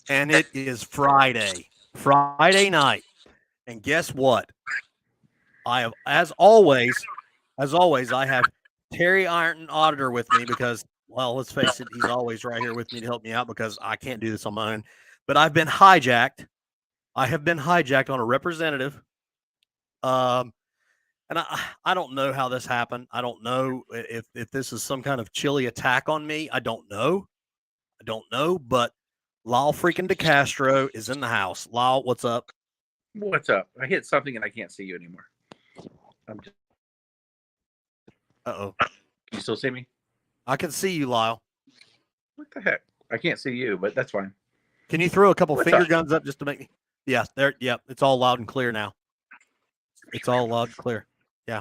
and it is Friday night. And guess what? I have, as always, I have Terry Ironton Auditor with me because, well, let's face it, he's always right here with me to help me out because I can't do this on my own. But I've been hijacked. I have been hijacked on a representative. Um, and I don't know how this happened. I don't know if this is some kind of chilly attack on me. I don't know. I don't know. But Lyle freaking DeCastro is in the house. Lyle, what's up? What's up? I hit something and I can't see you anymore. I'm just. Uh-oh. Can you still see me? I can see you, Lyle. What the heck? I can't see you, but that's fine. Can you throw a couple What's finger up? guns up just to make me? Yeah, there. Yep, it's all loud and clear now. It's all loud and clear. Yeah.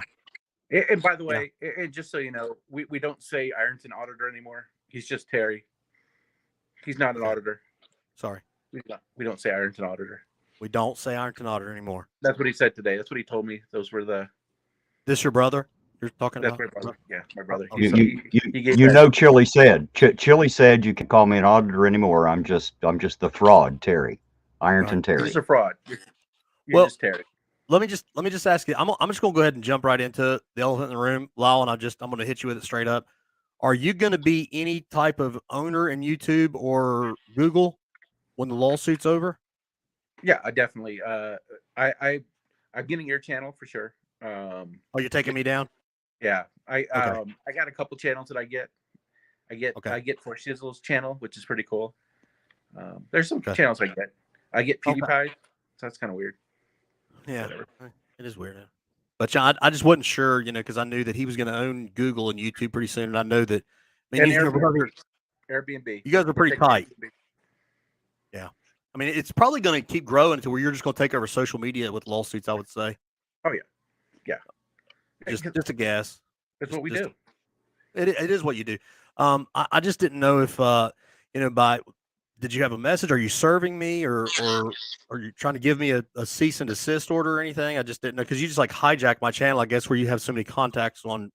And by the way, and just so you know, we don't say Ironton Auditor anymore. He's just Terry. He's not an auditor. Sorry. We don't say Ironton Auditor. We don't say Ironton Auditor anymore. That's what he said today. That's what he told me. Those were the. This your brother? You're talking That's about? my brother. Yeah, my brother. Okay. You know, Chili said. Chili said you can call me an auditor anymore. I'm just the fraud, Terry, Ironton Right. Terry. You're just a fraud. You're Well, just Terry. Let me just ask you. I'm just gonna go ahead and jump right into the elephant in the room, Lyle, and I'm gonna hit you with it straight up. Are you gonna be any type of owner in YouTube or Google when the lawsuit's over? Yeah, I definitely. I'm getting your channel for sure. Oh, you're taking me down? Yeah, I Okay. I got a couple channels that I get. Okay. I get for Shizzle's channel, which is pretty cool. There's some Okay. channels I get. I get Okay. PewDiePie, so that's kind of weird. Yeah, Whatever. it is weird. But yeah, I just wasn't sure, because I knew that he was going to own Google and YouTube pretty soon, and I know that. I mean, And you, brother, Airbnb. you guys are pretty Take tight. Airbnb. Yeah, I mean, it's probably going to keep growing to where you're just going to take over social media with lawsuits. I would say. Oh yeah, yeah. Just a guess. That's what we Just- do. It is what you do. I just didn't know if by did you have a message? Are you serving me, or are you trying to give me a cease and desist order or anything? I just didn't know because you just like hijacked my channel. I guess where you have so many contacts on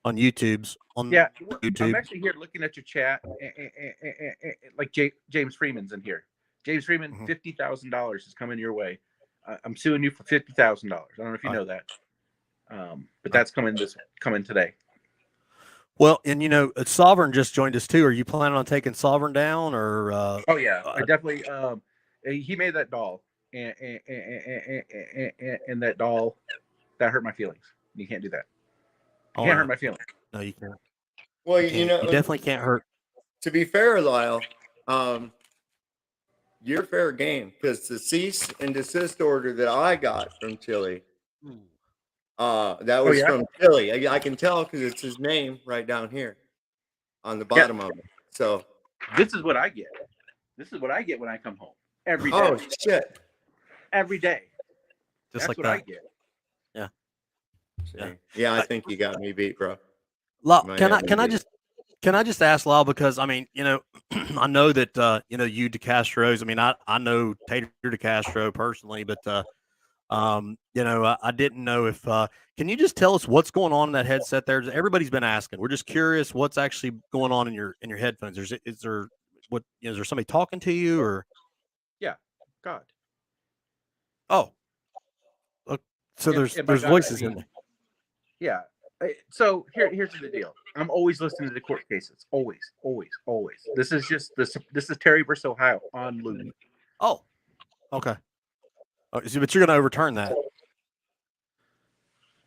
YouTube's on Yeah, YouTube. I'm actually here looking at your chat. Like James Freeman's in here. James Freeman, Mhm. $50,000 is coming your way. I'm suing you for $50,000. I don't know if you know that, but that's coming today. Well, and Sovereign just joined us too. Are you planning on taking Sovereign down, or? Oh yeah, I definitely. He made that doll, and that doll that hurt my feelings. You can't do that. You can't hurt my feelings. No, you can't. Well, You definitely can't hurt. To be fair, Lyle, you're fair game because the cease and desist order that I got from Chili, that was from Chili. I can tell because it's his name right down here on the bottom of it. So this is what I get. This is what I get when I come home every day. Oh shit! Every day. Just That's like what that. I get. Yeah, I think you got me beat, bro. Lyle, Might can have I me beat. can I just ask Lyle, because I mean, I know that you DeCastros. I mean, I know Tater DeCastro personally, but I didn't know if can you just tell us what's going on in that headset there? Everybody's been asking. We're just curious what's actually going on in your headphones. Is there is there somebody talking to you, or? Yeah, God. Oh, look, so And by there's God, voices I mean- in there. Yeah. So here's the deal. I'm always listening to the court cases. Always, always, always. This is Terry versus Ohio on loop. Oh, okay. Oh, so, but you're going to overturn that.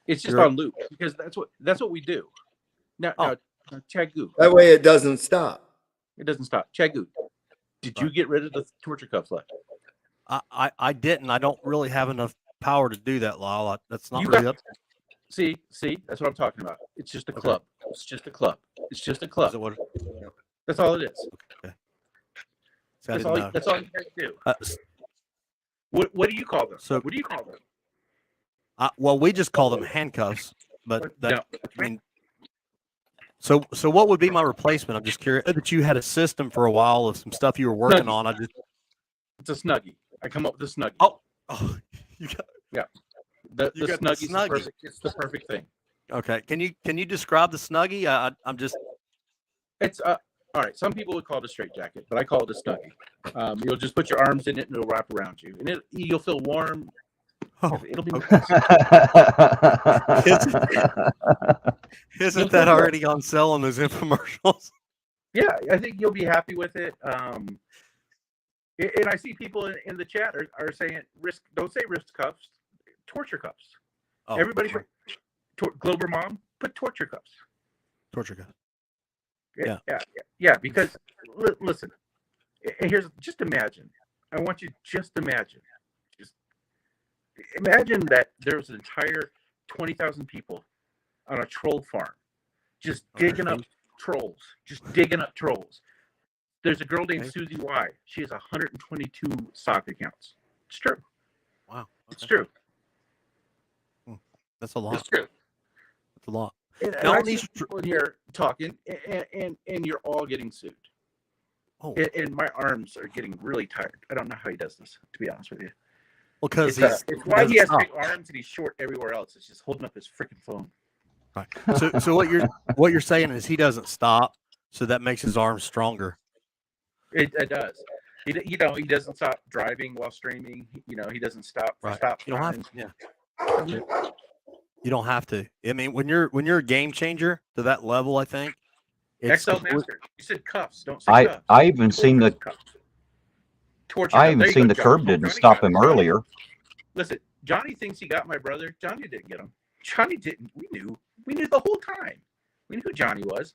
It's just You're- on loop because that's what we do. Now, Chagoo, That way it doesn't stop. it doesn't stop. Chagoo, did you get rid of the torture cuffs left? I didn't. I don't really have enough power to do that, Lyle. That's not You really got- up. See, that's what I'm talking about. It's just a club. It's just a club. It's just a club. Is it what? That's all it is. Okay. See, I didn't know. That's all you guys do. S- What do you call them? So- What do you call them? well, we just call them handcuffs, but that, No. I mean, so what would be my replacement? I'm just curious. That you had a system for a while of some stuff you were working on. I just It's a Snuggie. I come up with a Snuggie. oh, you got The you got the Snuggie's Snuggie. perfect. It's the perfect thing. okay. Can you describe the Snuggie? I'm just It's All right, some people would call it a straitjacket, but I call it a snuggie. You'll just put your arms in it and it'll wrap around you, and you'll feel warm. Oh, It'll be okay. nice. Isn't that already on sale on those infomercials? Yeah, I think you'll be happy with it. And I see people in the chat are saying don't say wrist cuffs, torture cuffs. Oh, Everybody, sorry. Glober Mom, put torture cuffs. Torture gun. Yeah. Because listen, just imagine. I want you just imagine that there's an entire 20,000 people on a troll farm, just digging up trolls, There's a girl named Susie Y. She has 122 sock accounts. It's true. Wow. Okay. It's true. That's a lot. It's true. That's a lot. And Now, I these see people in here talking, and you're all getting sued. Oh, And my arms are getting really tired. I don't know how he does this, to be honest with you. well, because It's why he has stop. big arms and he's short everywhere else. It's just holding up his freaking phone. Right. So what you're saying is he doesn't stop, so that makes his arms stronger. It does. He doesn't stop driving while streaming. He doesn't stop. Right. Stop. You don't have to. Yeah. You don't have to. I mean, when you're a game changer to that level, I think. It's XL complete- Master. You said cuffs. Don't say cuffs. I even seen the Torture I cuffs. even There you seen go, the curb Johnny. didn't Johnny stop got him it. earlier. Listen, Johnny thinks he got my brother. Johnny didn't get him. Johnny didn't. We knew. We knew the whole time. We knew who Johnny was.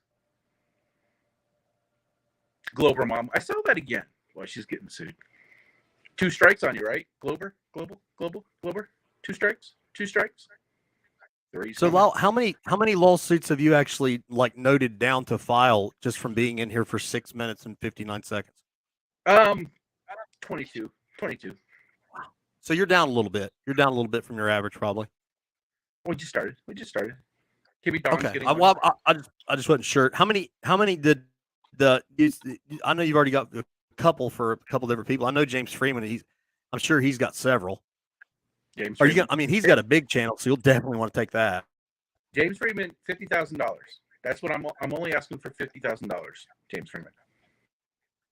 Glober Mom. I saw that again. Boy, she's getting sued. 2 strikes on you, right? Glober? 2 strikes? 2 strikes? 3. So, Lal, how many lawsuits have you actually noted down to file just from being in here for 6 minutes and 59 seconds? 22. So you're down a little bit. You're down a little bit from your average, probably. We just started. Kimmy Dawn's Okay. getting I just wasn't sure. How many did I know you've already got a couple for a couple different people. I know James Freeman. I'm sure he's got several. James Are you Freeman. gonna? I mean, he's got a big channel, so you'll definitely want to take that. James Freeman, $50,000. That's what I'm only asking for $50,000. James Freeman.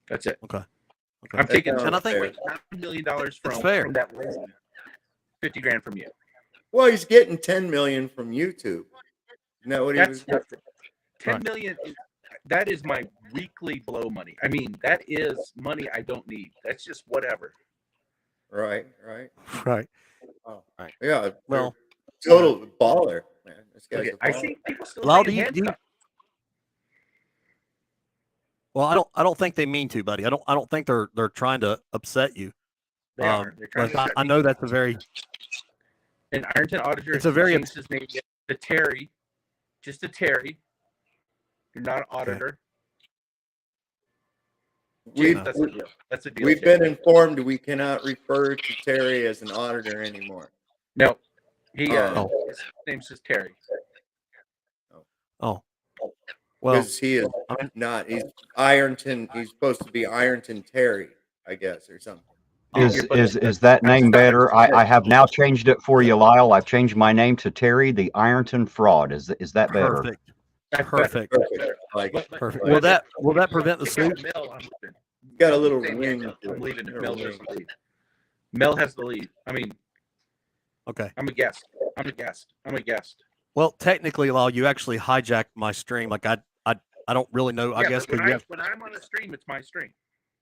That's it. Okay. I'm taking That's and I think $9 million It's fair. from that lady. 50 grand from you. Well, he's getting 10 million from YouTube. Isn't that what he was? That's 10 Right. million. That is my weekly blow money. I mean, that is money I don't need. That's just whatever. Right. right. Oh, Right. yeah. Well, Total baller, man. This guy's Okay, a I baller. see people still Lal, saying handcuffs. well, I don't think they mean to, buddy. I don't think they're trying to upset you. They are. They're trying But to I know that's a very An Ironton auditor. It's a very- changed his name to Terry. Just a Terry. You're not an auditor. We've, That's a deal. That's a deal. we've Jim. been informed we cannot refer to Terry as an auditor anymore. No. He Oh. his name's just Terry. well. Because he is I mean- not. He's Ironton. He's supposed to be Ironton Terry, I guess, or something. Is that name better? I have now changed it for you, Lyle. I've changed my name to Terry the Ironton Fraud. Is that better? Perfect. That's Perfect. Perfect. Like Perfect. Well, Will that prevent the If you got suit? Mel, I'm leaving. got a little Same ring. here. to I'm it. leaving if Little Mel ring. has the lead. Mel has the lead. I mean, Okay. I'm a guest. I'm a guest. Well, technically, Lal, you actually hijacked my stream. Like I don't really know. I Yeah, guess but because you have. when I'm on a stream, it's my stream.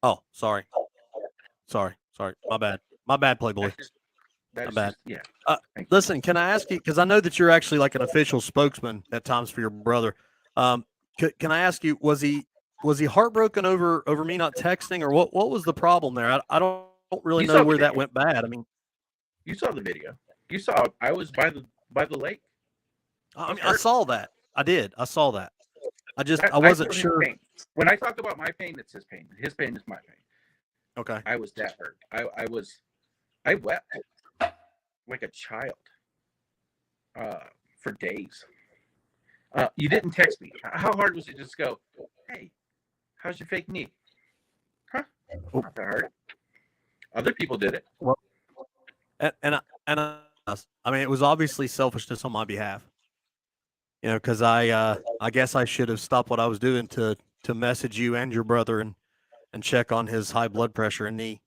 Oh, sorry. My bad, Playboy. That's bad. yeah. Thank you. Listen, can I ask you? Because I know that you're actually like an official spokesman at times for your brother. Can I ask you? Was he heartbroken over me not texting, or what was the problem there? I don't really You know saw where the that video. went bad. I mean, You saw the video. You saw I was by the lake. I saw that. I did. I saw that. I I wasn't feel his sure. pain. When I talk about my pain, it's his pain. His pain is my pain. Okay. I was that hurt. I wept like a child for days. You didn't text me. How hard was it to just go, hey, how's your fake knee? Huh? Not that hard. Other people did it. I mean, it was obviously selfishness on my behalf. You know, because I guess I should have stopped what I was doing to to message you and your brother and check on his high blood pressure and knee.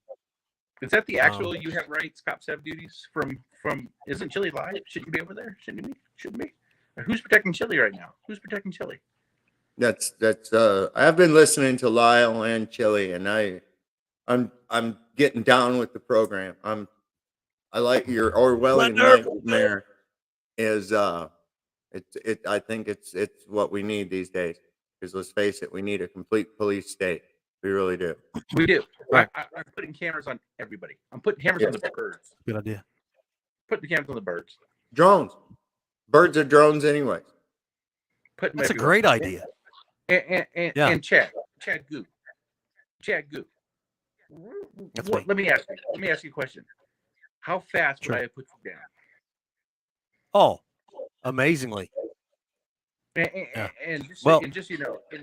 Is that the actual you have rights, cops have duties from isn't Chili live? Shouldn't you be over there? Shouldn't you be? Shouldn't be? Who's protecting Chili right now? Who's protecting Chili? That's I've been listening to Lyle and Chili, and I'm getting down with the program. I like your Orwellian nightmare is I think it's what we need these days, because let's face it, we need a complete police state. We really do. We do. Right. I'm putting cameras on everybody. I'm putting cameras on the birds. Good idea. Putting the cameras on the birds. Drones. Birds are drones anyway. Putting That's a everywhere. great idea. And Chad Goo. That's Let me ask you a question. How fast Sure. would I have put you down? Oh, amazingly. And just, Well- and just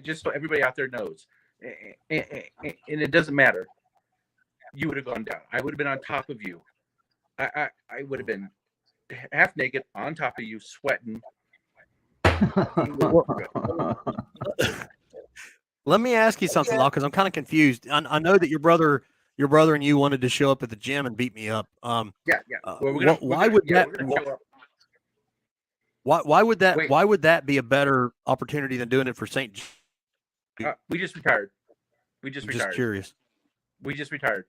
just so everybody out there knows, and it doesn't matter, you would have gone down. I would have been on top of you. I would have been half naked on top of you, sweating. Let me ask you something, Law, because I'm kind of confused. I know that your brother and you wanted to show up at the gym and beat me up. Yeah. Well, Why would that be a better opportunity than doing it for St. We just retired. I'm just curious. We just retired.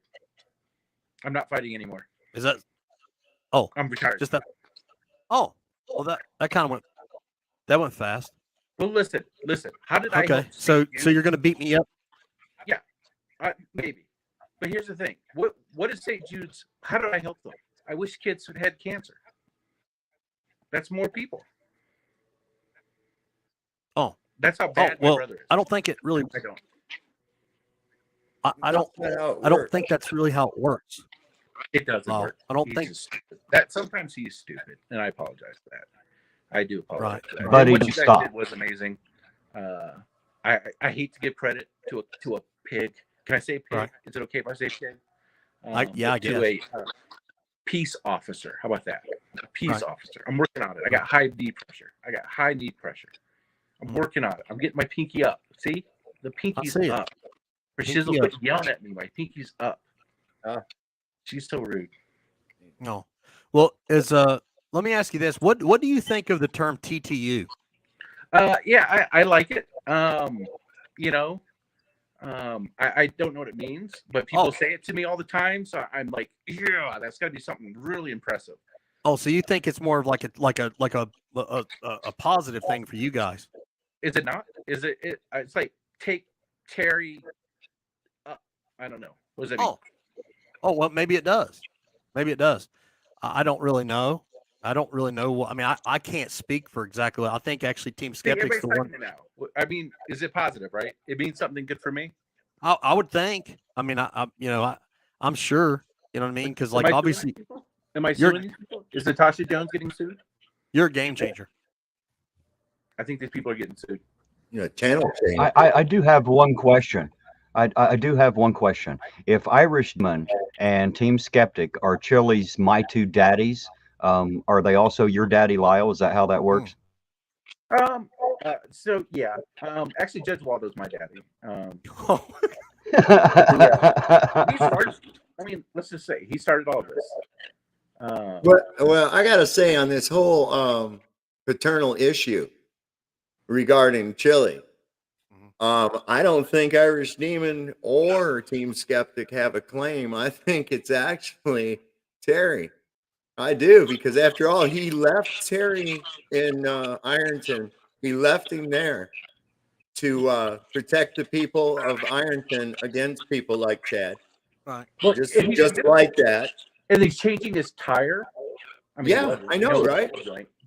I'm not fighting anymore. Is that I'm retired. just that? Oh, well, that kind of went fast. Well, listen. How did I? Okay, help so St. you're going to beat me up? Maybe, but here's the thing. What is St. Jude's? How did I help them? I wish kids had cancer. That's more people. Oh. That's how bad my well, brother is. I don't think it really. I don't. I don't. I don't think that's really how it works. It doesn't No, work. I don't He's think. just stupid. That sometimes he's stupid, and I apologize for that. I do apologize Right. for that. Buddy, What you guys stop. did was amazing. I hate to give credit to a pig. Can I say pig? Right. Is it okay if I say pig? I To guess. a peace officer. How about that? A peace Right. officer. I'm working on it. I got high knee pressure. I'm working on it. I'm getting my pinky up. See? The pinky's see it. up. Pinky Shizzle up. quit yelling at me. My pinky's up. Ah. She's so rude. No. Well, let me ask you this: what do you think of the term TTU? Yeah, I like it. I don't know what it means, but people say it to me all the time. So I'm like, yeah, that's got to be something really impressive. Oh, so you think it's more of like a positive thing for you guys? Is it not? Is it? It's like take Terry. I don't know. What does that mean? Oh, well, maybe it does. Maybe it does. I don't really know. I don't really know what. I mean, I can't speak for exactly what I think. Actually, Team Skeptic's the one. Now. I mean, is it positive? Right? It means something good for me. I would think. I mean, I'm sure. You know what I mean? Because like obviously, am I suing these people? Is Natasha Jones getting sued? you're a game changer. I think these people are getting sued. Channel change. I do have one question. I do have one question. If Irishman and Team Skeptic are Chili's my two daddies, are they also your daddy, Lyle? Is that how that works? So yeah. Actually, Judge Waldo's my daddy. He started, I mean, let's just say he started all this. Well, I gotta say on this whole paternal issue regarding Chili, I don't think Irish Demon or Team Skeptic have a claim. I think it's actually Terry. I do, because after all, he left Terry in Ironton. He left him there to protect the people of Ironton against people like Chad. Right. Well, Just and he's- like that. and he's changing his tire. I mean, Yeah, I know, right?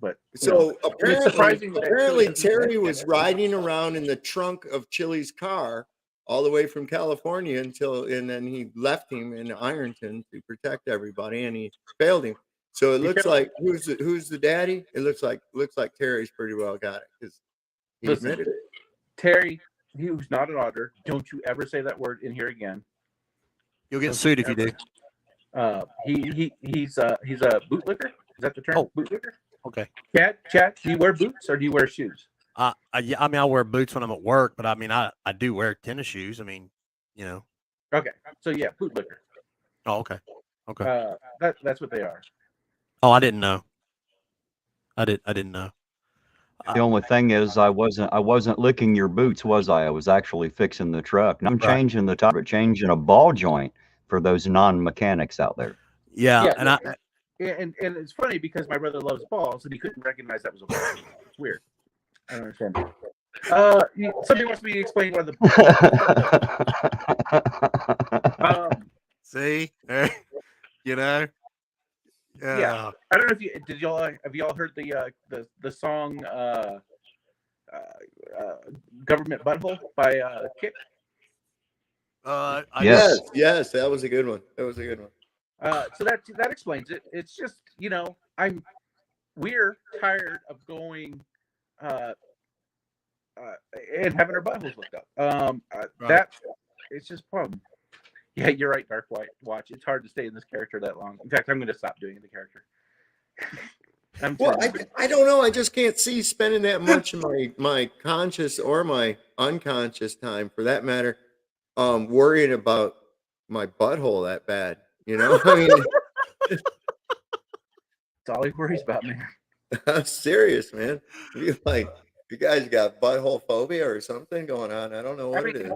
But So it's surprising that apparently Chili- Terry was riding around in the trunk of Chili's car all the way from California and then he left him in Ironton to protect everybody, and he failed him. So it looks like who's the daddy? It looks like Terry's pretty well got it, because he Listen. admitted it. Terry, who's not an auditor, don't you ever say that word in here again. You'll get sued if you do. He's a bootlicker. Is that the term? Oh. Bootlicker. Okay. Chad, do you wear boots or do you wear shoes? Yeah, I mean, I wear boots when I'm at work, but I mean, I do wear tennis shoes. I mean, you know. Okay, so yeah, bootlicker. Oh, okay. Okay. That's what they are. Oh, I didn't know. I didn't know. The only thing is, I wasn't licking your boots, was I? I was actually fixing the truck. Now I'm Right. changing the tire, but changing a ball joint for those non-mechanics out there. Yeah, Yeah, and and it's funny because my brother loves balls and he couldn't recognize that was a ball. It's weird. I don't understand. Somebody wants me to explain why the see, you know, yeah. I don't know if have y'all heard the song "Government Butthole" by Kip? Yes, that was a good one. That was a good one. So that explains it. It's just, we're tired of going and having our buttholes looked up. That it's just a problem. Yeah, you're right, Dark White Watch. It's hard to stay in this character that long. In fact, I'm going to stop doing the character. Well, I don't know. I just can't see spending that much of my conscious or my unconscious time, for that matter, worrying about my butthole that bad. You know, I mean, it's all he worries about, man. I'm serious, man. You guys got butthole phobia or something going on? I don't know what it is.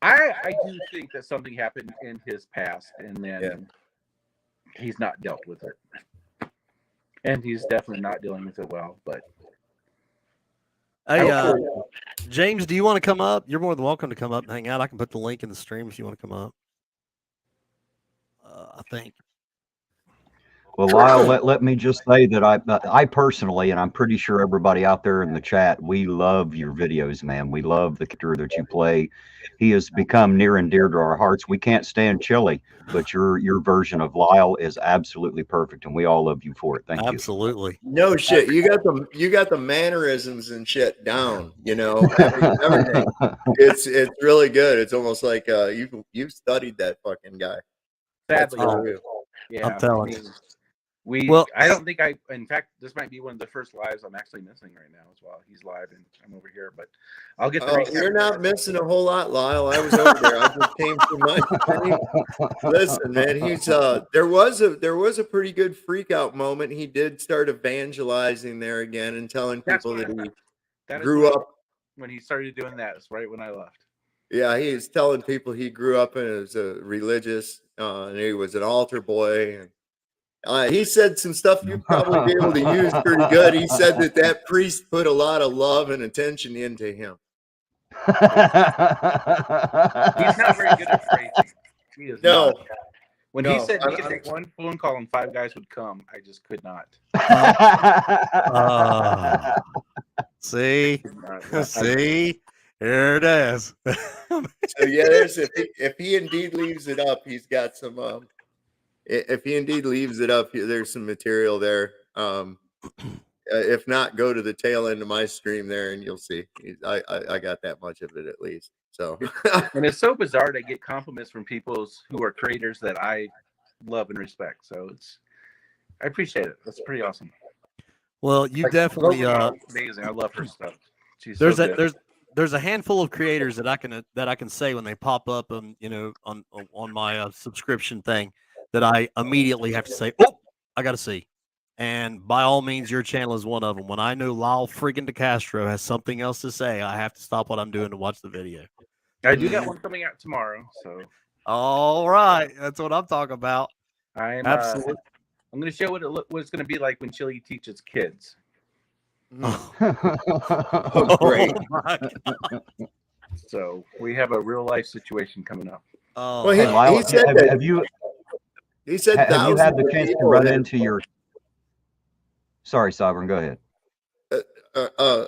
I do think that something happened in his past, and then he's not dealt with it, and he's definitely not dealing with it well. But hey, James, do you want to come up? You're more than welcome to come up and hang out. I can put the link in the stream if you want to come up. I think. Well, Lyle, let me just say that I personally, and I'm pretty sure everybody out there in the chat, we love your videos, man. We love the character that you play. He has become near and dear to our hearts. We can't stand Chili, but your version of Lyle is absolutely perfect, and we all love you for it. Thank you. Absolutely. No shit. You got the mannerisms and shit down. You know, everything. It's really good. It's almost like you've studied that fucking guy. Sadly, yeah, I'm telling you. I don't think in fact, this might be one of the first lives I'm actually missing right now as well. He's live and I'm over here, but I'll get the You're not missing a whole lot, Lyle. I was over there. I just came through my listen, man, he's there was a pretty good freak out moment. He did start evangelizing there again and telling people that he grew up when he started doing that. It's right when I left. Yeah, he was telling people he grew up as a religious and he was an altar boy, and he said some stuff you'd probably be able to use pretty good. He said that priest put a lot of love and attention into him. He's not very good at phrasing. He is not. When he said he could take one phone call and 5 guys would come, I just could not. See, here it is. So yeah, if he indeed leaves it up, he's got some. If he indeed leaves it up, there's some material there. If not, go to the tail end of my stream there, and you'll see. I got that much of it at least. So, and it's so bizarre to get compliments from people who are creators that I love and respect. So I appreciate it. That's pretty awesome. Well, you definitely amazing. I love her stuff. She's there's a handful of creators that I can say when they pop up on my subscription thing that I immediately have to say, oh, I got to see. And by all means, your channel is one of them. When I know Lyle friggin' DeCastro has something else to say, I have to stop what I'm doing to watch the video. I do got one coming out tomorrow. So, all right, that's what I'm talking about. Absolutely. I'm going to show what it's going to be like when Chili teaches kids. Oh, great! Oh, so we have a real life situation coming up. Oh, well, Lyle, he said have you? He said, "Have you had the chance to run into your?" Sorry, Sovereign. Go ahead.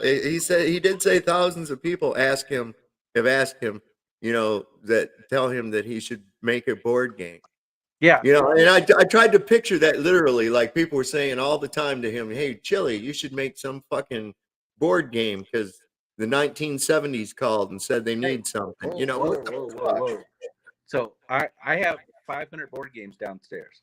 He said he did say thousands of people have asked him, that tell him that he should make a board game. Yeah, and I tried to picture that literally, like people were saying all the time to him, "Hey, Chili, you should make some fucking board game because the 1970s called and said they need something." Whoa. So I have 500 board games downstairs.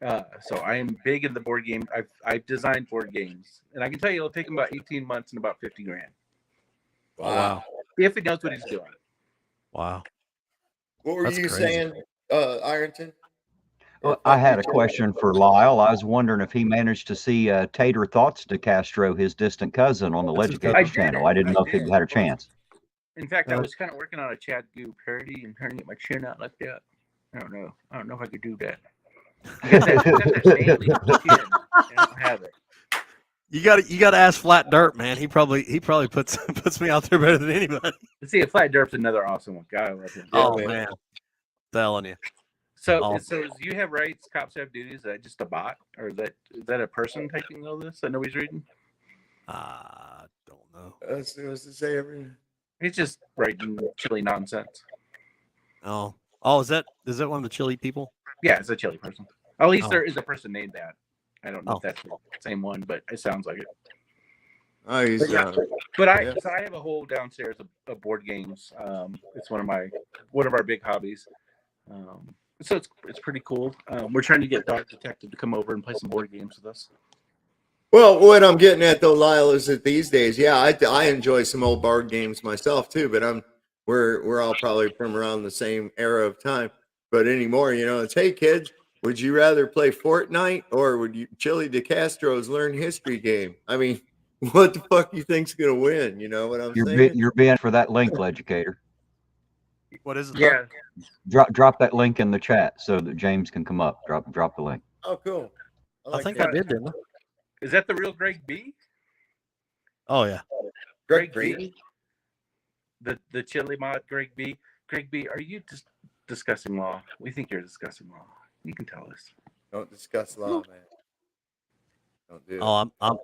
So I am big in the board game. I've designed board games, and I can tell you it'll take him about 18 months and about 50 grand. Oh, wow. If he knows what he's doing. Wow. What were That's you crazy. saying, Ironton? Well, I had a question for Lyle. I was wondering if he managed to see Tater Thoughts DeCastro, his distant cousin, on the That's his Leducator's cousin. channel. I didn't know if he had a chance. In fact, I Yeah. was kind of working on a Chad Goo parody and trying to get my chin out like that. I don't know if I could do that. You got that Bailey chin. I don't have it. You got to ask Flat Dirt, man. He probably puts puts me out there better than anybody. Let's see, Flat Derp's another awesome one. God, I love him. Oh man. man, telling you. So do you have rights? Cops have duties. Is that just a bot, or is that a person typing all this that nobody's reading? Don't know. That's to say everything. He's just writing chili nonsense. Oh, is that one of the chili people? Yeah, it's a chili person. At least Oh. there is a person named that. I don't know Oh. if that's the same one, but it sounds like it. Oh, he's But yeah. But Yeah. I have a whole downstairs of board games. It's one of our big hobbies. So it's pretty cool. We're trying to get Dog Detective to come over and play some board games with us. Well, what I'm getting at though, Lyle, is that these days, yeah, I enjoy some old board games myself too. But we're all probably from around the same era of time. But anymore, it's hey kids, would you rather play Fortnite or would you Chili DeCastro's Learn History game? I mean, what the fuck you think's gonna win? You know what I'm saying? You're being for that link, Leducator. What is it? Yeah. Drop that link in the chat so that James can come up. Drop the link. Oh, cool. I think that. I did, didn't I? Is that the real Greg B? Oh yeah. Greg B? B. The chili mod Greg B. Greg B, are you just discussing law? We think you're discussing law. You can tell us. Don't discuss law, man. Don't do it. Oh, I'm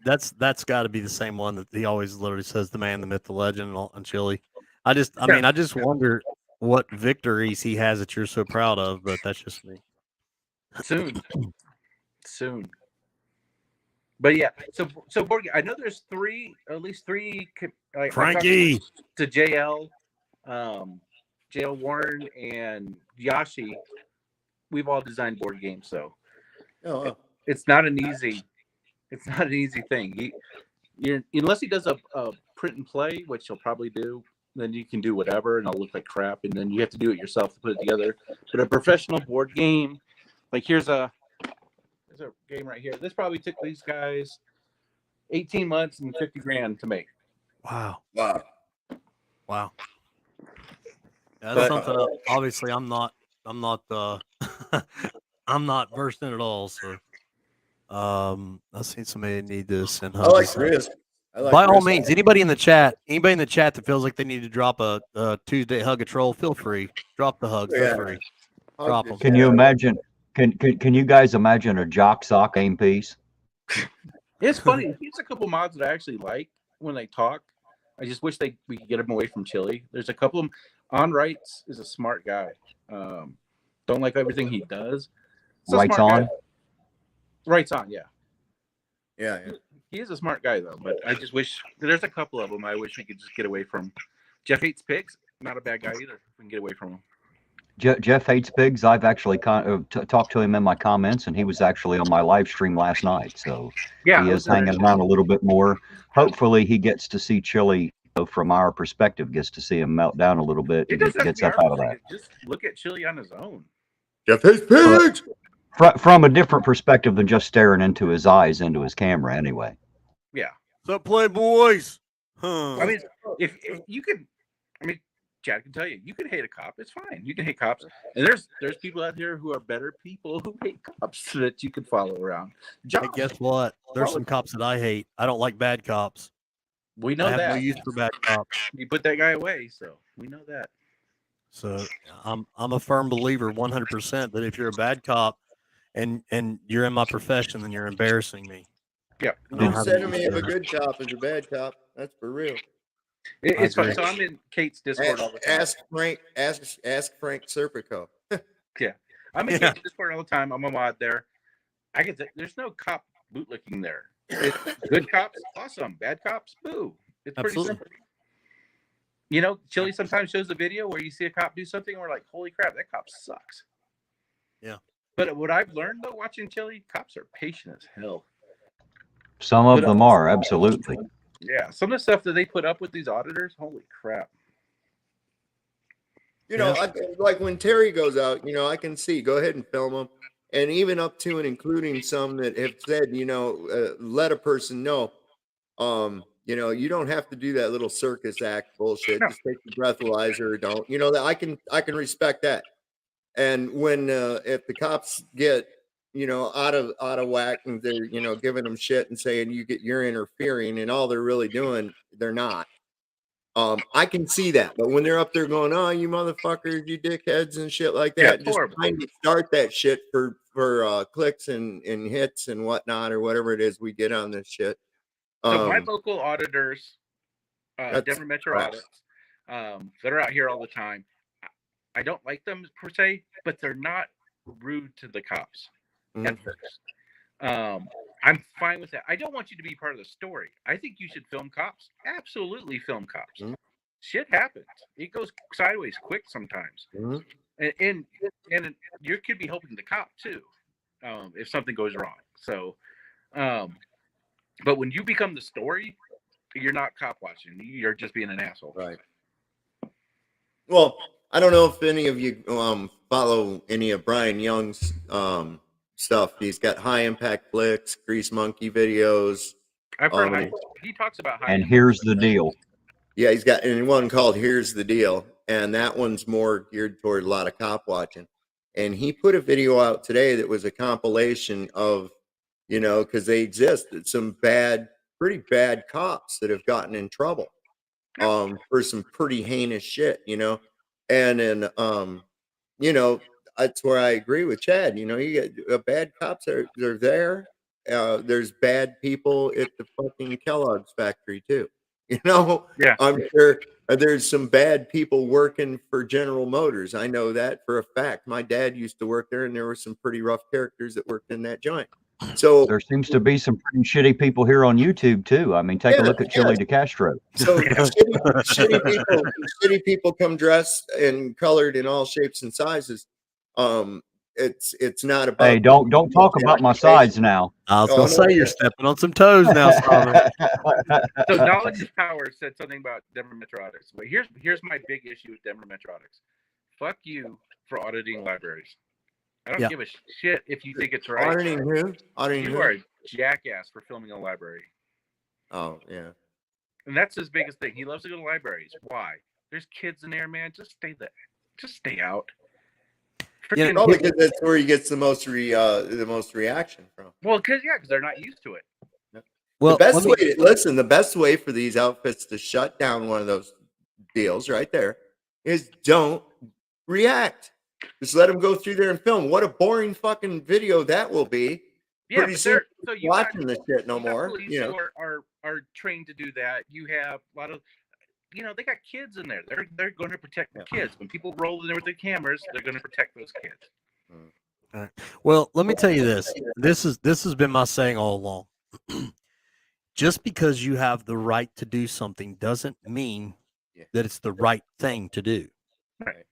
that's got to be the same one that he always literally says, the man, the myth, the legend, and chili. I just wonder what victories he has that you're so proud of, but that's just me. Soon. But yeah, so board. I know there's at least three. Like, Frankie to JL, JL Warren, and Yashi. We've all designed board games, so it's not an easy thing. Unless he does a print and play, which he'll probably do, then you can do whatever, and it'll look like crap, and then you have to do it yourself to put it together. But a professional board game, like here's a game right here. This probably took these guys 18 months and 50 grand to make. Wow. Wow. Yeah, that's something. Obviously, I'm not I'm not versed in it all. So, I seen somebody need to send. I like Risk. By all means, anybody in the chat that feels like they need to drop a Tuesday hug a troll, feel free. Drop the hug. Feel free. Drop them. Can you imagine? Can you guys imagine a jock sock game piece? It's funny. There's a couple mods that I actually like when they talk. I just wish we could get them away from Chili. There's a couple of them. On Rights is a smart guy. Don't like everything he does. Rights on. Guy. Rights on, yeah. Yeah. He is a smart guy though, but I just wish there's a couple of them I wish we could just get away from. Jeff Hates Pigs, not a bad guy either. We can get away from him. Jeff Hates Pigs. I've actually talked to him in my comments, and he was actually on my live stream last night. So yeah, he is hanging around a little bit more. Hopefully, he gets to see Chili from our perspective. Gets to see him melt down a little bit. He gets up out of that. Just look at Chili on his own. Jeff Hates Pigs. From a different perspective than just staring into his eyes, into his camera. Anyway. Yeah. So Playboys. Huh. I mean, if you could, Chad can tell you can hate a cop. It's fine. You can hate cops, and there's people out there who are better people who hate cops that you can follow around. Hey, guess what? There's some cops that I hate. I don't like bad cops. We know I have that. no use for bad cops. You put that guy away, so we know that. So I'm a firm believer, 100%, that if you're a bad cop and you're in my profession, then you're embarrassing me. Yeah. You said me if a good cop is a bad cop. That's for real. It's fun. So I'm in Kate's Discord all the time. Ask Frank Serpico. Yeah. I'm in Kate's Discord all the time. I'm a mod there. There's no cop bootlicking there. It's good cops, awesome. Bad cops, boo. It's pretty simple. Chili sometimes shows a video where you see a cop do something and we're like, holy crap, that cop sucks. Yeah. But what I've learned though, watching Chili, cops are patient as hell. Some of them are, absolutely. Yeah, some of the stuff that they put up with these auditors, holy crap. You know, like when Terry goes out, you know, I can see, go ahead and film them. And even up to and including some that have said, you know, let a person know, you know, you don't have to do that little circus act bullshit. No. Just take the breathalyzer or don't. You know, that I can respect that. And when if the cops get, you know, out of whack and they're, you know, giving them shit and saying you're interfering and all they're really doing, they're not. I can see that, but when they're up there going, "Oh, you motherfuckers, you dickheads," and shit like Yeah, that, just horrible. trying to start that shit for clicks and hits and whatnot or whatever it is we get on this shit. So my local auditors, That's Denver Metro crap. audits, that are out here all the time. I don't like them per se, but they're not rude to the cops at first. I'm fine with that. I don't want you to be part of the story. I think you should film cops. Absolutely film cops. Shit happens. It goes sideways quick sometimes. And you could be helping the cop too, if something goes wrong. So, but when you become the story, you're not cop watching. You're just being an asshole. Right. Well, I don't know if any of you follow any of Brian Young's stuff. He's got High Impact Flicks, Grease Monkey videos. I've heard he talks about And here's the deal. Yeah, he's got one called "Here's the Deal," and that one's more geared toward a lot of cop watching. And he put a video out today that was a compilation of, you know, because they exist, some pretty bad cops that have gotten in trouble for some pretty heinous shit, you know. And then, you know, that's where I agree with Chad. You know, you get bad cops they're there. There's bad people at the fucking Kellogg's factory too. You know, yeah, I'm sure there's some bad people working for General Motors. I know that for a fact. My dad used to work there, and there were some pretty rough characters that worked in that joint. So there seems to be some pretty shitty people here on YouTube too. I mean, take a look at Chili DeCastro. So shitty people come dressed and colored in all shapes and sizes. It's not about. Hey, don't talk about my size now. I was gonna say you're stepping on some toes now, Simon. So knowledge is power said something about Denver Metro Audits. But here's my big issue with Denver Metro Audits. Fuck you for auditing libraries. I don't give a shit if you think it's right. Auditing who? You are a jackass for filming a library. Oh yeah. And that's his biggest thing. He loves to go to libraries. Why? There's kids in there, man. Just stay there. Just stay out. Yeah, probably because that's where he gets the most reaction from. Well, because they're not used to it. Well, the best way for these outfits to shut down one of those deals right there is don't react. Just let them go through there and film. What a boring fucking video that will be. Yeah, pretty soon watching this shit no more. You know, are trained to do that. You have a lot of, you know, they got kids in there. They're going to protect the kids. When people roll in there with the cameras, they're going to protect those kids. All right. Well, let me tell you this. This has been my saying all along. Just because you have the right to do something doesn't mean that it's the right thing to do. Right.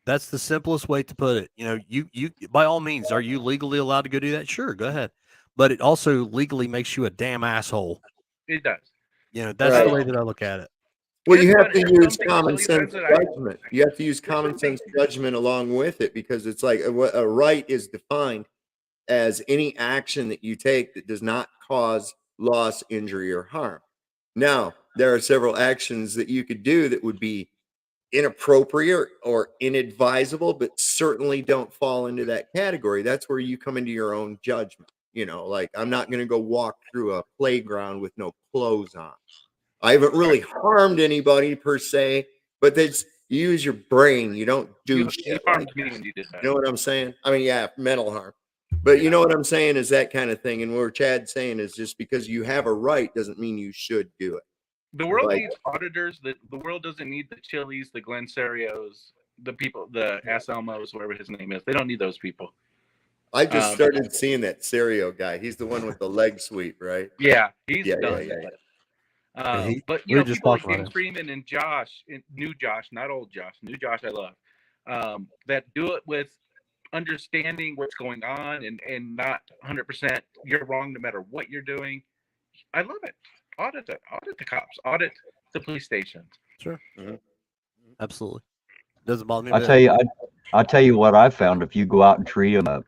That's the simplest way to put it. You know, you by all means, are you legally allowed to go do that? Sure, go ahead. But it also legally makes you a damn asshole. It does. You know, that's the way that I look at it. Well, you have to use common sense judgment. You have to use common sense judgment along with it, because it's like a right is defined as any action that you take that does not cause loss, injury, or harm. Now, there are several actions that you could do that would be inappropriate or inadvisable, but certainly don't fall into that category. That's where you come into your own judgment. You know, like, I'm not going to go walk through a playground with no clothes on. I haven't really harmed anybody per se, but that's, you use your brain. You don't do shit. You know what I'm saying? I mean, yeah, mental harm. But you know what I'm saying is that kind of thing. And what Chad's saying is just because you have a right doesn't mean you should do it. The world needs auditors. The world doesn't need the Chili's, the Glen Serios, the people, the Aselmos, whatever his name is. They don't need those people. I just started seeing that Serio guy. He's the one with the leg sweep, right? Yeah, he's done. But you know, people like James Freeman and Josh, new Josh, not old Josh, new Josh, I love, that do it with understanding what's going on and not 100% you're wrong no matter what you're doing. I love it. Audit the cops, audit the police stations. Sure. Mhm. Absolutely. Doesn't bother me. I a bit. tell you, I tell you what I found. If you go out and treat them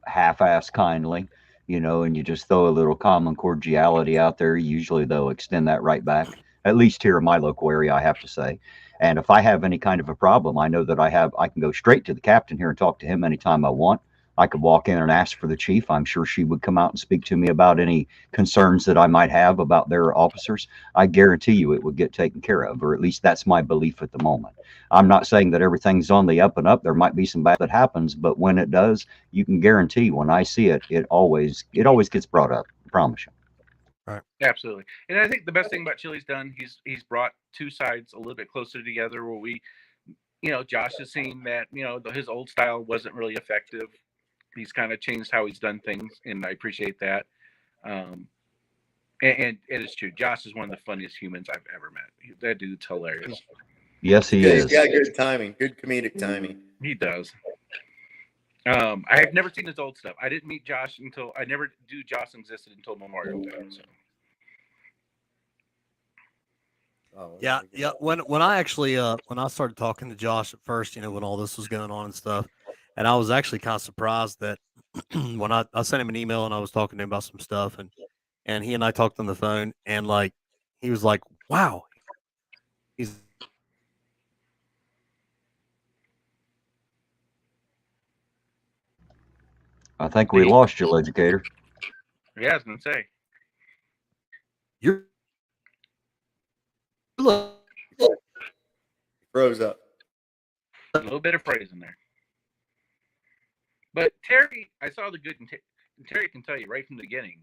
half-ass kindly, you know, and you just throw a little common cordiality out there, usually they'll extend that right back. At least here in my local area, I have to say. And if I have any kind of a problem, I know that I can go straight to the captain here and talk to him anytime I want. I could walk in and ask for the chief. I'm sure she would come out and speak to me about any concerns that I might have about their officers. I guarantee you it would get taken care of, or at least that's my belief at the moment. I'm not saying that everything's on the up and up. There might be some bad that happens, but when it does, you can guarantee when I see it, it always gets brought up. I promise you. Absolutely. And I think the best thing about Chili's done, he's brought two sides a little bit closer together where we, you know, Josh has seen that, you know, his old style wasn't really effective. He's kind of changed how he's done things, and I appreciate that. And it is true. Josh is one of the funniest humans I've ever met. That dude's hilarious. Yes, he He's is. got good timing, good comedic timing. He does. I have never seen his old stuff. I didn't meet Josh I never knew Josh existed until Memorial Day. So. Oh, Yeah. When I actually when I started talking to Josh at first, you know, when all this was going on and stuff, and I was actually kind of surprised that when I sent him an email and I was talking to him about some stuff, and he and I talked on the phone, and like he was like, "Wow, he's." I think we lost you, educator. Yeah, I was gonna say. You're froze up. A little bit of praise in there. But Terry, I saw the good, and Terry can tell you right from the beginning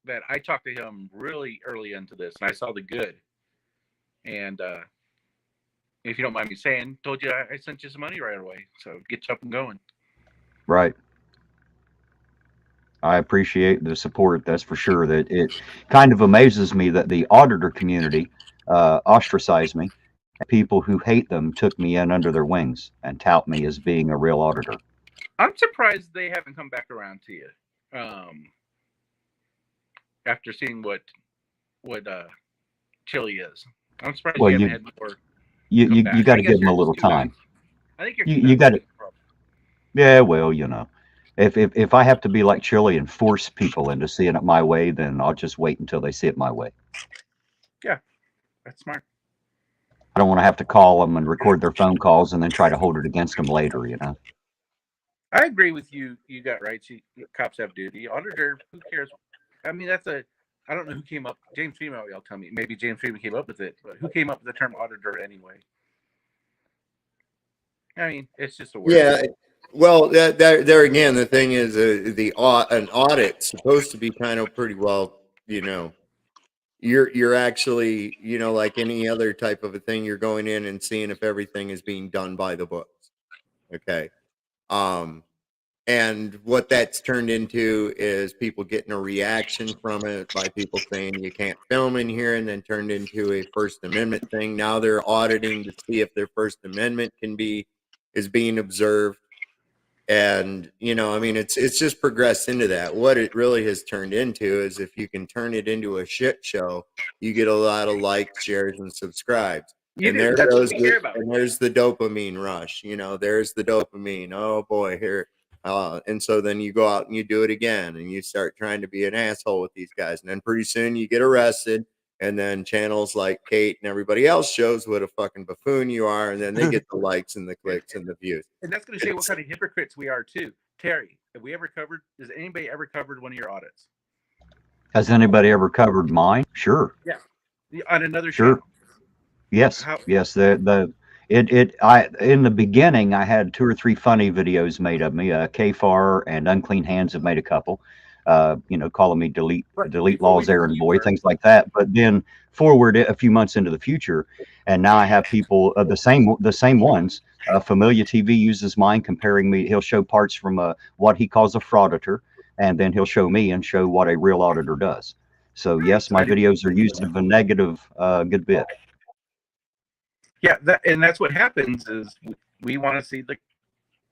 that I talked to him really early into this, and I saw the good. And if you don't mind me saying, told you I sent you some money right away, so get you up and going. Right. I appreciate the support. That's for sure. That it kind of amazes me that the auditor community ostracized me. People who hate them took me in under their wings and tout me as being a real auditor. I'm surprised they haven't come back around to you after seeing what Chili is. I'm surprised you haven't had more. You got to give them a little time. I think you got to. Yeah, well, you know, if I have to be like Chili and force people into seeing it my way, then I'll just wait until they see it my way. Yeah, that's smart. I don't want to have to call them and record their phone calls and then try to hold it against them later, you know. I agree with you. You got right. Cops have duty. Auditor, who cares? I mean, I don't know who came up. James Freeman, y'all tell me. Maybe James Freeman came up with it, but who came up with the term auditor anyway? I mean, it's just a word. Yeah. Well, there again, the thing is, an audit's supposed to be kind of pretty well, you know. You're actually, you know, like any other type of a thing, you're going in and seeing if everything is being done by the books. Okay. And what that's turned into is people getting a reaction from it by people saying you can't film in here, and then turned into a First Amendment thing. Now they're auditing to see if their First Amendment is being observed. And, you know, I mean, it's just progressed into that. What it really has turned into is if you can turn it into a shit show, you get a lot of likes, shares, and subscribes. And there's the dopamine rush. You know, there's the dopamine. Oh, boy, here. And so then you go out and you do it again, and you start trying to be an asshole with these guys. And then pretty soon you get arrested. And then channels like Kate and everybody else shows what a fucking buffoon you are, and then they get the likes and the clicks and the views. And that's going to show what kind of hypocrites we are too. Terry, has anybody ever covered one of your audits? Has anybody ever covered mine? Sure. Yeah. On another channel? Yes. Yes. In the beginning, I had 2 or 3 funny videos made of me. KFAR and Unclean Hands have made a couple. You know, calling me delete laws errand boy, things like that. But then forward a few months into the future, and now I have people the same ones. Familia TV uses mine, comparing me. He'll show parts from what he calls a frauditor, and then he'll show me and show what a real auditor does. So yes, my videos are used of a negative good bit. Yeah, and that's what happens is we want to see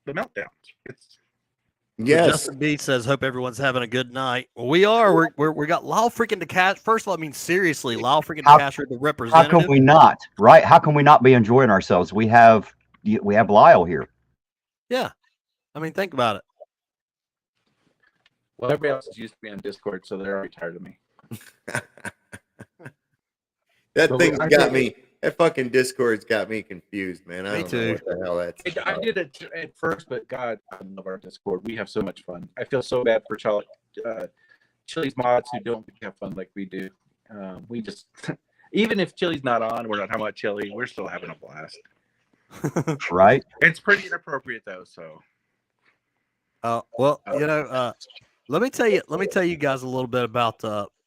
the meltdowns. It's Yes. Justin B says, "Hope everyone's having a good night." Well, we are. We got Lyle freaking DeCastro. First of all, I mean seriously, Lyle freaking How- DeCastro, the How representative. can we not? Right? How can we not be enjoying ourselves? We have Lyle here. Yeah, I mean, think about it. well, everybody else is used to be on Discord, so they're already tired of me. That But thing's I got think- me. That fucking Discord's got me confused, man. I Me don't know too. what the hell that's I about. did it at first, but God, I love our Discord. We have so much fun. I feel so bad for Chili's mods who don't have fun like we do. We just, even if Chili's not on, we're not talking about Chili. We're still having a blast. Right? It's pretty inappropriate though. So Well, let me tell you guys a little bit about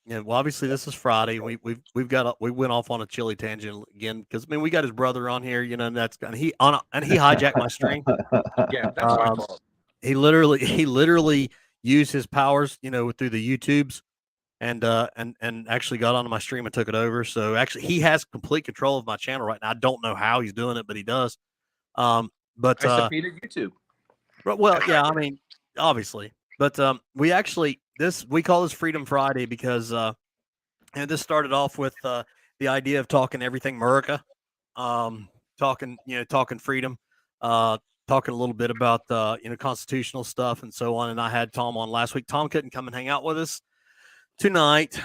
well, obviously this is Friday. We went off on a Chili tangent again because I mean we got his brother on here, and that's and he hijacked my stream. yeah, that's my Um, fault. He literally used his powers, through the YouTubes, and actually got onto my stream and took it over. So actually, he has complete control of my channel right now. I don't know how he's doing it, but he does. But I subpoenaed YouTube. well, yeah, I mean, obviously, but we call this Freedom Friday because and this started off with the idea of talking everything America, talking freedom, talking a little bit about constitutional stuff and so on. And I had Tom on last week. Tom couldn't come and hang out with us tonight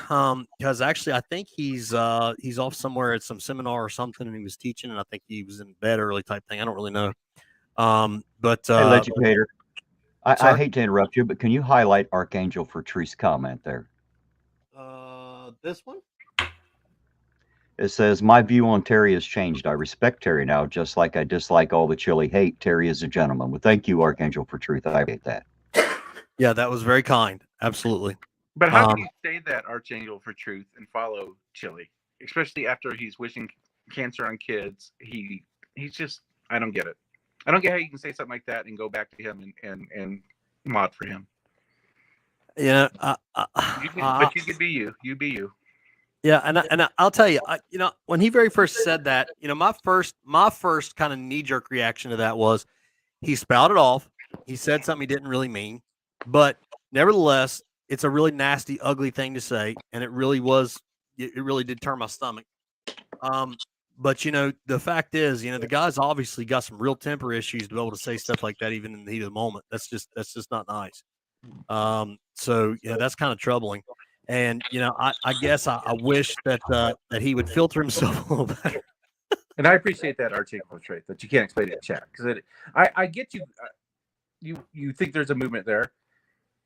because actually I think he's off somewhere at some seminar or something, and he was teaching, and I think he was in bed early type thing. I don't really know. But Hey, Legislator, I Sir? hate to interrupt you, but can you highlight Archangel for Truth's comment there? This one. It says, my view on Terry has changed. I respect Terry now, just like I dislike all the Chili hate. Terry is a gentleman. Well, thank you, Archangel for Truth. I appreciate that. Yeah, that was very kind. Absolutely. But how can you say that, Archangel for Truth, and follow Chili, especially after he's wishing cancer on kids? He's just, I don't get it. I don't get how you can say something like that and go back to him and mod for him. Yeah, But you could be you. You be you. yeah, and I'll tell you, when he very first said that, my first kind of knee jerk reaction to that was he spouted off. He said something he didn't really mean, but nevertheless, it's a really nasty, ugly thing to say, and it really did turn my stomach. But the fact is, the guy's obviously got some real temper issues to be able to say stuff like that, even in the heat of the moment. That's just not nice. So that's kind of troubling. And I guess I wish that he would filter himself a little better. And I appreciate that, Archangel trait that you can't explain it in chat, because I get you. You think there's a movement there.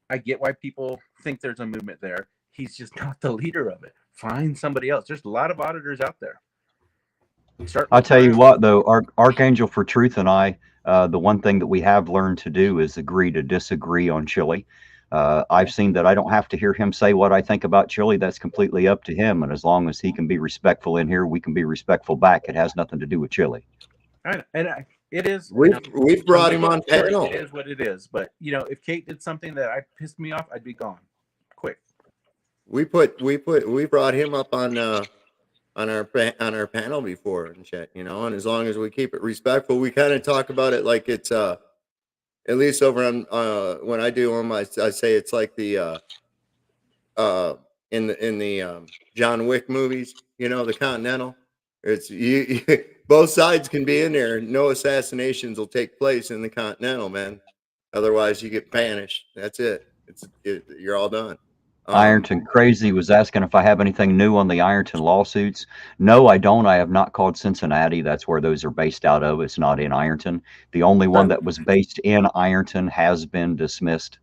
I get why people think there's a movement there. He's just not the leader of it. Find somebody else. There's a lot of auditors out there. I'll tell you what, though, Archangel for Truth and I, the one thing that we have learned to do is agree to disagree on Chili. I've seen that I don't have to hear him say what I think about Chili. That's completely up to him. And as long as he can be respectful in here, we can be respectful back. It has nothing to do with Chili. It is. We've brought him on panel. It is what it is. But if Kate did something that pissed me off, I'd be gone quick. We brought him up on our panel before and shit, and as long as we keep it respectful, we kind of talk about it like it's at least over on when I do on I say it's like the in the John Wick movies, the Continental. It's you both sides can be in there. No assassinations will take place in the Continental, man. Otherwise, you get banished. That's it. You're all done. Ironton Crazy was asking if I have anything new on the Ironton lawsuits. No, I don't. I have not called Cincinnati. That's where those are based out of. It's not in Ironton. The only one that was based in Ironton has been dismissed.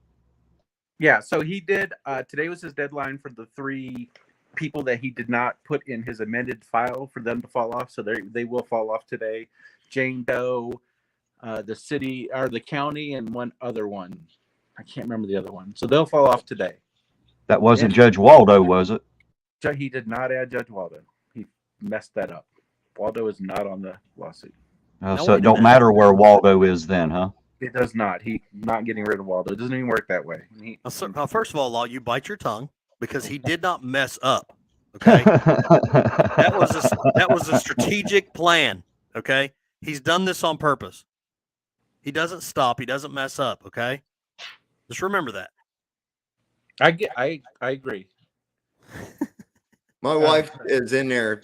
Yeah, so he did. Today was his deadline for the 3 people that he did not put in his amended file for them to fall off. So they will fall off today. Jane Doe, the city or the county, and one other one. I can't remember the other one. So they'll fall off today. That wasn't Judge Waldo, was it? He did not add Judge Waldo. He messed that up. Waldo is not on the lawsuit. So it don't matter where Waldo is then, huh? It does not. He's not getting rid of Waldo. It doesn't even work that way. First of all, Law, you bite your tongue because he did not mess up. Okay, that was a strategic plan. Okay, he's done this on purpose. He doesn't stop. He doesn't mess up. Okay, just remember that. I agree. My wife is in there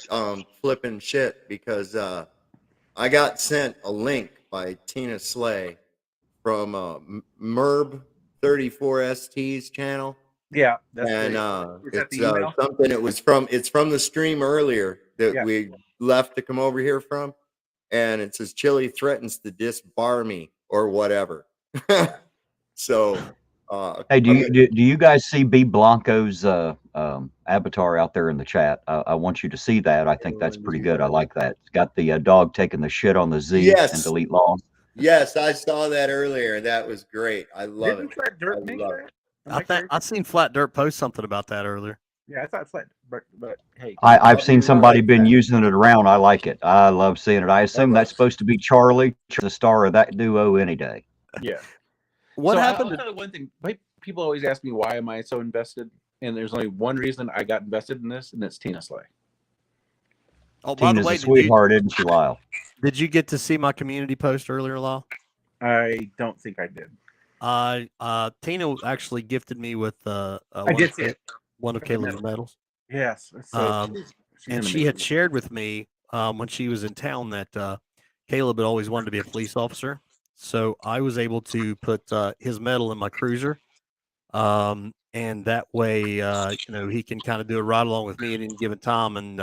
flipping shit because I got sent a link by Tina Slay from Merb 34ST's channel. Yeah, that's And great. Is that it's the email? something. It's from the stream earlier that Yeah. we left to come over here from, and it says Chili threatens to disbar me or whatever. So, Hey, do you guys see B Blanco's avatar out there in the chat? I want you to see that. I think that's pretty good. I like that. It's got the dog taking the shit on the Z Yes. and delete long. Yes, I saw that earlier. That was great. I love Didn't it. Flat Dirt I make love that? Am I think crazy? I seen Flat Dirt post something about that earlier. Yeah, I thought Flat, but hey, I've Love seen you, somebody love been that. using it around. I like it. I love seeing it. I assume that's us. supposed to be Charlie, the star of that duo, any day. yeah. What So happened? I'll tell you one thing. People always ask me why am I so invested, and there's only one reason I got invested in this, and it's Tina Slay. Oh, by the Tina's way, a sweetheart, isn't she, Lyle? did you get to see my community post earlier, Lyle? I don't think I did. Tina actually gifted me with I did see it. one of With the Caleb's medals. Yes. So she's And she had shared with me when she was in town that Caleb had always wanted to be a police officer. So I was able to put his medal in my cruiser. And that way, he can kind of do a ride along with me at any given time. And,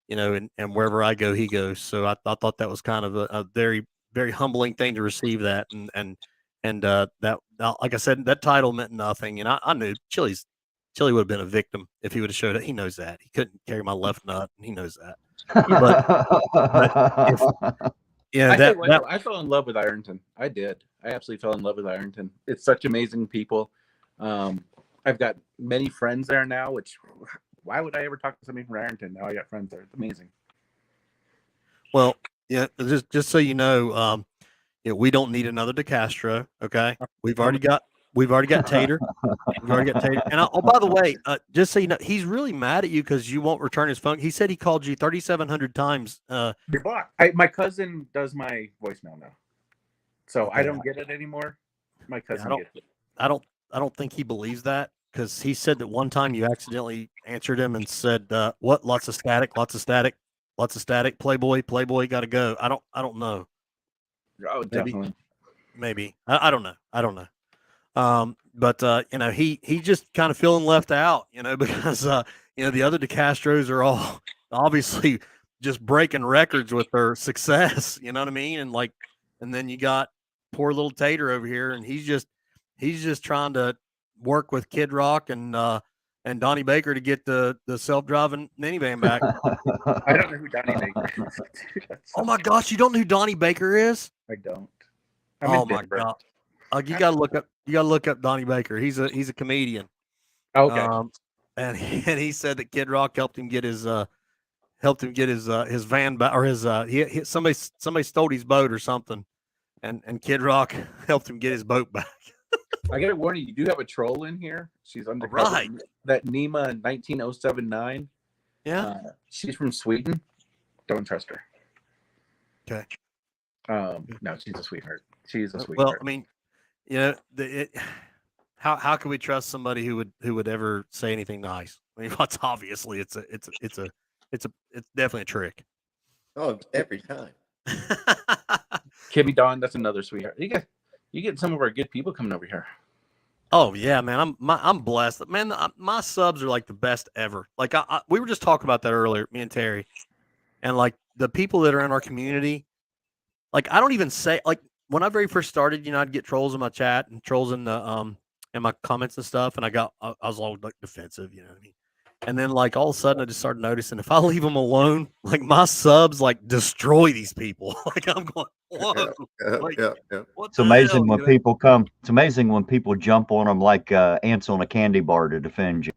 and wherever I go, he goes. So I thought that was kind of a very, very humbling thing to receive that. And that, like I said, that title meant nothing. And I knew Chili would have been a victim if he would have showed it. He knows that. He couldn't carry my left nut, and he knows that. I fell in love with Ironton. I did. I absolutely fell in love with Ironton. It's such amazing people. I've got many friends there now, which why would I ever talk to somebody from Ironton? Now I got friends there. It's amazing. Well, yeah, just so you know, we don't need another DeCastro. Okay, we've already got Tater. We've already got Tater. And by the way, just so you know, he's really mad at you because you won't return his phone. He said he called you 3,700 times. You're blocked. My cousin does my voicemail now, so Okay. I don't get it anymore. My cousin gets it. I don't think he believes that because he said that one time you accidentally answered him and said, "What? Lots of static. Playboy, got to go." I don't know. Oh, definitely. Maybe. I don't know. But he just kind of feeling left out, because the other DeCastros are all obviously just breaking records with their success. You know what I mean? And then you got poor little Tater over here, and he's just trying to work with Kid Rock and Donnie Baker to get the self-driving minivan back. I don't know who Donnie Baker is. Oh my gosh, you don't know who Donnie Baker is? I don't. Oh my God. You gotta look up Donnie Baker. He's a comedian. Okay. And he said that Kid Rock helped him get his van back, or somebody stole his boat or something, and Kid Rock helped him get his boat back. I gotta warn you, you do have a troll in here. She's undercover. Right. That Nima 19079. Yeah. She's from Sweden. Don't trust her. Okay. No, she's a sweetheart. She's a sweetheart. Well, I mean, how can we trust somebody who would ever say anything nice? I mean, it's obviously it's definitely a trick. Oh, every time. Kimmy Dawn, that's another sweetheart. You get some of our good people coming over here. Oh yeah, man, I'm blessed. Man, my subs are like the best ever. Like we were just talking about that earlier, me and Terry, and like the people that are in our community. Like I don't even say, like when I very first started, I'd get trolls in my chat and trolls in the in my comments and stuff, and I was all like defensive, you know what I mean? And then like all of a sudden I just started noticing if I leave them alone, like my subs like destroy these people. Like I'm going, whoa. Yeah. It's amazing when people come. It's amazing when people jump on them like ants on a candy bar to defend you.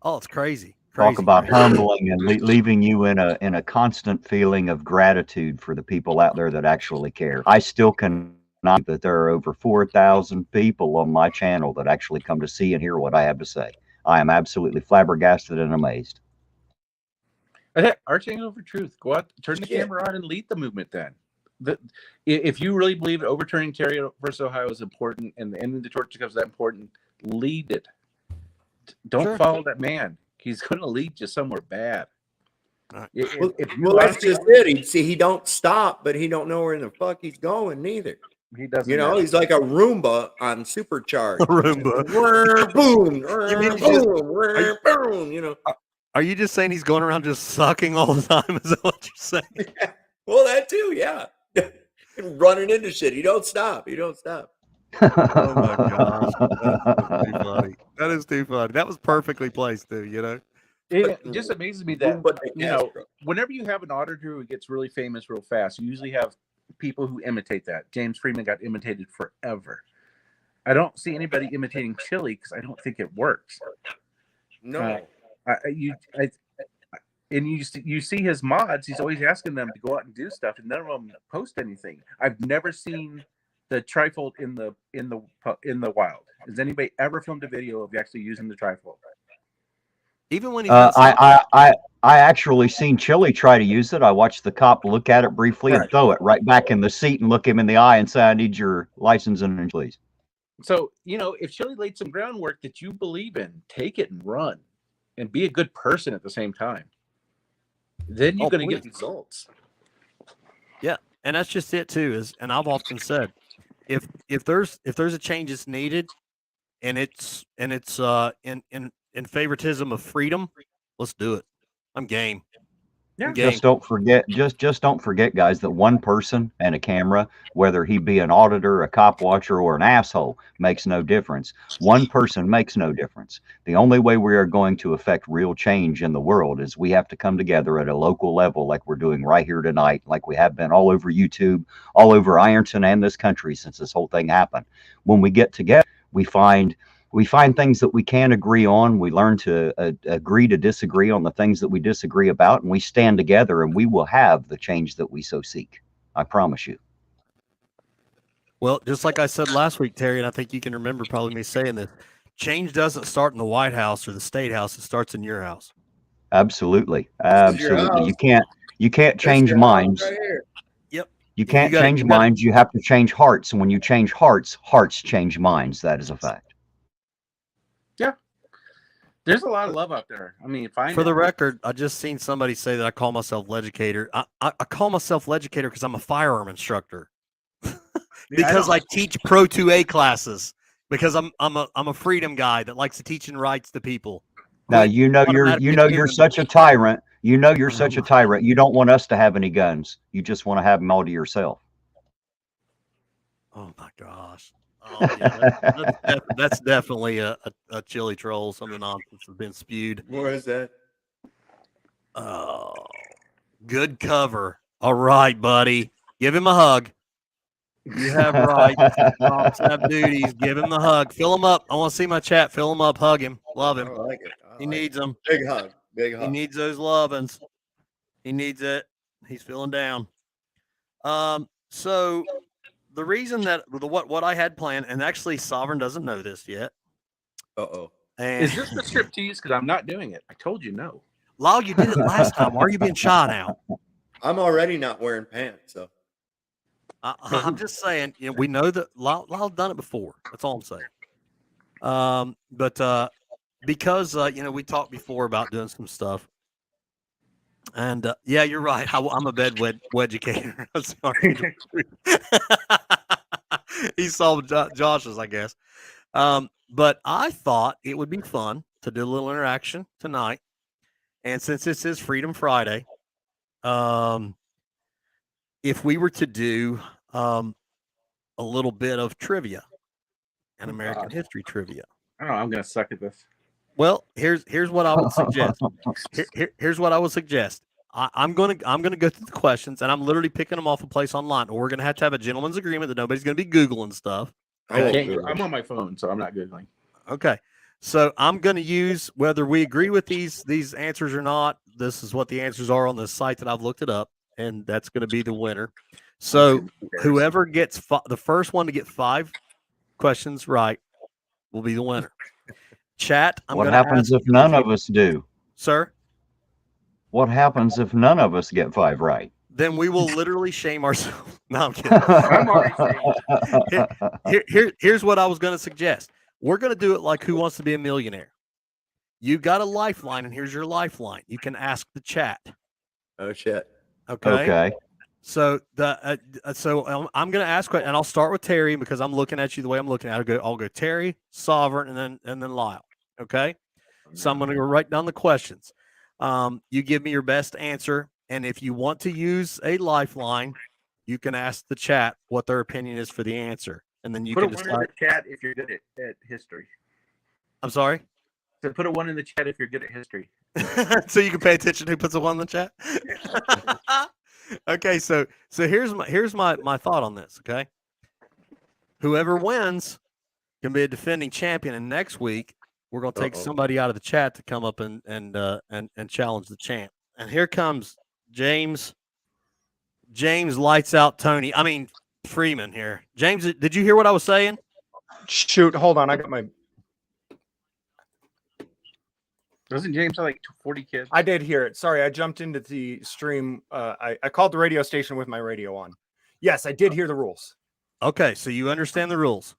Oh, it's crazy. Talk about humbling and leaving you in a constant feeling of gratitude for the people out there that actually care. I still cannot that there are over 4,000 people on my channel that actually come to see and hear what I have to say. I am absolutely flabbergasted and amazed. Our channel for truth. Go out, turn the camera on, and lead the movement. Then If you really believe overturning Terry versus Ohio is important and the ending of the torture cup is that important, lead it. Don't follow that man. He's going to lead you somewhere bad. Well, that's just it. He don't stop, but he don't know where in the fuck he's going neither. He doesn't. You know, he's like a Roomba on supercharged. Roomba. Boom, boom, boom. You know. Are you just saying he's going around just sucking all the time? Is that what you're saying? Well, that too, yeah. Running into shit. He don't stop. He don't stop. Oh my gosh. That's too funny. That is too funny. That was perfectly placed too, you know. It just amazes me that, you know, whenever you have an auditor who gets really famous real fast, you usually have people who imitate that. James Freeman got imitated forever. I don't see anybody imitating Chili because I don't think it works. No. You see his mods. He's always asking them to go out and do stuff, and none of them post anything. I've never seen the trifold in the wild. Has anybody ever filmed a video of actually using the trifold? Even when I actually seen Chili try to use it. I watched the cop look at it briefly and throw it right back in the seat and look him in the eye and say, "I need your license and please." So, you know, if Chili laid some groundwork that you believe in, take it and run, and be a good person at the same time. Then you're going to get results. Yeah, and that's just it too. And I've often said, if there's a change that's needed, and it's in favoritism of freedom, let's do it. I'm game. Yeah. Just don't forget, just don't forget, guys, that one person and a camera, whether he be an auditor, a cop watcher, or an asshole, makes no difference. One person makes no difference. The only way we are going to affect real change in the world is we have to come together at a local level, like we're doing right here tonight, like we have been all over YouTube, all over Ironton and this country since this whole thing happened. When we get together, we find things that we can agree on. We learn to agree to disagree on the things that we disagree about, and we stand together, and we will have the change that we so seek. I promise you. Well, just like I said last week, Terry, and I think you can remember probably me saying this, change doesn't start in the White House or the State House. It starts in your house. Absolutely. Absolutely. You can't change minds. Right, yep. You can't change minds. You have to change hearts. And when you change hearts, hearts change minds. That is a fact. Yeah. There's a lot of love out there. I mean, for the record, I just seen somebody say that I call myself Leducator. I call myself Leducator because I'm a firearm instructor. Because I teach Pro 2A classes. Because I'm a freedom guy that likes to teach and rights to people. Now you're such a tyrant. You know you're such a tyrant. You don't want us to have any guns. You just want to have them all to yourself. Oh my gosh. Oh, yeah, that's definitely a Chili troll. Some of the nonsense has been spewed. Where is that? Oh, good cover. All right, buddy. Give him a hug. You have rights. Props have duties. Give him the hug. Fill him up. I want to see my chat. Fill him up. Hug him. Love him. I like it. He needs them. Big hug. Big hug. He needs those lovin's. He needs it. He's feeling down. So the reason that what I had planned, and actually Sovereign doesn't know this yet. Uh-oh. And is this the striptease? Because I'm not doing it. I told you no. Lyle, you did it last time. Why are you being shy now? I'm already not wearing pants, so. I'm just saying, you know, we know that Lyle done it before. That's all I'm saying. But because you know, we talked before about doing some stuff, and yeah, you're right. I'm a bed educator. Sorry. He saw Josh's, I guess. But I thought it would be fun to do a little interaction tonight, and since this is Freedom Friday, if we were to do a little bit of trivia and American history trivia. Oh, I'm going to suck at this. Well, here's what I would suggest. Here's what I would suggest. I'm gonna go through the questions, and I'm literally picking them off a place online. Or we're gonna have a gentleman's agreement that nobody's gonna be Googling stuff. I'm on my phone, so I'm not Googling. Okay, so I'm gonna use, whether we agree with these answers or not. This is what the answers are on the site that I've looked it up, and that's gonna be the winner. So whoever gets the first one to get 5 questions right will be the winner. Chat. What happens if none of us do? Sir? What happens if none of us get 5 right? then we will literally shame ourselves. No, I'm kidding. I'm already saying. Here's what I was going to suggest. We're going to do it like Who Wants to Be a Millionaire. You got a lifeline, and here's your lifeline. You can ask the chat. Oh shit. Okay. Okay. So I'm going to ask, and I'll start with Terry because I'm looking at you the way I'm looking at it. I'll go Terry, Sovereign, and then Lyle. Okay. So I'm going to go write down the questions. You give me your best answer, and if you want to use a lifeline, you can ask the chat what their opinion is for the answer, and then you Put a can one in decide. the chat if you're good at history. I'm sorry. So put a one in the chat if you're good at history. So you can pay attention who puts a one in the chat. Okay, so here's my thought on this. Okay, whoever wins can be a defending champion, and next week we're gonna take somebody out of the chat to come up and challenge the champ. And here comes James. James lights out Tony. I mean Freeman here. James, did you hear what I was saying? Shoot, hold on. I got my. Doesn't James have like 40 kids? I did hear it. Sorry, I jumped into the stream. I called the radio station with my radio on. Yes, I did hear the rules. Okay, so you understand the rules.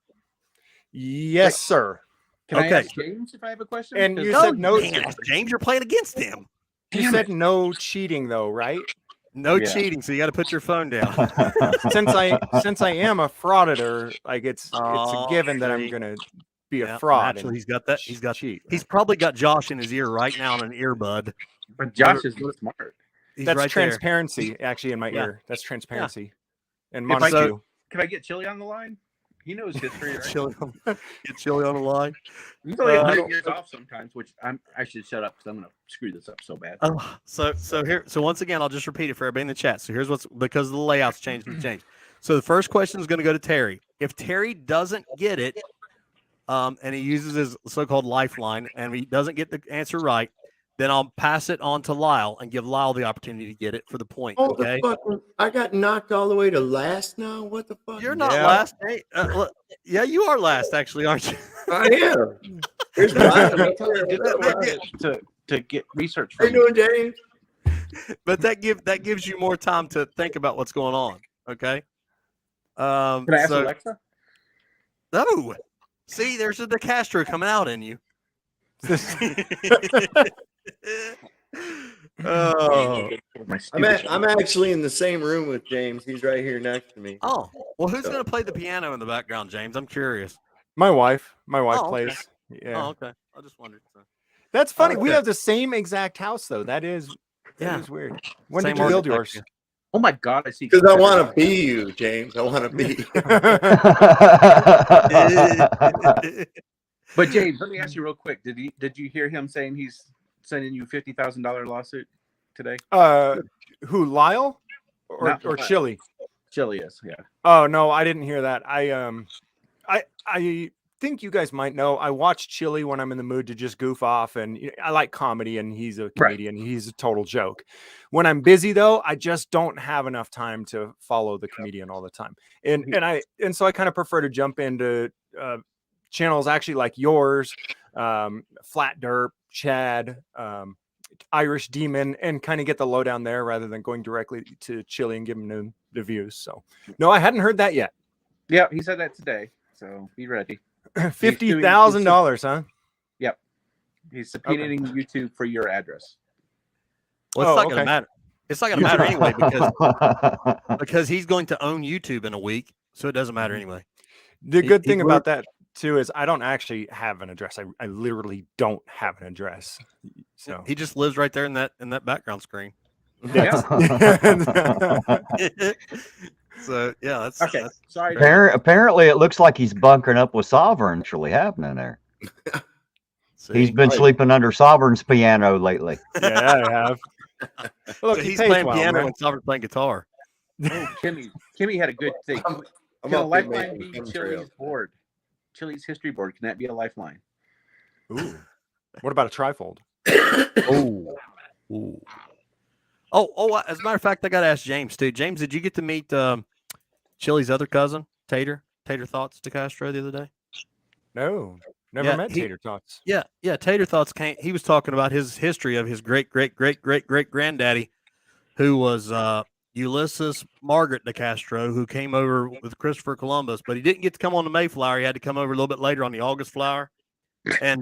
Yes, sir. Can I Okay. ask James if I have a question? And you Because- said no. Dang it, James, you're playing against him. You said no cheating, though, right? No Yeah. cheating, so you got to put your phone down. Since I am a frauditor, like it's a given that I'm see. gonna be a Yeah, fraud. naturally, and he's got that. He's got. cheat. He's probably got Josh in his ear right now on an earbud. But Josh is smart. He's That's right transparency, actually, in my Yeah. ear. That's transparency. And If I Montague. Can I get Chili on the line? He knows history, there. right? Get Chili on the line. He's only I 100 don't- years off sometimes, which I should shut up because I'm gonna screw this up so bad. So once again, I'll just repeat it for everybody in the chat. So here's what's because the layout's changed and changed. So the first question is going to go to Terry. If Terry doesn't get it, and he uses his so-called lifeline, and he doesn't get the answer right, then I'll pass it on to Lyle and give Lyle the opportunity to get it for the point. Oh, Okay. the fuck! I got knocked all the way to last now. What the fuck? You're not Yeah. last. Hey, yeah, you are last, actually, aren't you? I am. Here's Ryan. to get research How from you doing, James? But that gives you more time to think about what's going on. Okay. Can I ask so- Alexa? No. See, there's a DeCastro coming out in you. Oh. I'm actually in the same room with James. He's right here next to me. Oh. Well, who's going to play the piano in the background, James? I'm curious. My wife Oh, okay. plays. Yeah. Oh, okay. I just wondered. So. That's funny. We Okay. have the same exact house, though. That is weird. When Same did you build architecture. yours? Oh my God, I see. Because I want to be you, James. I want to be you. But James, let me ask you real quick. Did you hear him saying he's sending you $50,000 lawsuit today? Who, Lyle Not or Lyle. Chili? Chili is, yeah. Oh no, I didn't hear that. I think you guys might know. I watch Chili when I'm in the mood to just goof off, and I like comedy, and he's a comedian. He's a total joke. When I'm busy, though, I just don't have enough time to follow the comedian all the time, and so I kind of prefer to jump into channels actually like yours, Flat Derp, Chad, Irish Demon, and kind of get the lowdown there rather than going directly to Chili and giving him the views. So no, I hadn't heard that yet. Yeah, he said that today. So be ready. $50,000, huh? Yep. He's subpoenaing YouTube for your address. Well, it's Oh, not going to okay. matter. It's not going to matter anyway because he's going to own YouTube in a week, so it doesn't matter anyway. The He- good he thing worked- about that too is I don't actually have an address. I literally don't have an address. So He just lives right there in that background screen. Yeah. So yeah, that's Okay. that's- Sorry. Apparently, it looks like he's bunkering up with Sovereign. Actually, happening there. He's see? been sleeping under Sovereign's piano lately. yeah, I have. So Look, he he's pays playing well, piano man. and Sovereign's playing guitar. Oh, Kimmy had a good thing. I'm Can a up there lifeline making be chemtrails. Chili's board? Chili's history board. Can that be a lifeline? Ooh. What about a trifold? Oh. Oh, as a matter of fact, I got to ask James too. James, did you get to meet Chili's other cousin, Tater Thoughts DeCastro the other day? No, never Yeah, met he- Tater Tots. Yeah. Tater Thoughts he was talking about his history of his great granddaddy, who was Ulysses Margaret de Castro, who came over with Christopher Columbus, but he didn't get to come on the Mayflower. He had to come over a little bit later on the August Flower. And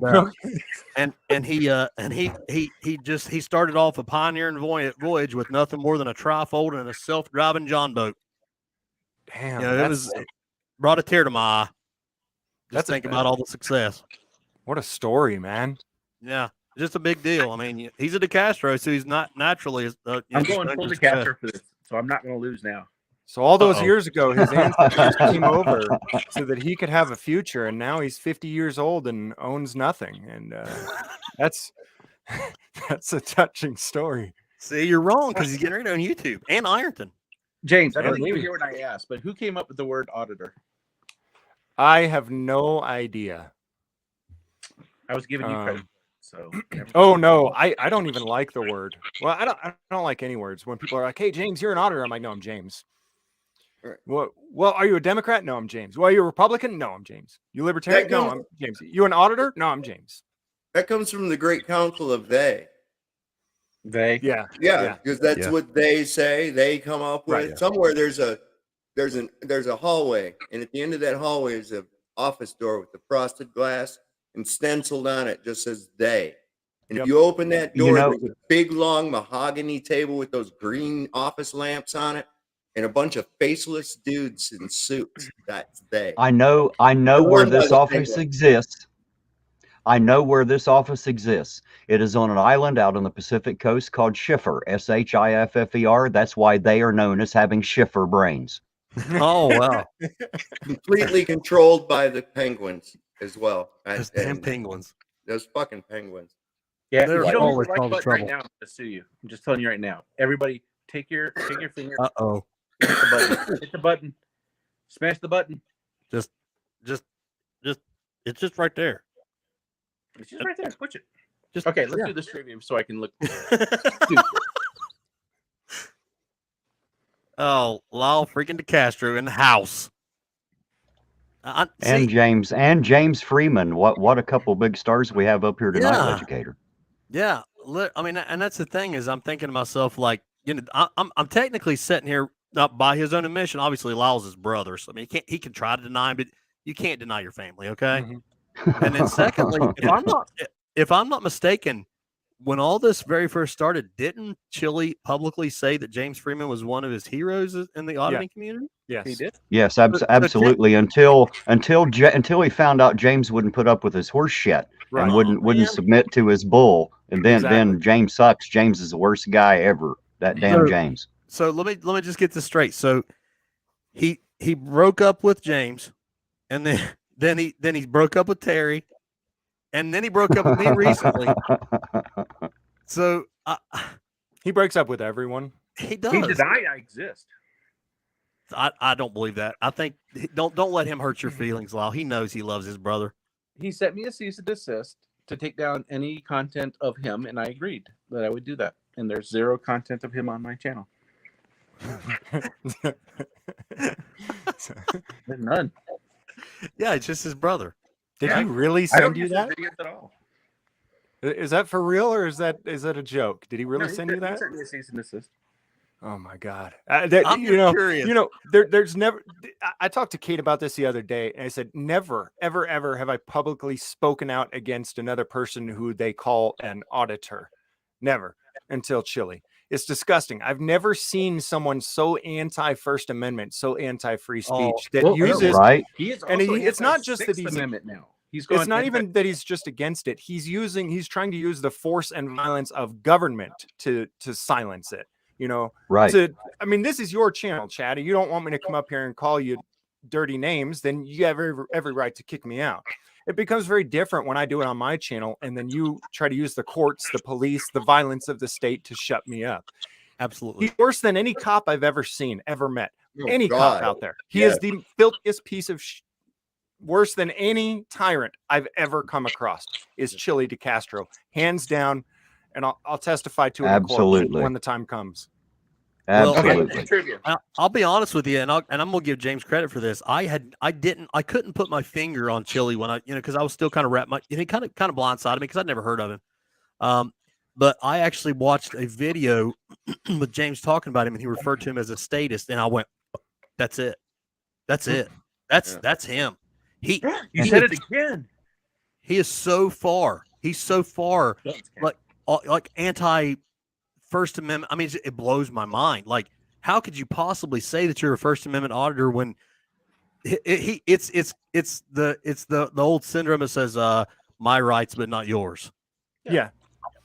he started off a pioneering voyage with nothing more than a trifold and a self-driving John boat. Damn, You know, it brought a tear to my eye. Just That's think about all the success. what a story, man. Yeah, just a big deal. I mean, he's a De Castro, so he's not naturally. I'm going full DeCastro for this, so I'm not going to lose now. So all those Uh-oh. years ago, his ancestors came over so that he could have a future, and now he's 50 years old and owns nothing. And that's a touching story. See, you're wrong because he's getting ready on YouTube and Ironton. James, I don't Yeah, think you maybe. hear what I asked, but who came up with the word auditor? I have no idea. I was giving you credit, so. Oh no, I don't even like the word. Well, I don't like any words. When people are like, "Hey, James, you're an auditor," I'm like, "No, I'm James." Right. Well, are you a Democrat? No, I'm James. Well, are you a Republican? No, I'm James. You libertarian? No, I'm James. You an auditor? No, I'm James. That comes from the Great Council of they. They. Yeah. Yeah, because that's Yeah. what they say. They come up with Right. somewhere. There's a hallway, and at the end of that hallway is an office door with the frosted glass, and stenciled on it just says "they." And Yep. if you open that You door, know- there's a big long mahogany table with those green office lamps on it, and a bunch of faceless dudes in suits. That's they. I know The where one by this the office penguin. exists. I know where this office exists. It is on an island out on the Pacific coast called Schiffer, Schiffer. That's why they are known as having Schiffer brains. Oh wow, Completely controlled by the penguins as well. those And damn penguins. those fucking penguins. Yeah, They're if you don't hit always the right causing button right trouble. now, I'm going to sue you. I'm just telling you right now. Everybody, take your finger, Uh-oh. hit the button. Hit the button. Smash the button. Just, it's just right there. It's just right there. Push it. Just Okay, let's yeah. do this trivia so I can look. Oh, Lyle freaking De Castro in the house. And James Freeman. What a couple big stars we have up here tonight, Yeah. Educator. yeah, I mean, and that's the thing is, I'm thinking to myself, like, you know, I'm technically sitting here not by his own admission. Obviously, Lyle's his brother, so I mean, he can try to deny him, but you can't deny your family, okay? Mhm. And then secondly, if I'm not mistaken, when all this very first started, didn't Chili publicly say that James Freeman was one of his heroes in the auditing community? Yes. He did. Yes, so absolutely. Until he found out James wouldn't put up with his horse shit Right. and Oh, wouldn't man. submit to his bull, and then Exactly. James sucks. James is the worst guy ever. That damn So- James. So let me just get this straight. So he broke up with James, and then he broke up with Terry, and then he broke up with me recently. So He breaks up with everyone. he does. He denied I exist. I don't believe that. I think don't let him hurt your feelings, Lyle. He knows he loves his brother. He sent me a cease and desist to take down any content of him, and I agreed that I would do that. And there's zero content of him on my channel. There's none. Yeah, it's just his brother. Did Yeah. he really I don't send you use that? his videos at all. Is that for real or is that a joke? Did he really No, he send you sent- he that? sent me a cease and desist. Oh my god! I'm curious. There's never. I talked to Kate about this the other day, and I said, never, ever, ever have I publicly spoken out against another person who they call an auditor. Never until Chili. It's disgusting. I've never seen someone so anti-First Amendment, so anti-free speech Oh, that well, uses. Right? He is And also it's not just that anti-Sixth he's- Amendment now. He's It's not even that he's just against it. He's trying to use the force and violence of government to silence it. You know, Right. I mean, this is your channel, Chad. You don't want me to come up here and call you dirty names, then you have every right to kick me out. It becomes very different when I do it on my channel, and then you try to use the courts, the police, the violence of the state to shut me up. Absolutely. He's worse than any cop I've ever seen, ever met. Oh, Any God. cop out there. He Yeah. is the filthiest piece of worse than any tyrant I've ever come across is Chili De Castro, hands down. And I'll testify to it in court Absolutely. when the time comes. Well, okay. Absolutely. Trivia. I'll be honest with you, and I'm gonna give James credit for this. I couldn't put my finger on Chili when because I was still kind of he kind of blindsided me because I'd never heard of him. But I actually watched a video with James talking about him, and he referred to him as a statist, and I went, "That's it. That's it. That's him." He You he said is- it again. He is so far. He's so far like anti First Amendment. I mean, it blows my mind. Like, how could you possibly say that you're a First Amendment auditor when it's the old syndrome that says my rights but not yours. Yeah.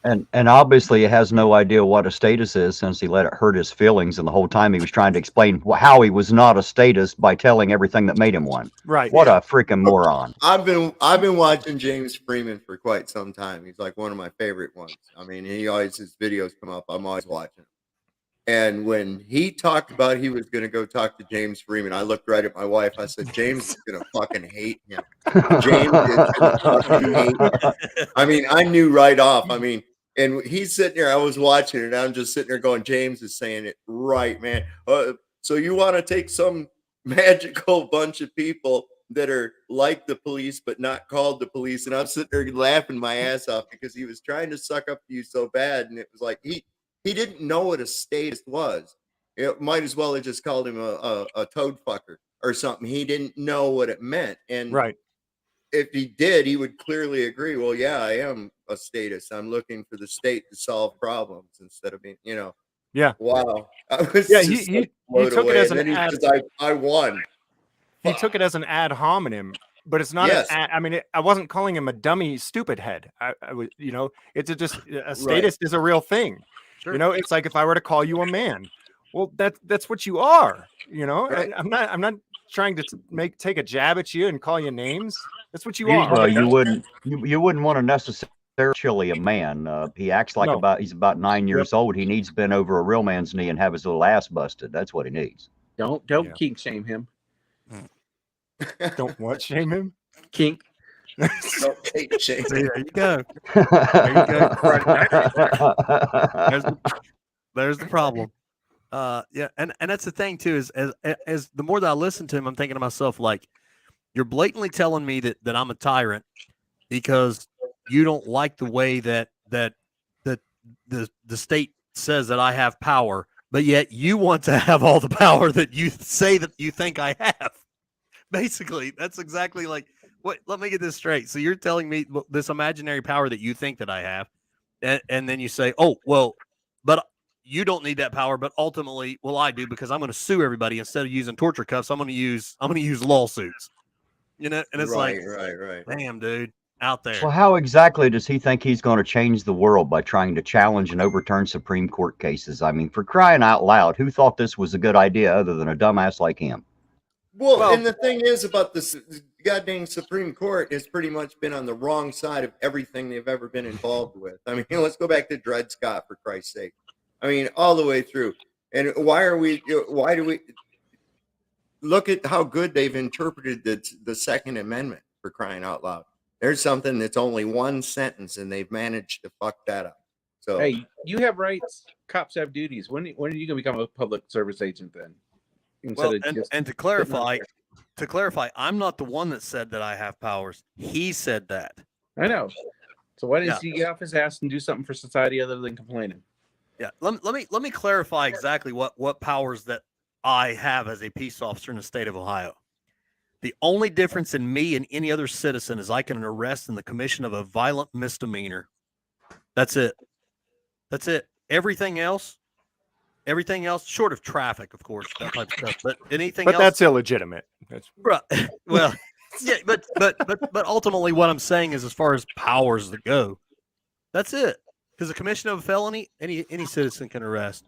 And obviously he has no idea what a statist is since he let it hurt his feelings, and the whole time he was trying to explain how he was not a statist by telling everything that made him one. Right. What a freaking moron! I've been watching James Freeman for quite some time. He's like one of my favorite ones. I mean, his videos come up. I'm always watching. And when he talked about he was going to go talk to James Freeman, I looked right at my wife. I said, James is going to fucking hate him. James is going to fucking hate him. I mean, I knew right off. I mean, and he's sitting there. I was watching it, and I'm just sitting there going, James is saying it right, man. So you want to take some magical bunch of people that are like the police but not called the police, and I'm sitting there laughing my ass off because he was trying to suck up to you so bad, and it was like he didn't know what a statist was. It might as well have just called him a toad fucker or something. He didn't know what it meant, and Right. if he did, he would clearly agree. Well, yeah, I am a statist. I'm looking for the state to solve problems instead of being, Yeah. Wow. I was Yeah, just he blown took it away. as And an then he ad. says, I won. He took it as an ad hominem, but it's not. Yes. I mean, I wasn't calling him a dummy, stupid head. I was, it's just a statist is a real thing. Sure. It's like if I were to call you a man, well, that's what you are. Right. I'm not trying to take a jab at you and call you names. That's what you You- are. Well, you wouldn't want to necessarily a man. He acts like No. he's about 9 years old. He needs to bend over a real man's knee and have his little ass busted. That's what he needs. Don't Yeah. kink shame him. Don't what shame him. Kink. Don't take shame. See, there you go. There's the problem. Yeah, and that's the thing too, is as the more that I listen to him, I'm thinking to myself, like, you're blatantly telling me that I'm a tyrant because you don't like the way that the state says that I have power, but yet you want to have all the power that you say that you think I have. Basically, that's exactly like what. Let me get this straight. So you're telling me this imaginary power that you think that I have, and then you say, "Oh, well, but you don't need that power." But ultimately, well, I do because I'm going to sue everybody instead of using torture cuffs. I'm going to use lawsuits. And it's right. damn, dude, out there. Well, how exactly does he think he's going to change the world by trying to challenge and overturn Supreme Court cases? I mean, for crying out loud, who thought this was a good idea other than a dumbass like him? Well, and the thing is about this goddamn Supreme Court has pretty much been on the wrong side of everything they've ever been involved with. I mean, let's go back to Dred Scott, for Christ's sake. I mean, all the way through. And why do we look at how good they've interpreted the Second Amendment, for crying out loud? There's something that's only one sentence, and they've managed to fuck that up. So, Hey, you have rights. Cops have duties. When are you going to become a public service agent then? Well, and to clarify, I'm not the one that said that I have powers. He said that. I know. So why didn't he get off his ass and do something for society other than complaining? Yeah. Let me clarify exactly what powers that I have as a peace officer in the state of Ohio. The only difference in me and any other citizen is I can arrest in the commission of a violent misdemeanor. That's it. That's it. Everything else, short of traffic, of course, that type of stuff. But anything But else, that's illegitimate. right. Well, yeah, but ultimately, what I'm saying is, as far as powers that go, that's it. Because the commission of a felony, any citizen can arrest.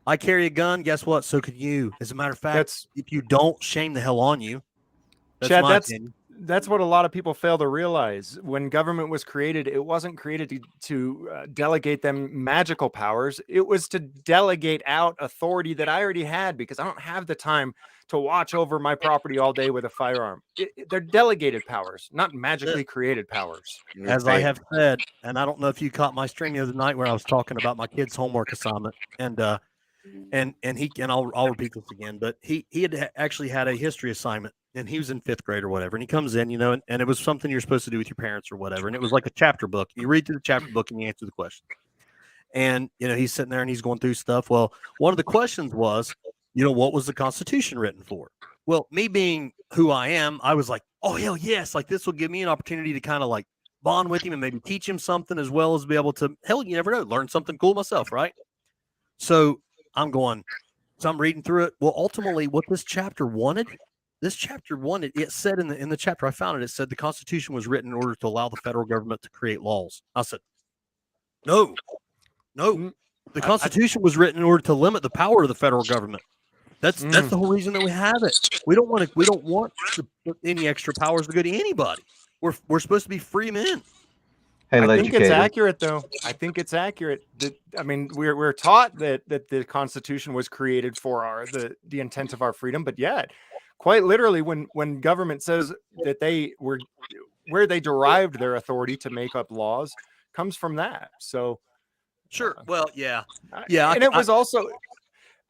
I carry a gun. Guess what? So can you. As a matter of fact, if you don't, shame the hell on you. Chad, my opinion. That's what a lot of people fail to realize. When government was created, it wasn't created to delegate them magical powers. It was to delegate out authority that I already had because I don't have the time to watch over my property all day with a firearm. They're delegated powers, not magically created powers. As I have said, and I don't know if you caught my stream the other night where I was talking about my kid's homework assignment, and I'll repeat this again, but he had actually had a history assignment, and he was in 5th grade or whatever, and he comes in, and it was something you're supposed to do with your parents or whatever, and it was like a chapter book. You read through the chapter book and you answer the question. And, he's sitting there and he's going through stuff. Well, one of the questions was, what was the Constitution written for? Well, me being who I am, I was like, oh, hell yes. Like, this will give me an opportunity to kind of like bond with him and maybe teach him something, as well as be able to, hell, you never know, learn something cool myself, right? So I'm reading through it. Well, ultimately, what this chapter wanted, it said in the chapter I found it said the Constitution was written in order to allow the federal government to create laws. I said, no, the Constitution was written in order to limit the power of the federal government. That's the whole reason that we have it. We don't want any extra powers to go to anybody. We're supposed to be free men. Hey, I think it's accurate, though. I think it's accurate. We're taught that the Constitution was created for the intent of our freedom, but yet, quite literally, when government says that where they derived their authority to make up laws comes from that. So, sure. Well, yeah. And it was also,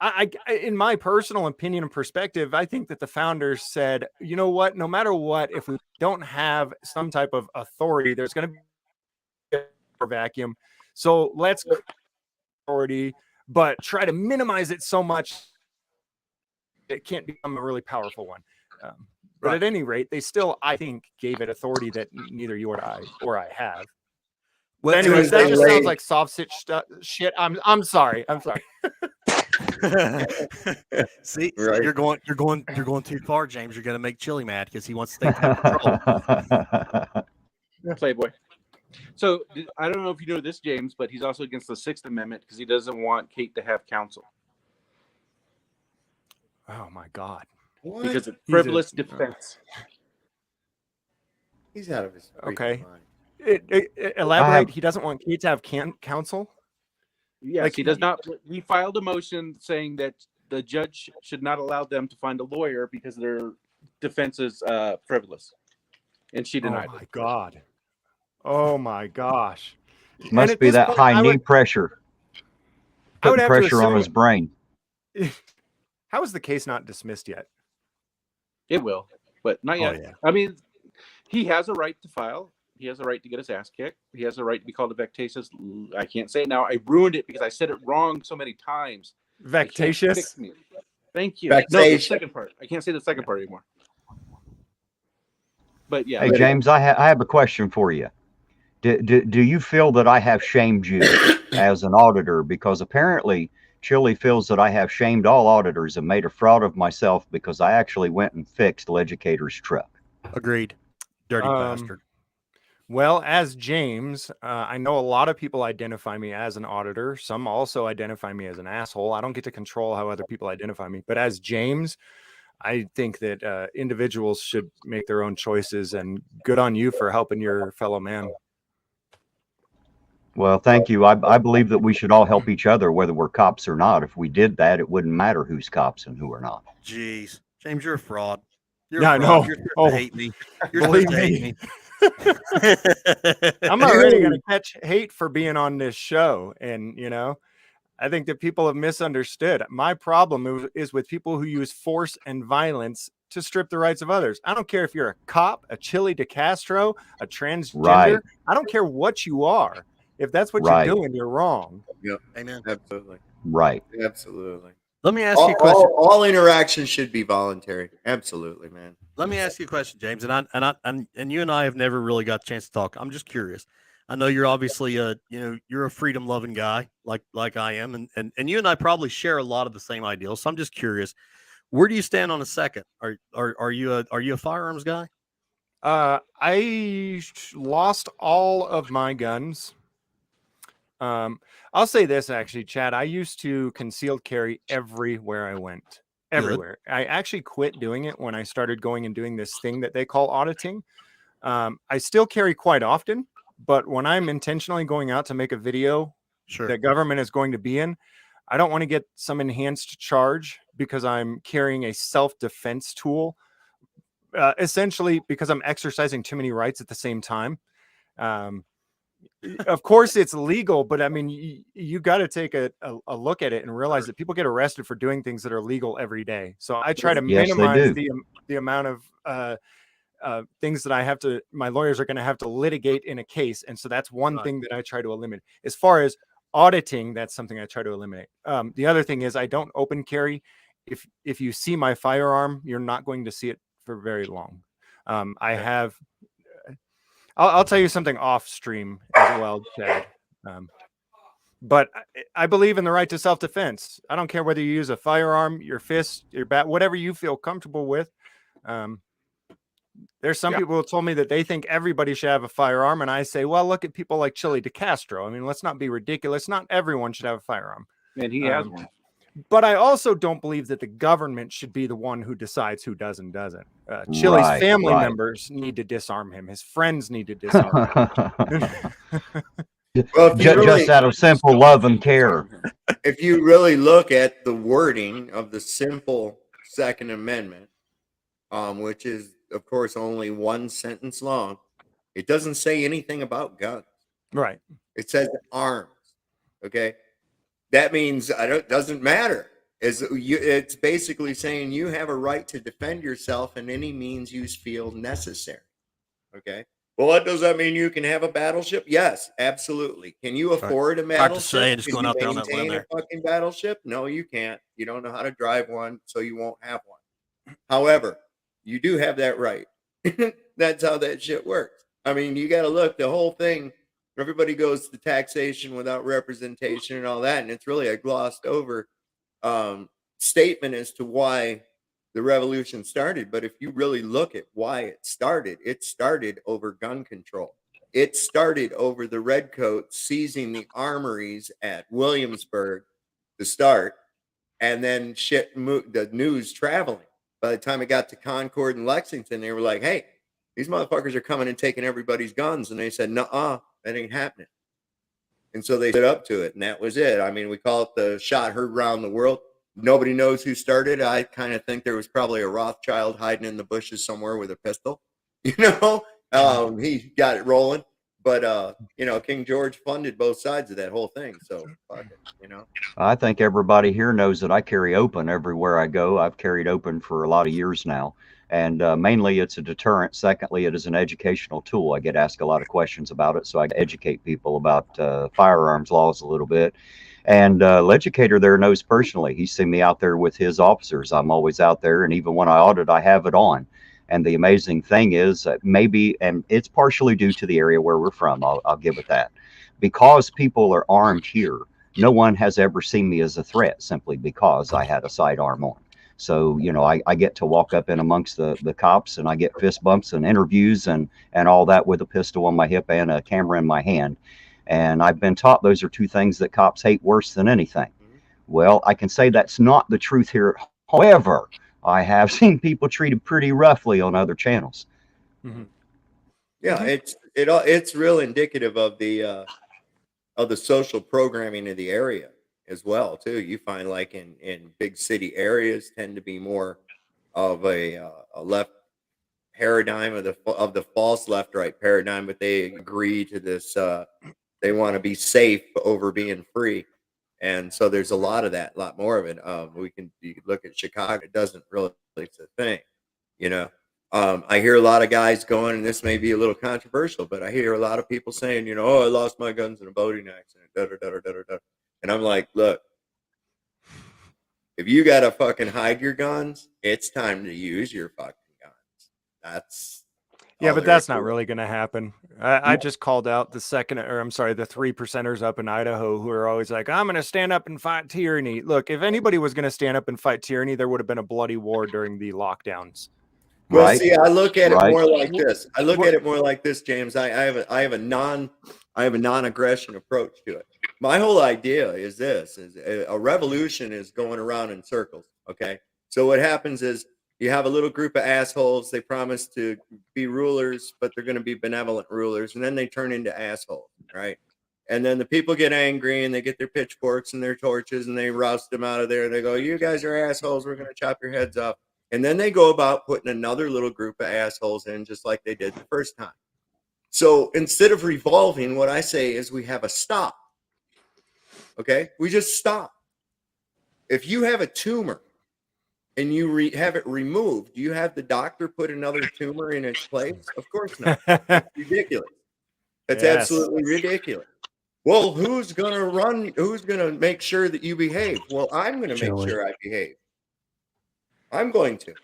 I, in my personal opinion and perspective, I think that the founders said, you know what, no matter what, if we don't have some type of authority, there's going to be a vacuum. So let's authority, but try to minimize it so much it can't become a really powerful one. But at any rate, they still, I think, gave it authority that neither you or I have. Well, anyways, that just sounds like soft shit. I'm sorry. See, you're going too far, James. You're going to make Chili mad because he wants to stay control. Playboy. So I don't know if you know this, James, but he's also against the Sixth Amendment because he doesn't want Kate to have counsel. Oh my God! What? Because it's frivolous defense. He's out of his okay. mind. Elaborate. He doesn't want Kate to have counsel. Yes, like, he does not. He filed a motion saying that the judge should not allow them to find a lawyer because their defense is frivolous, and she denied it. Oh my God! Oh my gosh! Must be that high knee pressure. Putting pressure on his brain. How is the case not dismissed yet? It will, but not yet. Oh, yeah. I mean, he has a right to file. He has a right to get his ass kicked. He has a right to be called a vexatious. I can't say it now. I ruined it because I said it wrong so many times. Vexatious? Thank you. Vexatious. No, the second part. I can't say the second part anymore. But yeah. Hey, James, I have a question for you. Do you feel that I have shamed you as an auditor? Because apparently Chili feels that I have shamed all auditors and made a fraud of myself because I actually went and fixed Legicator's truck. Agreed. Dirty bastard. Well, as James, I know a lot of people identify me as an auditor. Some also identify me as an asshole. I don't get to control how other people identify me. But as James, I think that individuals should make their own choices, and good on you for helping your fellow man. Well, thank you. I believe that we should all help each other, whether we're cops or not. If we did that, it wouldn't matter who's cops and who are not. Jeez. James, you're a fraud. I know. You're supposed to hate me. You're Believe supposed to hate me. me. I'm already going to catch hate for being on this show. And, I think that people have misunderstood. My problem is with people who use force and violence to strip the rights of others. I don't care if you're a cop, a Chili DeCastro, a transgender. Right. I don't care what you are. If that's what you're doing, you're wrong. Yep. Amen. Absolutely. Right. Absolutely. Let me ask you a question. All interactions should be voluntary. Absolutely, man. Let me ask you a question, James. And you and I have never really got a chance to talk. I'm just curious. I know you're obviously you're a freedom loving guy like I am, and you and I probably share a lot of the same ideals. So I'm just curious, where do you stand on a second? Are you a firearms guy? I lost all of my guns. I'll say this actually, Chad. I used to concealed carry everywhere I went. Everywhere. Good. I actually quit doing it when I started going and doing this thing that they call auditing. I still carry quite often, but when I'm intentionally going out to make a video that government is going to be in, I don't want to get some enhanced charge because I'm carrying a self-defense tool, essentially because I'm exercising too many rights at the same time. Of course it's legal, but I mean, you got to take a look at it and realize that people get arrested for doing things that are legal every day. So I try to minimize the amount of things that my lawyers are going to have to litigate in a case. And so that's one thing that I try to eliminate. As far as auditing, that's something I try to eliminate. The other thing is I don't open carry. If you see my firearm, you're not going to see it for very long. I have. I'll tell you something off stream as well, Chad. But I believe in the right to self-defense. I don't care whether you use a firearm, your fist, your bat, whatever you feel comfortable with. There's some people who told me that they think everybody should have a firearm. And I say, well, look at people like Chili DeCastro. I mean, let's not be ridiculous. Not everyone should have a firearm. And he has one. But I also don't believe that the government should be the one who decides who does and doesn't. Chili's family members need to disarm him. His friends need to disarm him. Well, just out of simple love and care. If you really look at the wording of the simple Second Amendment, which is, of course, only one sentence long, it doesn't say anything about guns. Right. It says arms. Okay. That means it doesn't matter. It's basically saying you have a right to defend yourself in any means you feel necessary. Okay. Well, what does that mean? You can have a battleship? Yes, absolutely. Can you afford a battleship? Say, just going out there on that limb there. A fucking battleship? No, you can't. You don't know how to drive one, so you won't have one. However, you do have that right. That's how that shit works. I mean, you got to look, the whole thing, everybody goes to taxation without representation and all that, and it's really a glossed over statement as to why the revolution started. But if you really look at why it started over gun control. It started over the redcoats seizing the armories at Williamsburg to start, and then the news traveling. By the time it got to Concord and Lexington, they were like, hey, these motherfuckers are coming and taking everybody's guns. And they said, nuh-uh, that ain't happening. And so they stood up to it, and that was it. I mean, we call it the shot heard around the world. Nobody knows who started. I kind of think there was probably a Rothschild hiding in the bushes somewhere with a pistol. You know, he got it rolling. But, you know, King George funded both sides of that whole thing. So, fuck it, you know. I think everybody here knows that I carry open everywhere I go. I've carried open for a lot of years now. And mainly it's a deterrent. Secondly, it is an educational tool. I get asked a lot of questions about it, so I educate people about firearms laws a little bit. And the educator there knows personally. He's seen me out there with his officers. I'm always out there, and even when I audit, I have it on. And the amazing thing is maybe, and it's partially due to the area where we're from, I'll give it that. Because people are armed here, no one has ever seen me as a threat simply because I had a sidearm on. So, you know, I get to walk up in amongst the cops, and I get fist bumps and interviews and all that with a pistol on my hip and a camera in my hand. And I've been taught those are two things that cops hate worse than anything. Well, I can say that's not the truth here. However, I have seen people treated pretty roughly on other channels. Mm-hmm. Yeah, it's real indicative of the social programming of the area as well too. You find like in big city areas tend to be more of a left paradigm of the false left-right paradigm, but they agree to this. They want to be safe over being free. And so there's a lot of that, a lot more of it. You can look at Chicago. It doesn't really, it's a thing, you know. I hear a lot of guys going, and this may be a little controversial, but I hear a lot of people saying, you know, oh, I lost my guns in a boating accident, da-da-da-da-da-da. And I'm like, look, if you got to fucking hide your guns, it's time to use your fucking guns. That's yeah, but that's not really going to happen. I just called out the 3%ers up in Idaho who are always like, I'm going to stand up and fight tyranny. Look, if anybody was going to stand up and fight tyranny, there would have been a bloody war during the lockdowns. Well, right. See, I look at it more like this. I look at it more like this, James. I have a non-aggression approach to it. My whole idea is this: is a revolution is going around in circles. Okay, so what happens is you have a little group of assholes. They promise to be rulers, but they're going to be benevolent rulers, and then they turn into assholes, right? And then the people get angry and they get their pitchforks and their torches and they roust them out of there. They go, "You guys are assholes. We're going to chop your heads off." And then they go about putting another little group of assholes in, just like they did the first time. So instead of revolving, what I say is we have a stop. Okay? We just stop. If you have a tumor and you have it removed, do you have the doctor put another tumor in its place? Of course not. That's ridiculous. That's absolutely ridiculous. Well, who's gonna run? Who's gonna make sure that you behave? Well, I'm gonna make Chili. sure I behave. I'm going to.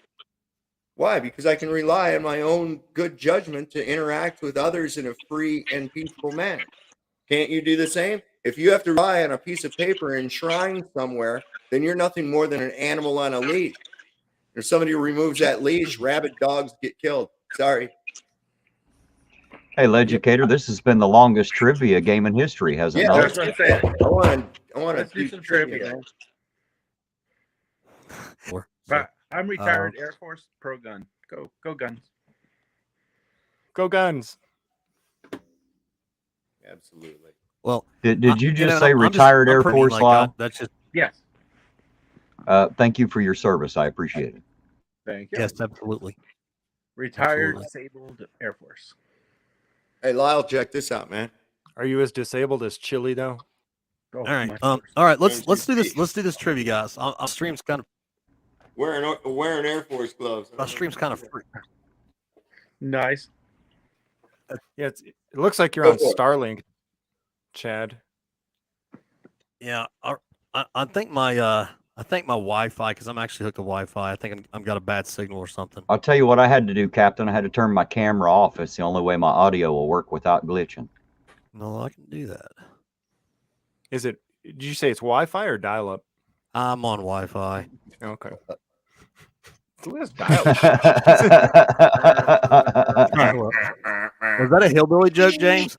Why? Because I can rely on my own good judgment to interact with others in a free and peaceful manner. Can't you do the same? If you have to rely on a piece of paper enshrined somewhere, then you're nothing more than an animal on a leash. If somebody removes that leash, rabid dogs get killed. Sorry. Hey, Leducator, this has been the longest trivia game in history, hasn't Yeah, it? That's what I'm saying. I want Let's to do some trivia. man. But I'm retired Air Force pro gun. Go guns. Go Guns. Absolutely. Well, Did you just know, say I'm retired I'm Air pretty Force, like Lyle? that. That's just Yes. Thank you for your service. I appreciate it. Thank you. yes, absolutely. Retired Absolutely. disabled Air Force. Hey, Lyle, check this out, man. Are you as disabled as Chili though? Oh, All right, much all worse. right. Let's do this. Let's do this trivia, guys. Our stream's kind of Wearing Air Force gloves. my stream's kind of free. Nice. Yeah, it looks like you're Go on for it. Starlink, Chad. Yeah, I think my Wi-Fi, because I'm actually hooked to Wi-Fi. I think I'm got a bad signal or something. I'll tell you what I had to do, Captain. I had to turn my camera off. It's the only way my audio will work without glitching. No, I can do that. Is it? Did you say it's Wi-Fi or dial-up? I'm on Wi-Fi. Okay. So let's dial. Was that a hillbilly joke, James?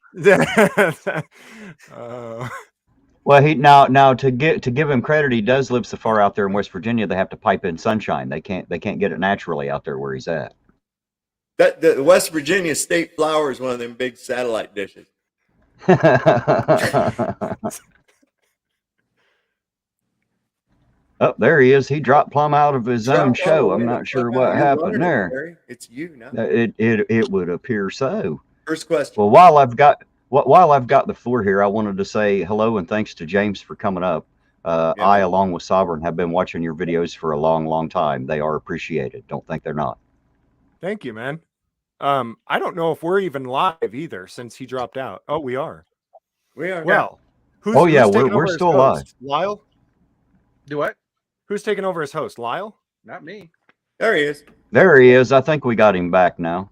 Well, he now to give him credit, he does live so far out there in West Virginia. They have to pipe in sunshine. They can't get it naturally out there where he's at. That the West Virginia state flower is one of them big satellite dishes. Oh, there he is. He dropped plumb out of his own Drop show. all I'm the way not the sure fuck what out. You're happened running it, there. Barry. It's you now. It would appear so. First question. Well, while I've got the floor here, I wanted to say hello and thanks to James for coming up. I, along with Sovereign, have been watching your videos for a long, long time. They are appreciated. Don't think they're not. Thank you, man. I don't know if we're even live either since he dropped out. Oh, we are. We are. Well, who's Oh, yeah, taking we're over as still host? Lyle? Do what? Who's taking over as host? Lyle? Not me. There he is. There he is. I think we got him back now.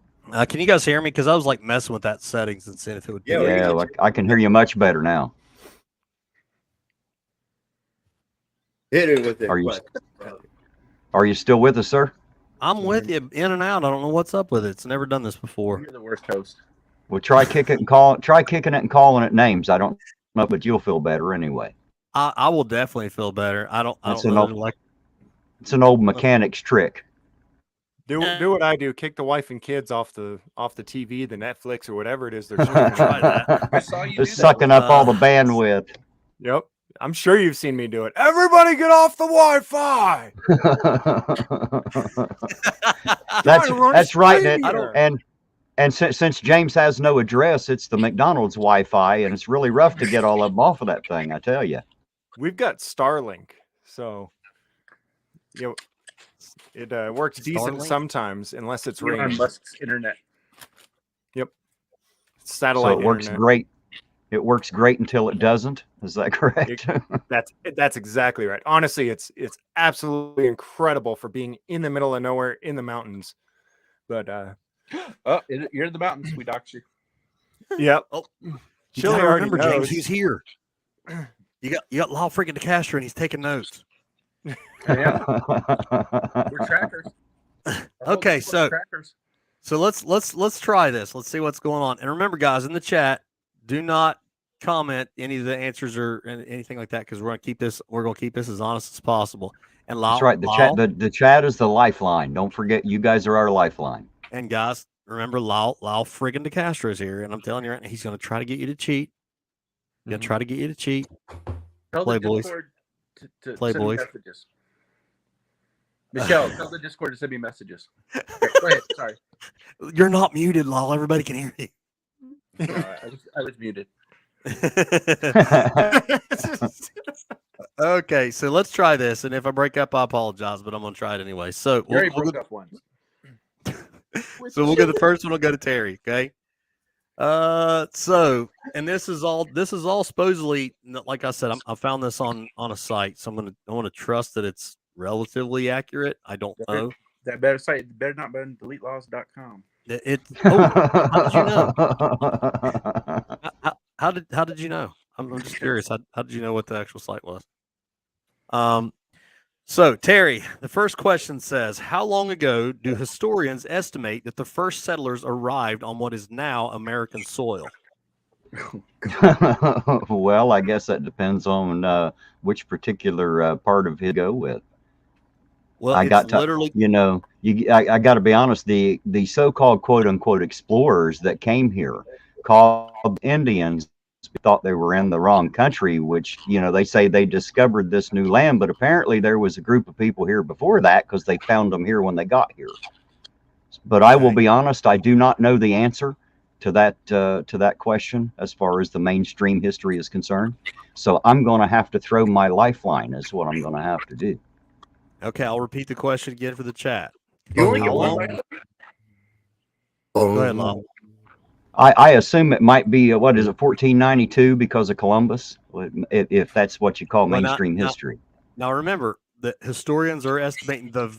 Can you guys hear me? Because I was like messing with that settings and seeing if it would. Yeah, we can Yeah, get like, I can hear you much better now. Hit it with it. Are you still with us, sir? I'm with you in and out. I don't know what's up with it. It's never done this before. You're the worst host. Well, try kicking it and calling it names. I don't know, but you'll feel better anyway. I will definitely feel better. I don't really like. It's an old mechanic's trick. Do what I do. Kick the wife and kids off the TV, the Netflix, or whatever it is they're Try streaming. that. I saw you They're do that. sucking up all the bandwidth. Yep. I'm sure you've seen me do it. Everybody get off the Wi-Fi. That's right. Stream And since James has no address, it's the McDonald's Wi-Fi, and it's really rough to get all of them off of that thing. I tell you. We've got Starlink, so it works decent Starlink? sometimes, unless it's Elon raining. Musk's internet. Satellite. So it works internet. great. It works great until it doesn't. Is that correct? That's exactly right. Honestly, it's absolutely incredible for being in the middle of nowhere in the mountains. But Oh, you're in the mountains. We doxed you. yep. Oh, you Chili gotta already remember, knows. James, he's here. You got Lyle freaking DeCastro, and he's taking notes. Yeah, we're trackers. Okay, so trackers. let's try this. Let's see what's going on. And remember, guys, in the chat, do not comment any of the answers or anything like that, because we're gonna keep this as honest as possible. And Lyle, That's right. The chat is the lifeline. Don't forget, you guys are our lifeline. and guys, remember, Lyle friggin' DeCastro is here, and I'm telling you right now, he's gonna try to get you to cheat. He's gonna try to get you to cheat. Tell Play, the boys. Discord to Play, send me boys. messages. Michelle, tell the Discord to send me messages. Okay, go ahead. Sorry. You're not muted, Lyle. Everybody can hear you. I was muted. Okay, so let's try this, and if I break up, I apologize, but I'm gonna try it anyway. So Gary we'll broke go, up once. so we'll go. The first one will go to Terry. Okay. So, and this is all supposedly, like I said, I found this on a site, so I want to trust that it's relatively accurate. I don't know. That better site better not be DeleteLaws.com. How did you know? How did you know? I'm just curious. How did you know what the actual site was? So Terry, the first question says, how long ago do historians estimate that the first settlers arrived on what is now American soil? Well, I guess that depends on which particular part of it go with. Well, I it's got to, literally, I got to be honest. The so-called quote unquote explorers that came here, called Indians, thought they were in the wrong country. Which they say they discovered this new land, but apparently there was a group of people here before that because they found them here when they got here. But I will Okay. be honest, I do not know the answer to that question as far as the mainstream history is concerned. So I'm going to have to throw my lifeline. Is what I'm going to have to do. okay, I'll repeat the question again for the chat. You only How get one long? life? Go ahead, Lyle. I assume it might be what is it, 1492 because of Columbus, if that's what you call Well, mainstream history. Now remember that historians are estimating the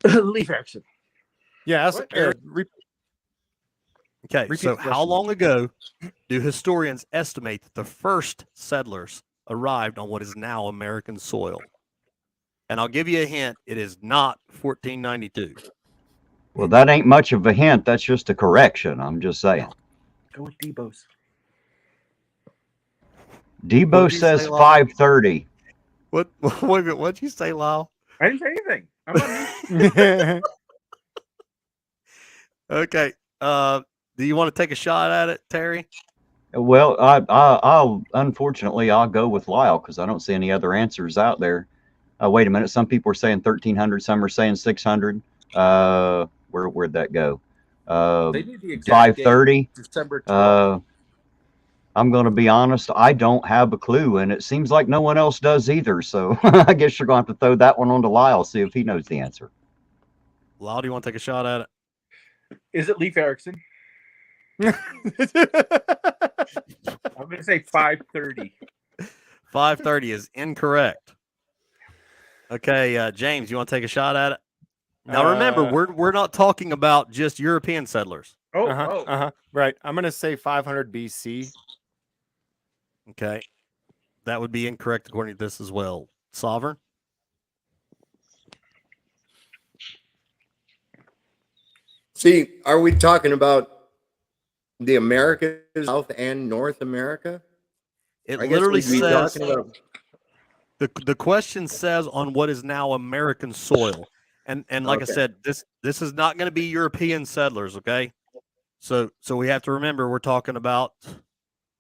Leaf action. Yeah. What? okay. Repeat So the how question. long ago do historians estimate that the first settlers arrived on what is now American soil? And I'll give you a hint: it is not 1492. Well, that ain't much of a hint. That's just a correction. I'm just saying. Go with Debo's. Debo What'd you says say, Lyle? 530. What? Wait a minute. What'd you say, Lyle? I didn't say anything. I'm on mute. Okay. Do you want to take a shot at it, Terry? Well, I'll unfortunately I'll go with Lyle because I don't see any other answers out there. Wait a minute. Some people are saying 1300. Some are saying 600. Where'd that go? They need the exact 530. date, December 12th. I'm going to be honest. I don't have a clue, and it seems like no one else does either. So I guess you're going to have to throw that one on to Lyle, see if he knows the answer. Lyle, do you want to take a shot at it? Is it Leif Erikson? I'm going to say 530. 530 is incorrect. Okay, James, you want to take a shot at it? Now remember, we're not talking about just European settlers. Right. I'm going to say 500 BC. Okay. That would be incorrect according to this as well. Sovereign? See, are we talking about the Americas, South and North America? It I guess literally we'd be says talking about the question says on what is now American soil. And like I Okay. said, this is not going to be European settlers, okay? So we have to remember we're talking about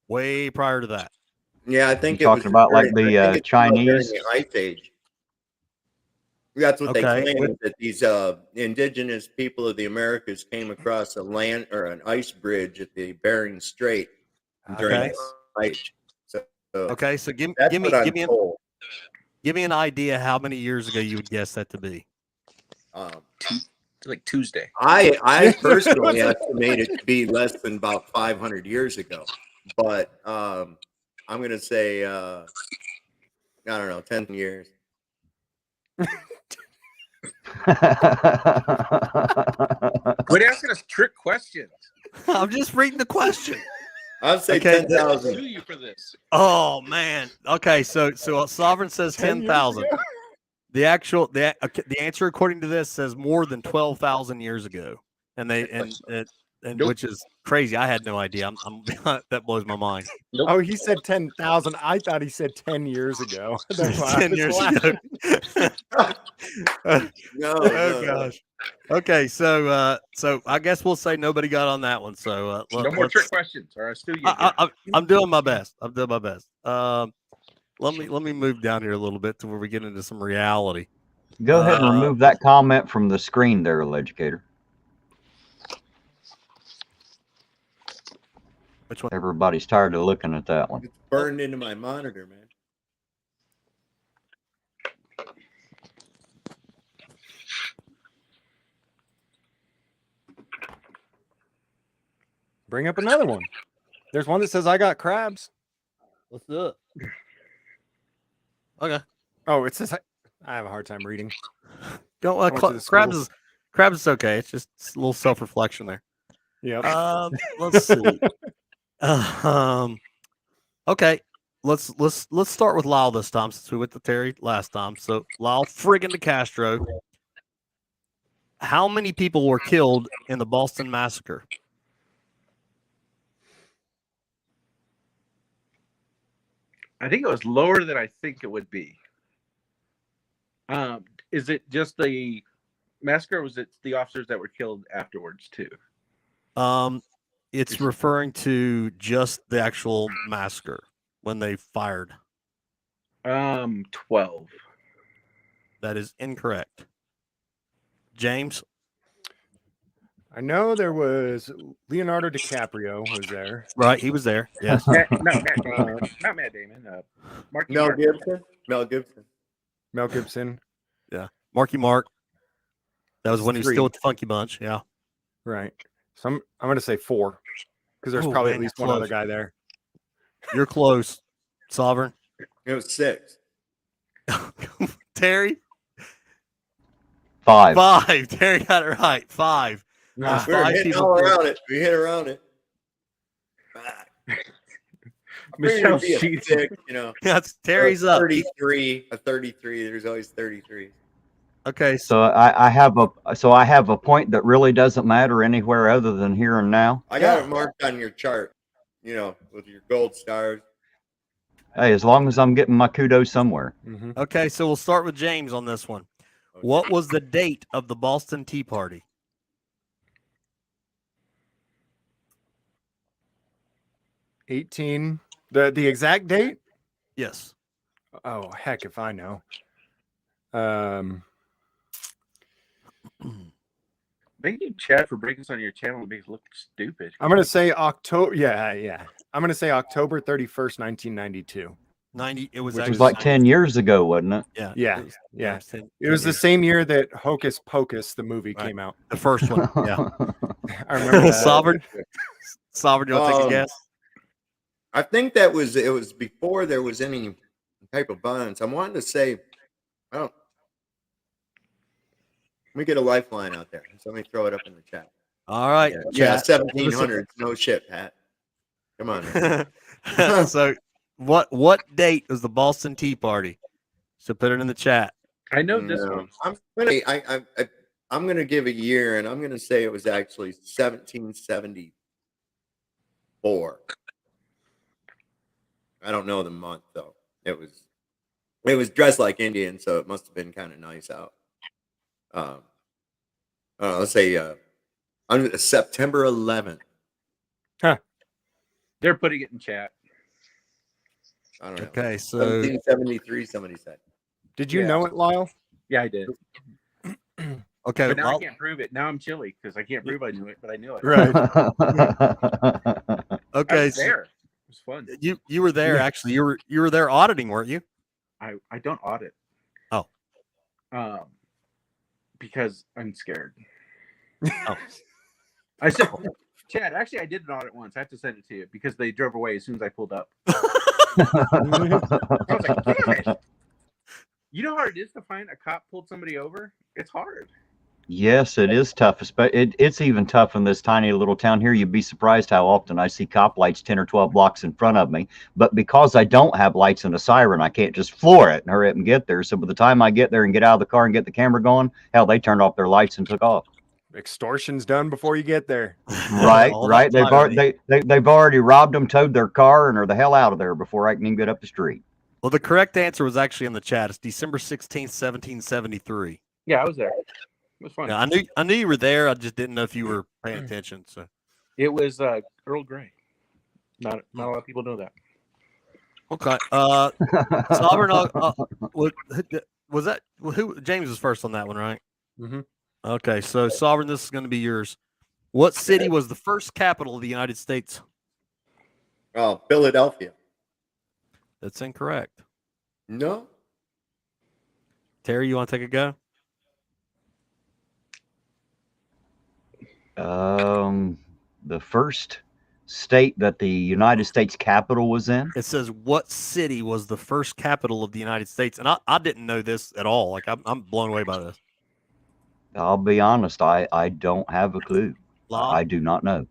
way prior to that. Yeah, I think You're it was talking about like during- I the think it's about during Chinese. the Ice Age. That's what they Okay, claim, with- is that these indigenous people of the Americas came across a land or an ice bridge at the Bering Strait during Okay. the Ice Age. So Okay, so give that's me what I'm told. give me an idea how many years ago you would guess that to be. Like Tuesday. I personally estimate it to be less than about 500 years ago, but I'm going to say I don't know, 10 years. Quit asking us trick questions. I'm just reading the question. I'll say Okay, 10,000. Sue you for this. Oh man. Okay, so Sovereign says 10 years 10,000. ago? The answer according to this says more than 12,000 years ago, and Nope. which is crazy. I had no idea. I'm that blows my mind. Nope. Oh, he said 10,000. I thought he said 10 years ago. That's why I 10 was years laughing. ago. No, Oh no. gosh. Okay, so I guess we'll say nobody got on that one. So No more trick questions, or I'll sue you. I'm doing my best. I'm doing my best. Let me move down here a little bit to where we get into some reality. Go ahead and remove that comment from the screen there, Educator. Which one? Everybody's tired of looking at that one. It's burned into my monitor, man. Bring up another one. There's one that says I got crabs. Let's do it. Okay. Oh, it says I have a hard time reading. Go. went to the Crabs school. is okay. It's just a little self reflection there. Yeah. Let's see. Okay. Let's start with Lyle this time since we went to Terry last time. So Lyle friggin' DeCastro. How many people were killed in the Boston Massacre? I think it was lower than I think it would be. Is it just the massacre, or was it the officers that were killed afterwards too? It's referring to just the actual massacre when they fired. 12. That is incorrect. James? I know there was Leonardo DiCaprio was there. Right, he was there. Yes. Matt Damon. Not Matt Damon. Marky Mel Mark. Gibson. Mel Gibson. Mel Gibson. Marky Mark. That was when he was 3. still with the Funky Bunch. Yeah. Right. So I'm going to say 4 because there's Oh, probably man, at least you're one other close. guy there. You're close. Sovereign. It was 6. Terry? 5. 5. Terry got it right. 5. Nah, We were 5 hitting people all killed. around it. We hit around it. Michelle Maybe a Sheets. 6, you know. That's Terry's up. 33. A 33. There's always 33. Okay. So I have a point that really doesn't matter anywhere other than here and now. I got it marked on your chart, you know, with your gold stars. Hey, as long as I'm getting my kudos somewhere. mhm. Okay, so we'll start with James on this one. What was the date of the Boston Tea Party? 18. The exact date? Yes. Oh, heck if I know. Thank you, Chad, for breaking this on your channel and making it look stupid. I'm going to say October. Yeah. I'm going to say October 31st, 1992. 90. It was Which actually was like 10 years ago, wasn't it? Yeah. Yeah, it was- yeah. was 10 It was the years. same year that Hocus Pocus, the movie, Right. came out. The first one. Yeah. I remember that. Sovereign. Sovereign, you want to take a guess? I think it was before there was any type of bonds. I'm wanting to say, I don't. Let me get a lifeline out there. Somebody throw it up in the chat. All right. Yeah, chat. 1700s. No shit, Pat. Come on. Man. So what date was the Boston Tea Party? So put it in the chat. I know this No. one. I'm gonna give a year, and I'm gonna say it was actually 1774. I don't know the month though. It was dressed like Indian, so it must have been kind of nice out. Let's say September 11th. They're putting it in chat. I don't know. Okay, so 1773. Somebody said. Did you Yeah. know it, Lyle? Yeah, I did. okay, But now well, I can't prove it. Now I'm chilly because I can't prove I knew it, but I knew it. Right. I okay, was so there. It was fun. you were there actually. You were there auditing, weren't you? I don't audit. Oh. Because I'm scared. Oh. I said, Chad, actually, I did an audit once. I have to send it to you because they drove away as soon as I pulled up. I was like, damn it. You know how hard it is to find a cop pulled somebody over? It's hard. Yes, it is tough. It's even tough in this tiny little town here. You'd be surprised how often I see cop lights 10 or 12 blocks in front of me. But because I don't have lights and a siren, I can't just floor it and hurry up and get there. So by the time I get there and get out of the car and get the camera going, hell, they turned off their lights and took off. Extortion's done before you get there. Right, All right. that tyranny. They've already robbed them, towed their car, and are the hell out of there before I can even get up the street. Well, the correct answer was actually in the chat. It's December 16th, 1773. Yeah, I was there. It was fun. Yeah, I knew you were there. I just didn't know if you were paying attention. So It was Earl Grey. Not a lot of people know that. okay. Sovereign, was that who? James was first on that one, right? Mhm. Okay, so Sovereign, this is going to be yours. What city was the first capital of the United States? Oh, Philadelphia. That's incorrect. No. Terry, you want to take a go? The first state that the United States capital was in? It says what city was the first capital of the United States, and I didn't know this at all. Like I'm blown away by this. I'll be honest, I don't have a clue. Lyle? I do not know.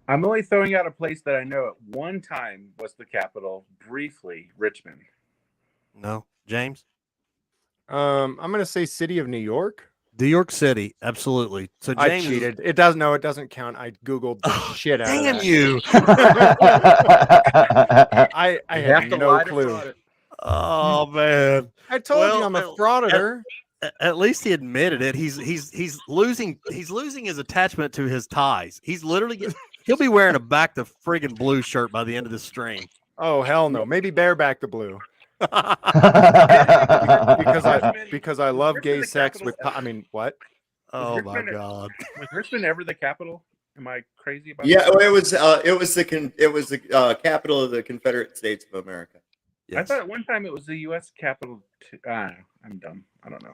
I'm only throwing out a place that I know at one time was the capital, briefly, Richmond. No, James. I'm gonna say city of New York. New York City, absolutely. So I James, cheated. It doesn't. No, it doesn't count. I googled the shit out of damn that. you! I You had no lie to clue. fraud it. Oh man. I told Well, you I'm a well, frauditor. At least he admitted it. He's losing his attachment to his ties. He's literally he'll be wearing a back to friggin' blue shirt by the end of this stream. Oh hell no. Maybe bareback the blue. Because I love gay sex with. I mean, what? Oh my god. Was Richmond ever the capital? Am I crazy about Yeah, that? well, it was the capital of the Confederate States of America. I Yes. thought at one time it was the U.S. capital. I'm dumb. I don't know.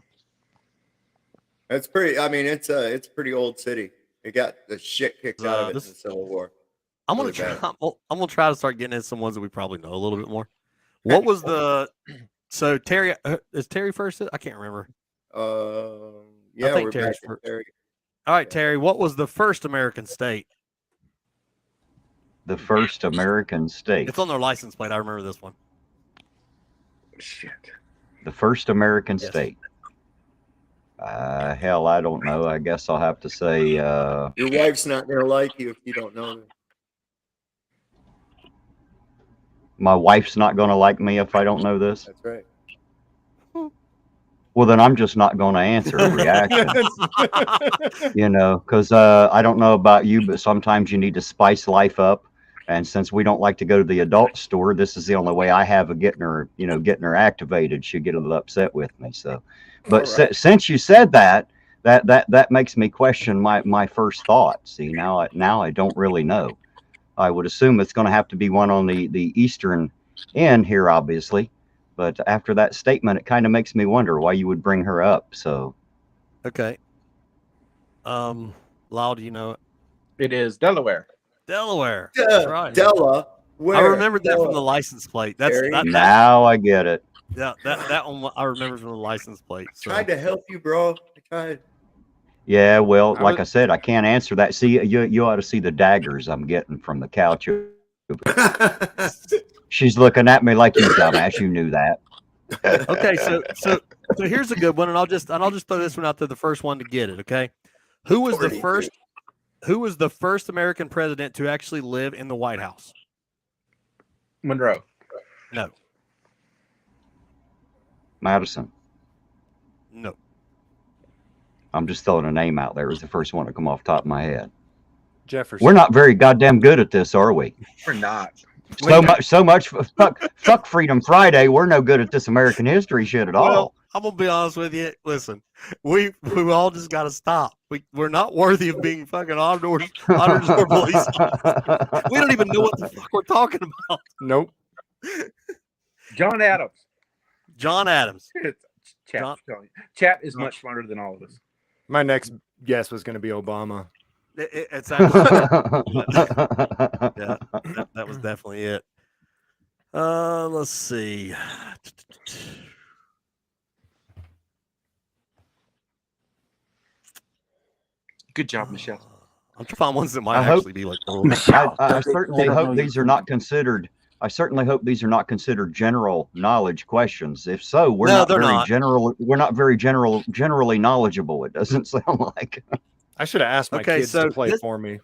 It's pretty. I mean, it's a pretty old city. It got the shit kicked out of it This- in the Civil War. I'm gonna really try. bad. I'm gonna try to start getting into some ones that we probably know a little bit more. What was the? So Terry is Terry first? I can't remember. Yeah, think we're Terry's back first. to Terry. All right, Terry. What was the first American state? The first American state. It's on their license plate. I remember this one. Shit. The first American Yes. state. Hell, I don't know. I guess I'll have to say Your wife's not gonna like you if you don't know this. my wife's not going to like me if I don't know this. That's right. Well, then I'm just not going to answer a reaction, because I don't know about you, but sometimes you need to spice life up. And since we don't like to go to the adult store, this is the only way I have of getting her activated. She'll get a little upset with me. So, but All right. since you said that makes me question my first thought. See, now I don't really know. I would assume it's going to have to be one on the eastern end here, obviously. But after that statement, it kind of makes me wonder why you would bring her up. So, Okay. Lyle, do you know it? It is Delaware. Delaware. That's right. Della. Where? I remembered that from the Della. license plate. That's Terry? that, now I get it. yeah, that one I remember from the license plate. So. Tried to help you, bro. I tried. Yeah, well, I like was- I said, I can't answer that. See, you ought to see the daggers I'm getting from the couch. She's looking at me like, you dumbass, you knew that. Okay, so here's a good one, and I'll just throw this one out there, the first one to get it. Okay, who was the 42. first? Who was the first American president to actually live in the White House? Monroe. No, Madison. no. I'm just throwing a name out there. It was the first one to come off the top of my head. Jefferson. We're not very goddamn good at this, are we? We're not. So much. Fuck Freedom Friday. We're no good at this American history shit at all. Well, I'm gonna be honest with you. Listen, we all just got to stop. We're not worthy of being fucking auditors or police officers. We don't even know what the fuck we're talking about. Nope. John Adams. John Adams. Chat, John- Chat is much smarter than all of us. My next guess was going to be Obama. It's actually yeah, that was definitely it. Let's see. Good job, Michelle. I'm trying to find ones that might I hope- actually be like. I certainly hope these are not considered. I certainly hope these are not considered general knowledge questions. If so, we're No, not they're very not. general. We're not very generally knowledgeable. It doesn't sound like. I should have asked my Okay, kids so to play this- for me.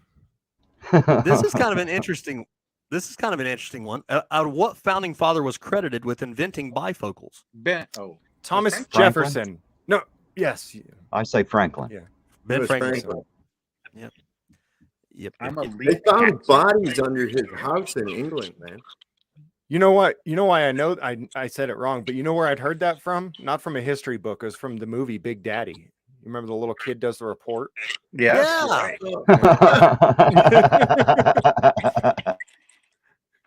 This is kind of an interesting. This is kind of an interesting one. Out of what founding father was credited with inventing bifocals? Ben. Oh, Thomas Franklin? Jefferson. No. Yes. I say Franklin. Yeah. Ben was Franklin. Franklin. Yep. I'm a yep. They lead. found bodies under his house in England, man. You know what? You know why I know I said it wrong, but you know where I'd heard that from? Not from a history book. It was from the movie Big Daddy. You remember the little kid does the report? Yeah.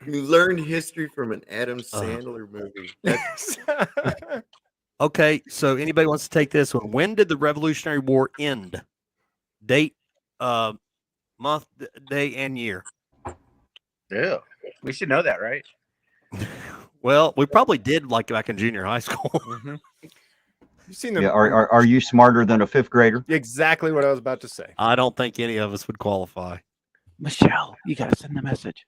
You learned history from an Adam Uh-huh. Sandler movie. That's Okay, so anybody wants to take this one? When did the Revolutionary War end? Date, month, day, and year. Yeah, we should know that, right? Well, we probably did like back in junior high school. Mhm. You seen them? Yeah, are you smarter than a fifth grader? Exactly what I was about to say. I don't think any of us would qualify. Michelle, you gotta send the message.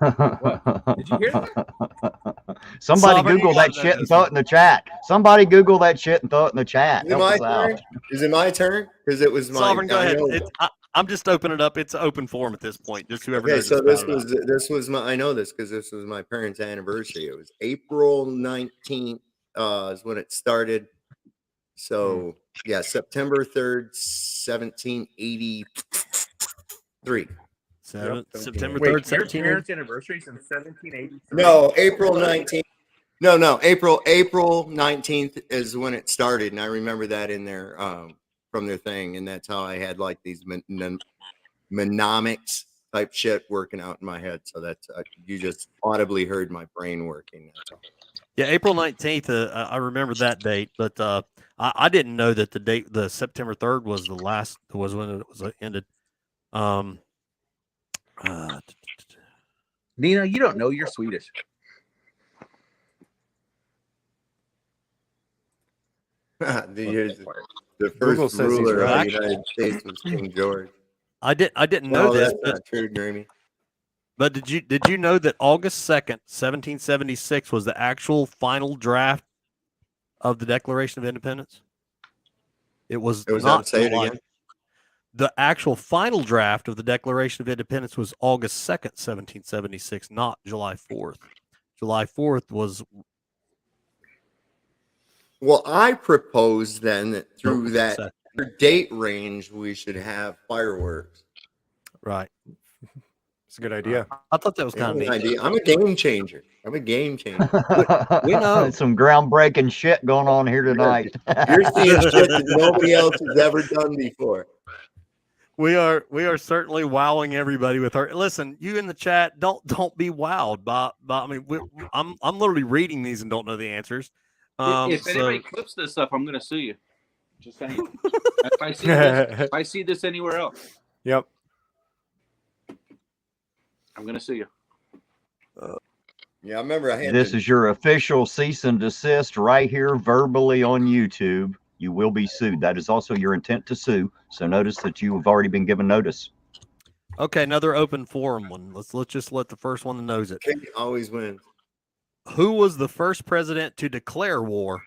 Did you hear that? Somebody Sovereign, Google you that got shit and this throw one. it in the chat. Somebody Google that shit and throw it in the chat. Is it Help my us out. turn? Is it my turn? Because it was my. Sovereign, go I ahead. know- I'm just opening it up. It's an open forum at this point. Just whoever Okay, knows. so it's about it. this was my. I know this because this was my parents' anniversary. It was April 19th. Is when it started. So yeah, September 3rd, 1783. September Wait, 3rd, your 17. parents' anniversary is in 1783. No, April 19th. No, April 19th is when it started, and I remember that in their from their thing, and that's how I had like these mnemonics type shit working out in my head. So that's you just audibly heard my brain working. That's all. Yeah, April 19th. I remember that date, but I didn't know that the date, the September 3rd, was the last. Was when it was ended. Nina, you don't know you're Swedish. the Google first says he's ruler of right. the United States was King George. I didn't know No, this, that's not true, Grammy. but did you know that August 2nd, 1776 was the actual final draft of the Declaration of Independence? It was It was not say it July. again. The actual final draft of the Declaration of Independence was August 2nd, 1776, not July 4th. July 4th was Well, I propose then that through that Second. date range, we should have fireworks. Right. It's a good idea. I thought that was kind of neat. Idea. I'm a game changer. I'm a game changer. We know. Some groundbreaking shit going on here tonight. You're seeing shit that nobody else has ever done before. We are certainly wowing everybody with our. Listen, you in the chat, don't be wowed by I mean, I'm literally reading these and don't know the answers. If So- anybody clips this stuff, I'm going to sue you. Just saying. if I see this anywhere else, Yep. I'm going to sue you. Yeah, I remember I had This to, is your official cease and desist right here verbally on YouTube. You will be sued. That is also your intent to sue. So notice that you have already been given notice. Okay, another open forum one. Let's just let the first one that knows it. King always wins. Who was the first president to declare war?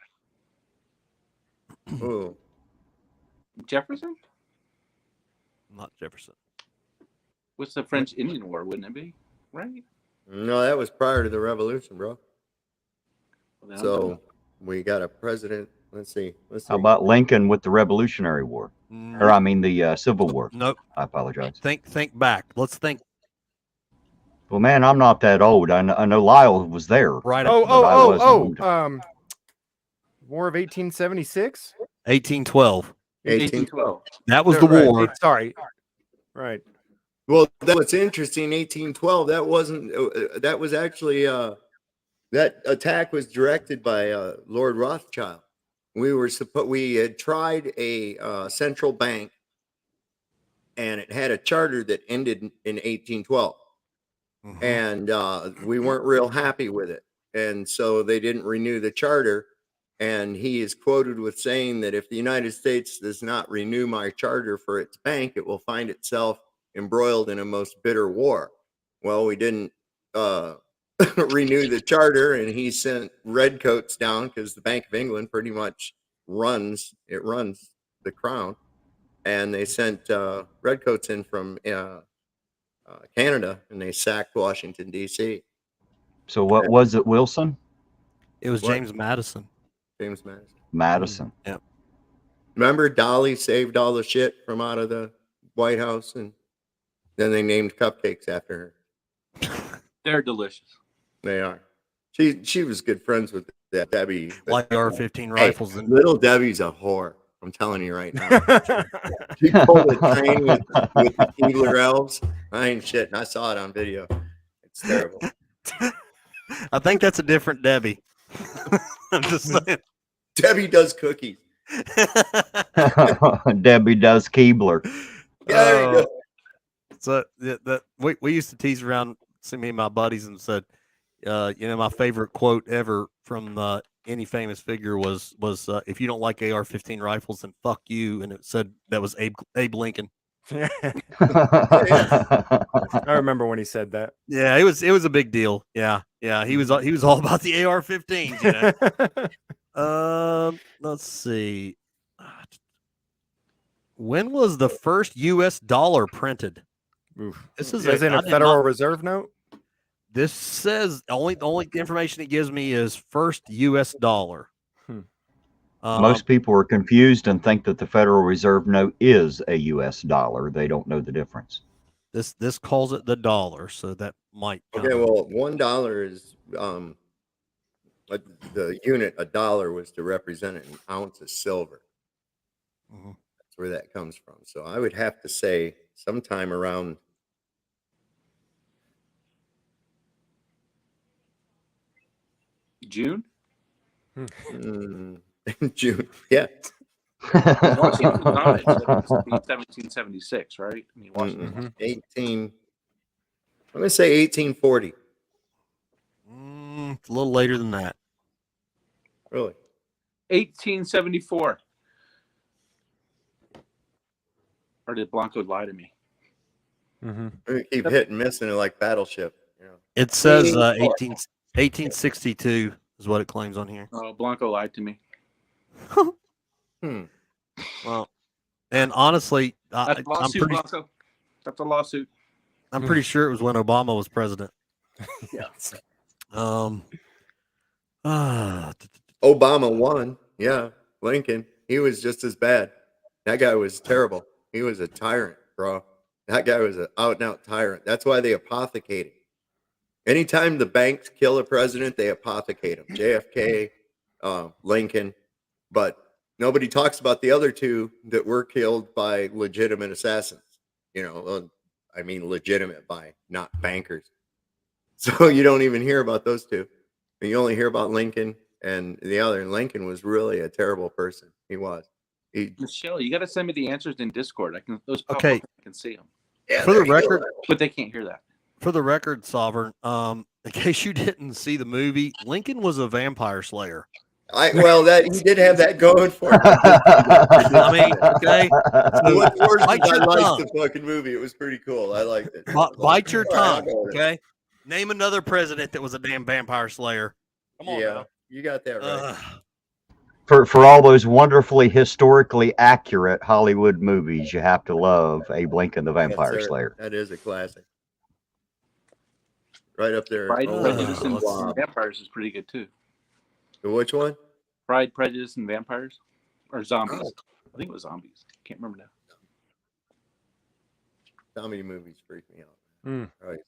Ooh. Jefferson? Not Jefferson. What's the French Indian War? Wouldn't it be? Right? No, that was prior to the revolution, bro. Well, then So we got a president. Let's see. How about Lincoln with the Revolutionary War? Or I mean the Civil War. Nope. I apologize. Think back. Let's think Well, man, I'm not that old. I know Lyle was there. right. But I wasn't. War of 1876. 1812. 1812. That was the Right, war. Sorry. Right. Well, that was interesting. 1812. That wasn't. That was actually. That attack was directed by Lord Rothschild. We had tried a central bank, and it had a charter that ended in 1812, Mhm. and we weren't real happy with it, and so they didn't renew the charter. And he is quoted with saying that if the United States does not renew my charter for its bank, it will find itself embroiled in a most bitter war. Well, we didn't renew the charter, and he sent redcoats down because the Bank of England pretty much runs the crown, and they sent redcoats in from Canada, and they sacked Washington D.C. So what was it, Wilson? It was What? James Madison. James Madison. Madison. Remember, Dolly saved all the shit from out of the White House, and then they named cupcakes after her. They're delicious. They are. She was good friends with that Debbie. but- Like AR-15 Hey, rifles. And little Debbie's a whore. I'm telling you right now. She pulled a train with the Keebler elves. I ain't shit. And I saw it on video. It's terrible. I think that's a different Debbie. I'm just saying. Debbie does cookies. Debbie does Keebler. Yeah, there you Oh. go. So we used to tease around, see me and my buddies, and said, my favorite quote ever from any famous figure was if you don't like AR-15 rifles, then fuck you. And it said that was Abe Lincoln. I remember when he said that. Yeah, it was a big deal. Yeah, he was all about the AR-15s. Let's see. When was the first U.S. dollar printed? Oof. This is in a Federal Reserve note. This says the only information it gives me is first U.S. dollar. Most people are confused and think that the Federal Reserve note is a U.S. dollar. They don't know the difference. This calls it the dollar, so that might. Okay, well, $1 is the unit. A dollar was to represent an ounce of silver. Mhm. That's where that comes from. So I would have to say sometime around June. June. Yeah. Washington got it. 1776, right? I mean, Washington. 18. I'm gonna say 1840. It's a little later than that. Really? 1874. Or did Blanco lie to me? I'm gonna keep hitting, missing it like Battleship. You know. It says 1862 is what it claims on here. Oh, Blanco lied to me. Well, and honestly, That's a lawsuit, Blanco. That's a lawsuit. I'm pretty sure it was when Obama was president. Yes. Obama won. Yeah. Lincoln. He was just as bad. That guy was terrible. He was a tyrant, bro. That guy was an out and out tyrant. That's why they apothecate him. Anytime the banks kill a president, they apothecate him. JFK, Lincoln, but nobody talks about the other two that were killed by legitimate assassins. I mean, legitimate by not bankers. So you don't even hear about those two. You only hear about Lincoln and the other. And Lincoln was really a terrible person. He was. Michelle, you got to send me the answers in Discord. I can Okay. I can see them. Yeah, For the record, but they can't hear that. For the record, Sovereign, in case you didn't see the movie, Lincoln was a vampire slayer. That he did have that going for him. I mean, okay. So What's worse is bite I your liked tongue. the fucking movie. It was pretty cool. I liked it. Bite your All right, I'll tongue, go with it. okay? Name another president that was a damn vampire slayer. Come on, Yeah, now. you got that right. For all those wonderfully historically accurate Hollywood movies, you have to love Abe Lincoln, the Vampire Yes, sir. Slayer. That is a classic. Right up there. Pride, Oh, Prejudice, and wow. Vampires is pretty good too. Which one? Pride, Prejudice, and Vampires, or Zombies. Oh. I think it was Zombies. Can't remember now. Zombie movies freak me out. Mm. Right.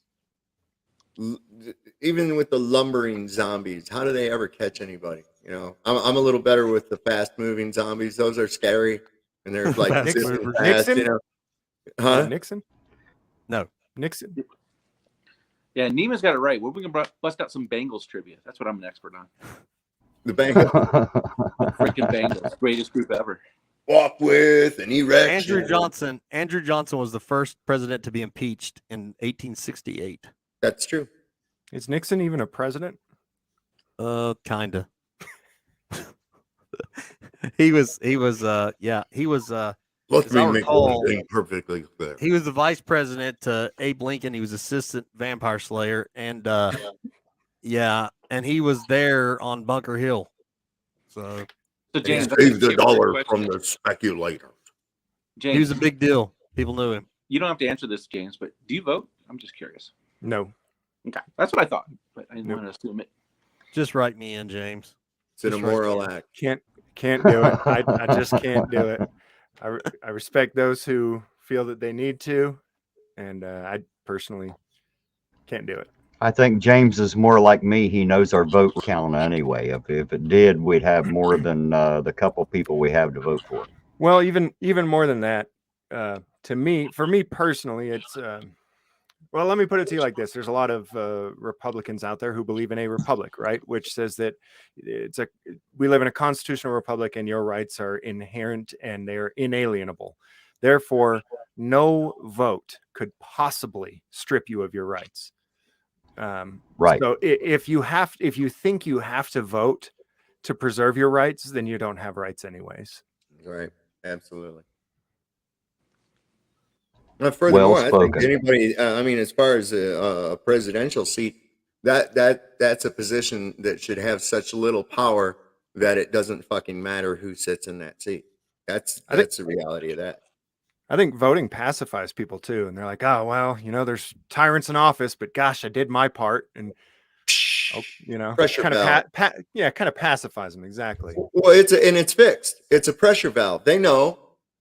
Even with the lumbering zombies, how do they ever catch anybody? I'm a little better with the fast moving zombies. Those are scary, and they're like Fast zipping movers. fast, Nixon? Huh? Nixon? No. Nixon. Yeah, Neiman's got it right. We're going to bust out some Bengals trivia. That's what I'm an expert on. The Bengals. Freaking Bengals, greatest group ever. Walk with an erection. Andrew Johnson was the first president to be impeached in 1868. That's true. Is Nixon even a president? Kinda. He was Let as I recall, one thing perfectly clear. he was the vice president to Abe Lincoln. He was assistant vampire slayer, and and he was there on Bunker Hill. So James, Save the dollar from the speculators. James, he was a big deal. People knew him. you don't have to answer this, James, but do you vote? I'm just curious. No. Okay, that's what I thought, but I didn't Nope. want to assume it. Just write me in, James. It's an Just right immoral there. act. Can't do it. I just can't do it. I respect those who feel that they need to, and I personally can't do it. I think James is more like me. He knows our vote count anyway. If it did, we'd have more than the couple people we have to vote for. Well, even more than that, for me personally, it's well, let me put it to you like this: there's a lot of Republicans out there who believe in a republic, right? Which says that we live in a constitutional republic, and your rights are inherent and they're inalienable. Therefore, no vote could possibly strip you of your rights. Right. So if you think you have to vote to preserve your rights, then you don't have rights anyways. Right. Absolutely. Furthermore, I think spoken. anybody, I mean, as far as a presidential seat, that's a position that should have such little power that it doesn't fucking matter who sits in that seat. That's the reality of that. I think voting pacifies people too, and they're like, "Oh well, there's tyrants in office, but gosh, I did my part," and Pressure kind valve. of kind of pacifies them exactly. Well, it's fixed. It's a pressure valve. They know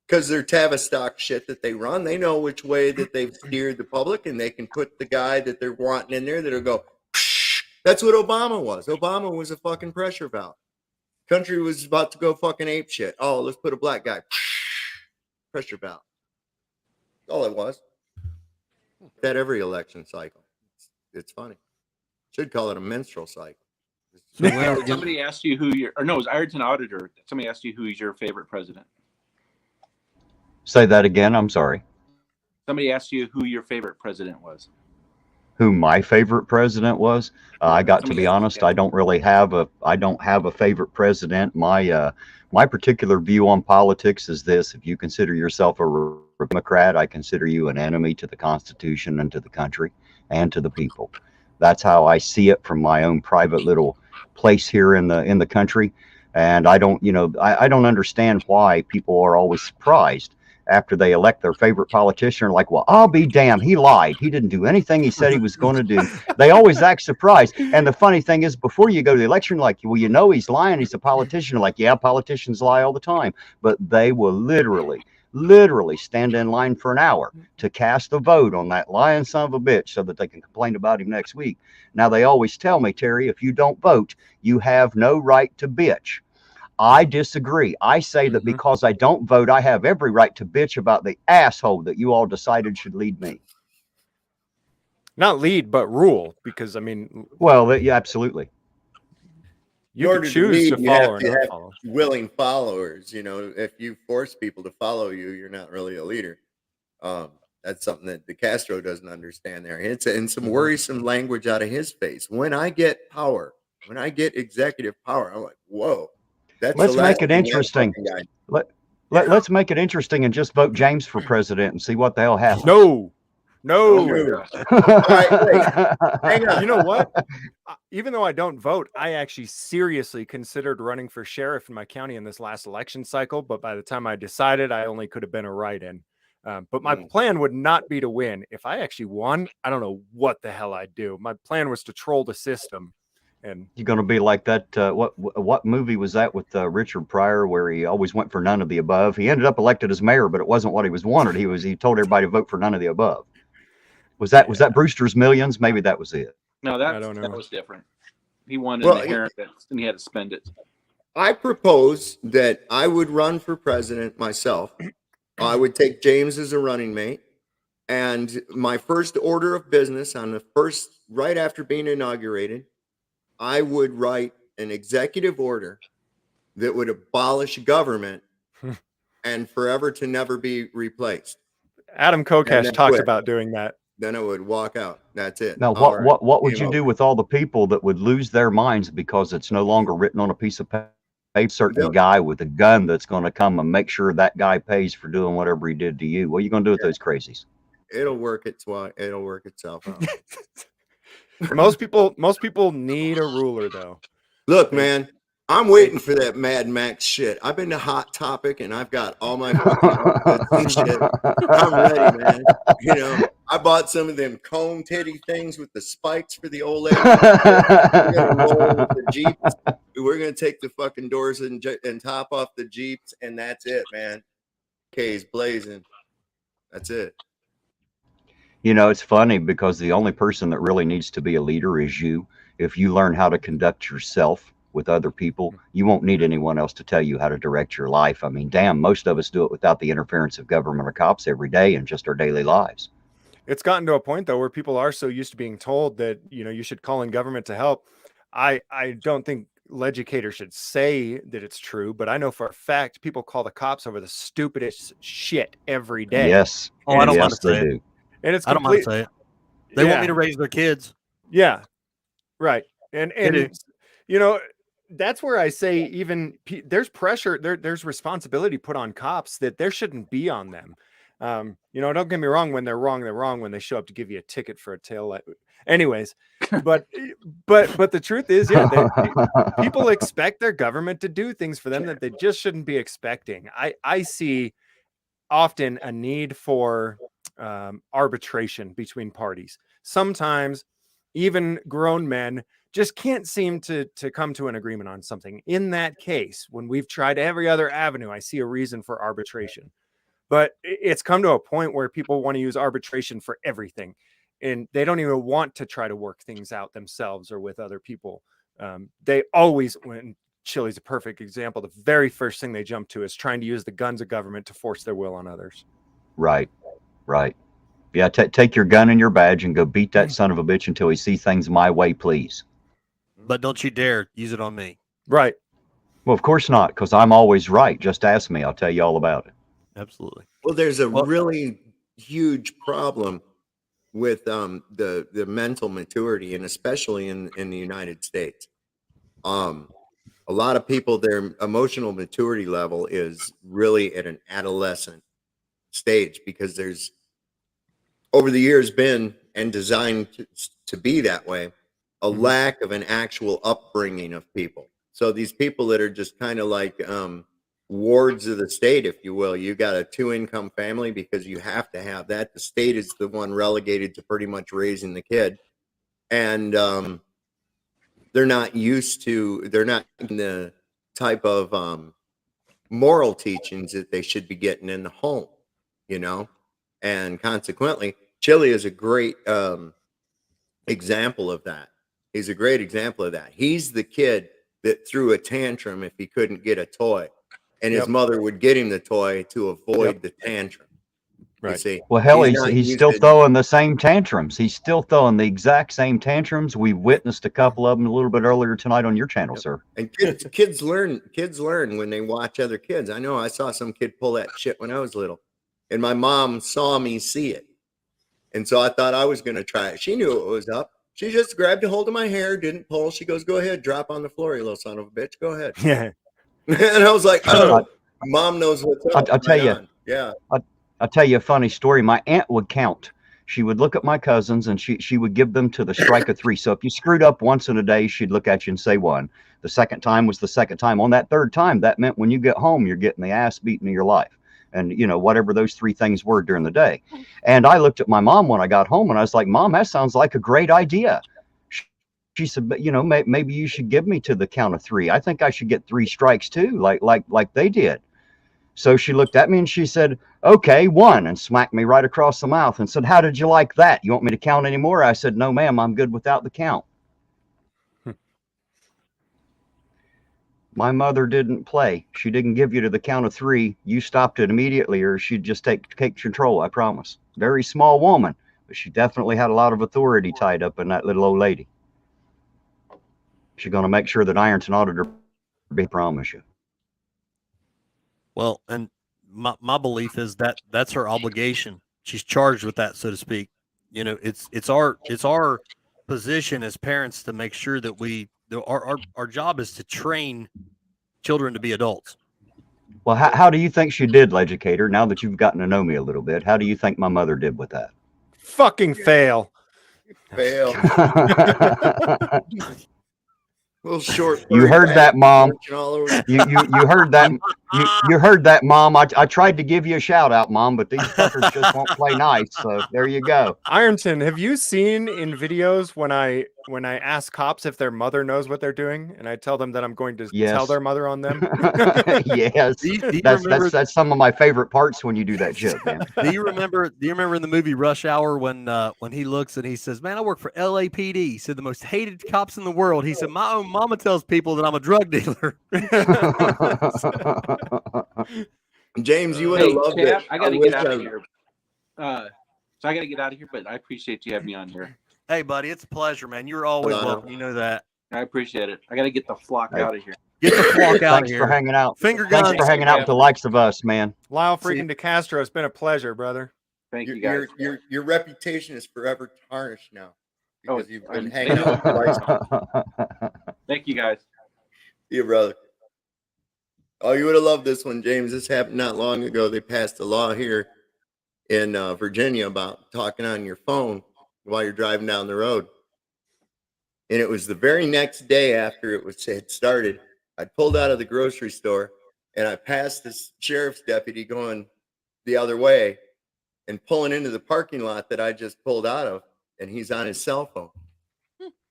because they're Tavistock shit that they run. They know which way that they've steered the public, and they can put the guy that they're wanting in there that'll go. That's what Obama was. Obama was a fucking pressure valve. Country was about to go fucking ape shit. Oh, let's put a black guy. Pressure valve. That's all it was. That every election cycle. It's funny. Should call it a menstrual cycle. So well, Somebody asked you who your, or no, it was Ireton Auditor. Somebody asked you who's your favorite president. Say that again. I'm sorry. Somebody asked you who your favorite president was. Who my favorite president was? I got to be honest. I don't have a favorite president. My particular view on politics is this: if you consider yourself a Democrat, I consider you an enemy to the Constitution and to the country and to the people. That's how I see it from my own private little place here in the country. And I don't understand why people are always surprised after they elect their favorite politician, like, well, I'll be damned, he lied. He didn't do anything he said he was going to do. They always act surprised. And the funny thing is, before you go to the election, like, well, he's lying. He's a politician. Like, yeah, politicians lie all the time. But they will literally stand in line for an hour to cast a vote on that lying son of a bitch so that they can complain about him next week. Now, they always tell me, Terry, if you don't vote, you have no right to bitch. I disagree. I say that because I don't vote, I have every right to bitch about the asshole that you all decided should lead me. Not lead, but rule. Because, I mean... Well, yeah, absolutely. You can choose to follow or not follow. Willing followers. If you force people to follow you, you're not really a leader. That's something that the Castro doesn't understand there. And some worrisome language out of his face. When I get power, when I get executive power, I'm like, whoa. Let's make it interesting. Let's make it interesting and just vote James for president and see what the hell happens. No. All right, wait. Hang on. You know what? Even though I don't vote, I actually seriously considered running for sheriff in my county in this last election cycle. But by the time I decided, I only could have been a write-in. But my plan would not be to win. If I actually won, I don't know what the hell I'd do. My plan was to troll the system. And you're going to be like that. What movie was that with Richard Pryor, where he always went for none of the above? He ended up elected as mayor, but it wasn't what he was wanted. He told everybody to vote for none of the above. Was that Brewster's Millions? Maybe that was it. No, that was different. He wanted an inheritance and he had to spend it. I propose that I would run for president myself. I would take James as a running mate. And my first order of business right after being inaugurated, I would write an executive order that would abolish government and forever to never be replaced. Adam Kokesh talked about doing that. Then I would walk out. That's it. Now, what would you do with all the people that would lose their minds because it's no longer written on a piece of paper? A certain guy with a gun that's going to come and make sure that guy pays for doing whatever he did to you. What are you going to do with those crazies? It'll work itself out. Most people need a ruler, though. Look, man, I'm waiting for that Mad Max shit. I've been to Hot Topic and I've got all my fucking shit. I'm ready, man. I bought some of them cone titty things with the spikes for the old lady. We're gonna roll with the Jeeps. We're gonna take the fucking doors and top off the Jeeps, and that's it, man. K's blazing. That's it. It's funny because the only person that really needs to be a leader is you. If you learn how to conduct yourself with other people, you won't need anyone else to tell you how to direct your life. I mean, damn, most of us do it without the interference of government or cops every day in just our daily lives. It's gotten to a point, though, where people are so used to being told that, you should call in government to help. I don't think Legicator should say that it's true, but I know for a fact people call the cops over the stupidest shit every day. Yes. Oh, I don't mind Yes, to they say it. do. And it's I don't mind complete. to say it. They want me to raise their kids. Yeah. Right. And do. you know, that's where I say even there's pressure, there's responsibility put on cops that there shouldn't be on them. You know, don't get me wrong, when they're wrong when they show up to give you a ticket for a tail light. Anyways, but the truth is, yeah, people expect their government to do things for them that they just shouldn't be expecting. I see often a need for arbitration between parties. Sometimes even grown men just can't seem to come to an agreement on something. In that case, when we've tried every other avenue, I see a reason for arbitration. But it's come to a point where people want to use arbitration for everything, and they don't even want to try to work things out themselves or with other people. They always, when Chili's a perfect example, the very first thing they jump to is trying to use the guns of government to force their will on others. Right. Yeah, take your gun and your badge and go beat that son of a bitch until he sees things my way, please. But don't you dare use it on me. Right. Well, of course not, because I'm always right. Just ask me. I'll tell you all about it. Absolutely. Well, there's a really huge problem with the mental maturity, and especially in the United States. A lot of people, their emotional maturity level is really at an adolescent stage, because there's over the years been and designed to be that way, a lack of an actual upbringing of people. So these people that are just kind of like wards of the state, if you will. You got a 2-income family because you have to have that. The state is the one relegated to pretty much raising the kid, and they're not in the type of moral teachings that they should be getting in the home, you know. And consequently, Chili is a great example of that. He's a great example of that. He's the kid that threw a tantrum if he couldn't get a toy, and his mother would get him the toy to avoid the tantrum. Right. You see? Well, hell, he's still throwing the same tantrums. He's still throwing the exact same tantrums. We witnessed a couple of them a little bit earlier tonight on your channel, sir. And kids learn when they watch other kids. I know I saw some kid pull that shit when I was little, and my mom saw me see it. And so I thought I was going to try it. She knew it was up. She just grabbed a hold of my hair, didn't pull. She goes, "Go ahead, drop on the floor, you little son of a bitch. Go ahead." Yeah. And I was like, "Oh, mom knows what's up." I'll tell you. Yeah. I'll tell you a funny story. My aunt would count. She would look at my cousins and she would give them to the strike of 3. So if you screwed up once in a day, she'd look at you and say 1. The second time was the second time. On that third time, that meant when you get home, you're getting the ass beaten of your life. And, you know, whatever those 3 things were during the day. And I looked at my mom when I got home and I was like, "Mom, that sounds like a great idea." She said, "But, you know, maybe you should give me to the count of 3. I think I should get 3 strikes too, like they did." So she looked at me and she said, "Okay, 1," and smacked me right across the mouth and said, "How did you like that? You want me to count anymore?" I said, "No, ma'am, I'm good without the count." My mother didn't play. She didn't give you to the count of 3. You stopped it immediately or she'd just take control, I promise. Very small woman, but she definitely had a lot of authority tied up in that little old lady. She's going to make sure that Ironton Auditor, I promise you. Well, and my belief is that that's her obligation. She's charged with that, so to speak. You know, it's our position as parents to make sure that our job is to train children to be adults. Well, how do you think she did, Legicator? Now that you've gotten to know me a little bit, how do you think my mother did with that? Fucking fail. Fail. Little short. You heard that, Mom. You heard that. You heard that, Mom. I tried to give you a shout out, Mom, but these fuckers just won't play nice. So there you go. Ironton, have you seen in videos when I ask cops if their mother knows what they're doing, and I tell them that I'm going to tell their mother on them? Yes, that's some of my favorite parts when you do that shit, man. Do you remember in the movie Rush Hour when he looks and he says, "Man, I work for LAPD." He said, "The most hated cops in the world." He said, "My own mama tells people that I'm a drug dealer." James, you would have loved it. I got to get out of here. So I got to get out of here, but I appreciate you having me on here. Hey, buddy, it's a pleasure, man. You're always welcome. You know that. I appreciate it. I got to get the flock Hey. out of here. Get the flock out of Thanks here. for hanging out. Finger Thanks guns. for hanging out with the likes of us, man. Lyle See- freaking DeCastro, it's been a pleasure, brother. Thank you guys. Your reputation is forever tarnished now Oh, because you've been I'm- hanging out with the likes of Thank you guys. you, brother. Oh, you would have loved this one, James. This happened not long ago. They passed a law here in Virginia about talking on your phone while you're driving down the road. And it was the very next day after it had started. I pulled out of the grocery store and I passed this sheriff's deputy going the other way and pulling into the parking lot that I just pulled out of, and he's on his cell phone.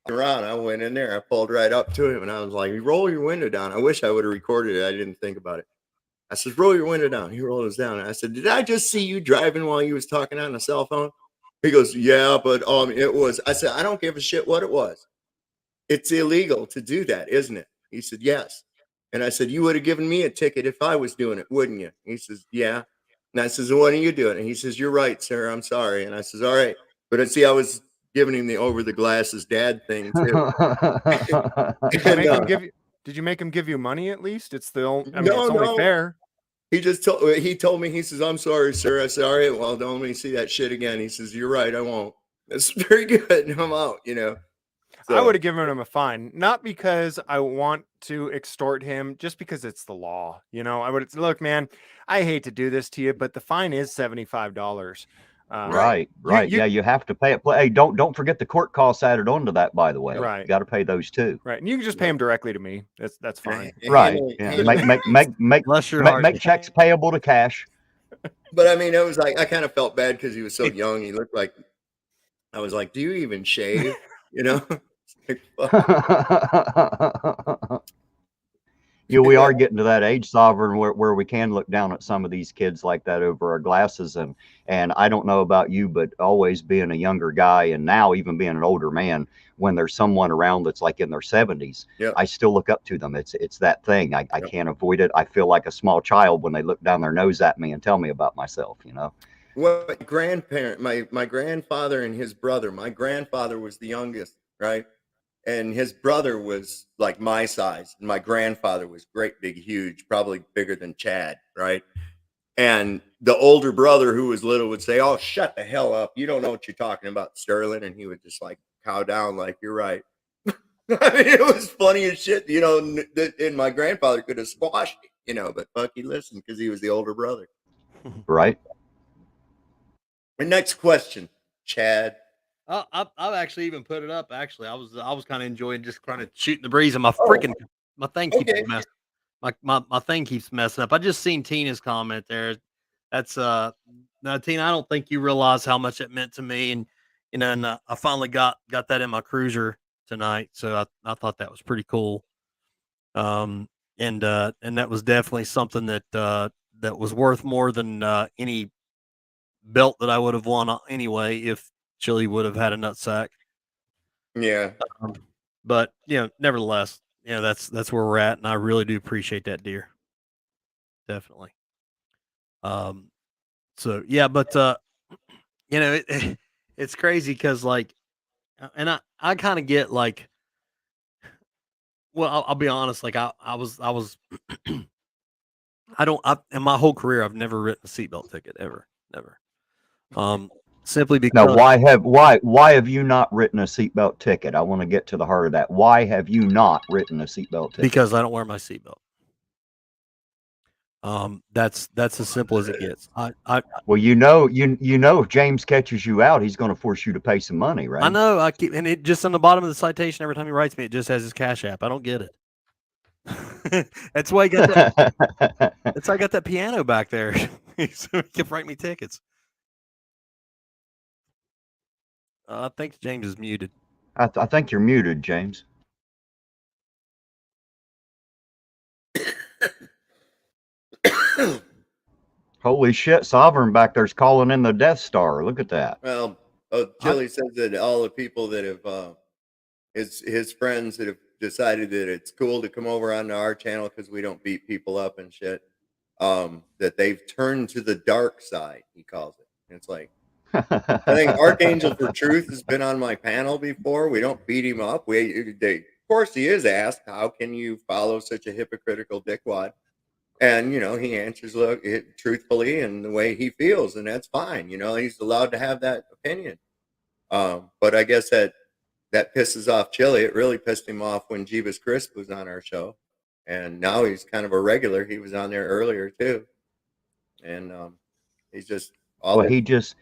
Around, I went in there, I pulled right up to him, and I was like, "Roll your window down." I wish I would have recorded it. I didn't think about it. I said, "Roll your window down." He rolled his down, and I said, "Did I just see you driving while you was talking on a cell phone?" He goes, "Yeah, but it was." I said, "I don't give a shit what it was. It's illegal to do that, isn't it?" He said, "Yes." And I said, "You would have given me a ticket if I was doing it, wouldn't you?" He says, "Yeah." And I says, "What are you doing?" And he says, "You're right, sir. I'm sorry." And I says, "All right." But see, I was giving him the over the glasses dad thing too. Did you make him give you money at least? It's the only, No, it's only no. fair. He told me, he says, "I'm sorry, sir." I said, "All right, well, don't let me see that shit again." He says, "You're right, I won't." That's very good. And I'm out, I would have given him a fine, not because I want to extort him, just because it's the law. I would look, man, I hate to do this to you, but the fine is $75. Right. Yeah, you have to pay it. Hey, don't forget the court costs added onto that, by the way. Right. You got to pay those too. Right. And you can just pay him directly to me. That's fine. Right. Yeah. Make checks payable to cash. But I mean, it was like, I kind of felt bad because he was so young. He looked like, I was like, "Do you even shave?" We are getting to that age, Sovereign, where we can look down at some of these kids like that over our glasses. And I don't know about you, but always being a younger guy and now even being an older man, when there's someone around that's like in their 70s, I still look up to them. It's that thing. I can't avoid it. I feel like a small child when they look down their nose at me and tell me about myself, Well, my grandfather and his brother, my grandfather was the youngest, right? And his brother was like my size. And my grandfather was great, big, huge, probably bigger than Chad, right? And the older brother who was little would say, "Oh, shut the hell up. You don't know what you're talking about, Sterling." And he would just like cow down like, "You're right." I mean, it was funny as shit, and my grandfather could have squashed it, but fuck, he listened because he was the older brother. Right. My next question, Chad. I've actually even put it up. Actually, I was kind of enjoying just kind of shooting the breeze, and my freaking my thing keeps messing. My thing keeps messing up. I just seen Tina's comment there. That's no, Tina. I don't think you realize how much it meant to me, and and I finally got that in my cruiser tonight, so I thought that was pretty cool. And that was definitely something that that was worth more than any belt that I would have won anyway if Chili would have had a nutsack. Yeah. But nevertheless, that's where we're at, and I really do appreciate that, dear. Definitely. So yeah, but it's crazy because and I kind of get like, well, I'll be honest, like I was in my whole career I've never written a seatbelt ticket ever, never. Simply because. Now, why have you not written a seatbelt ticket? I want to get to the heart of that. Why have you not written a seatbelt ticket? Because I don't wear my seatbelt. That's as simple as it gets. Well, if James catches you out, he's going to force you to pay some money, right? I know. And it just on the bottom of the citation every time he writes me, it just has his Cash App. I don't get it. That's why I got that. That's why I got that piano back there, so he can write me tickets. I think James is muted. I think you're muted, James. Holy shit, Sovereign back there's calling in the Death Star. Look at that. Well, Chili says that all the people that have his friends that have decided that it's cool to come over onto our channel because we don't beat people up and shit, that they've turned to the dark side, he calls it. And it's like, I think Archangel for Truth has been on my panel before. We don't beat him up. Of course he is asked, how can you follow such a hypocritical dickwad? And, he answers truthfully and the way he feels, and that's fine. He's allowed to have that opinion. But I guess that pisses off Chili. It really pissed him off when Jeebus Crisp was on our show. And now he's kind of a regular. He was on there earlier too. And he's just well, he just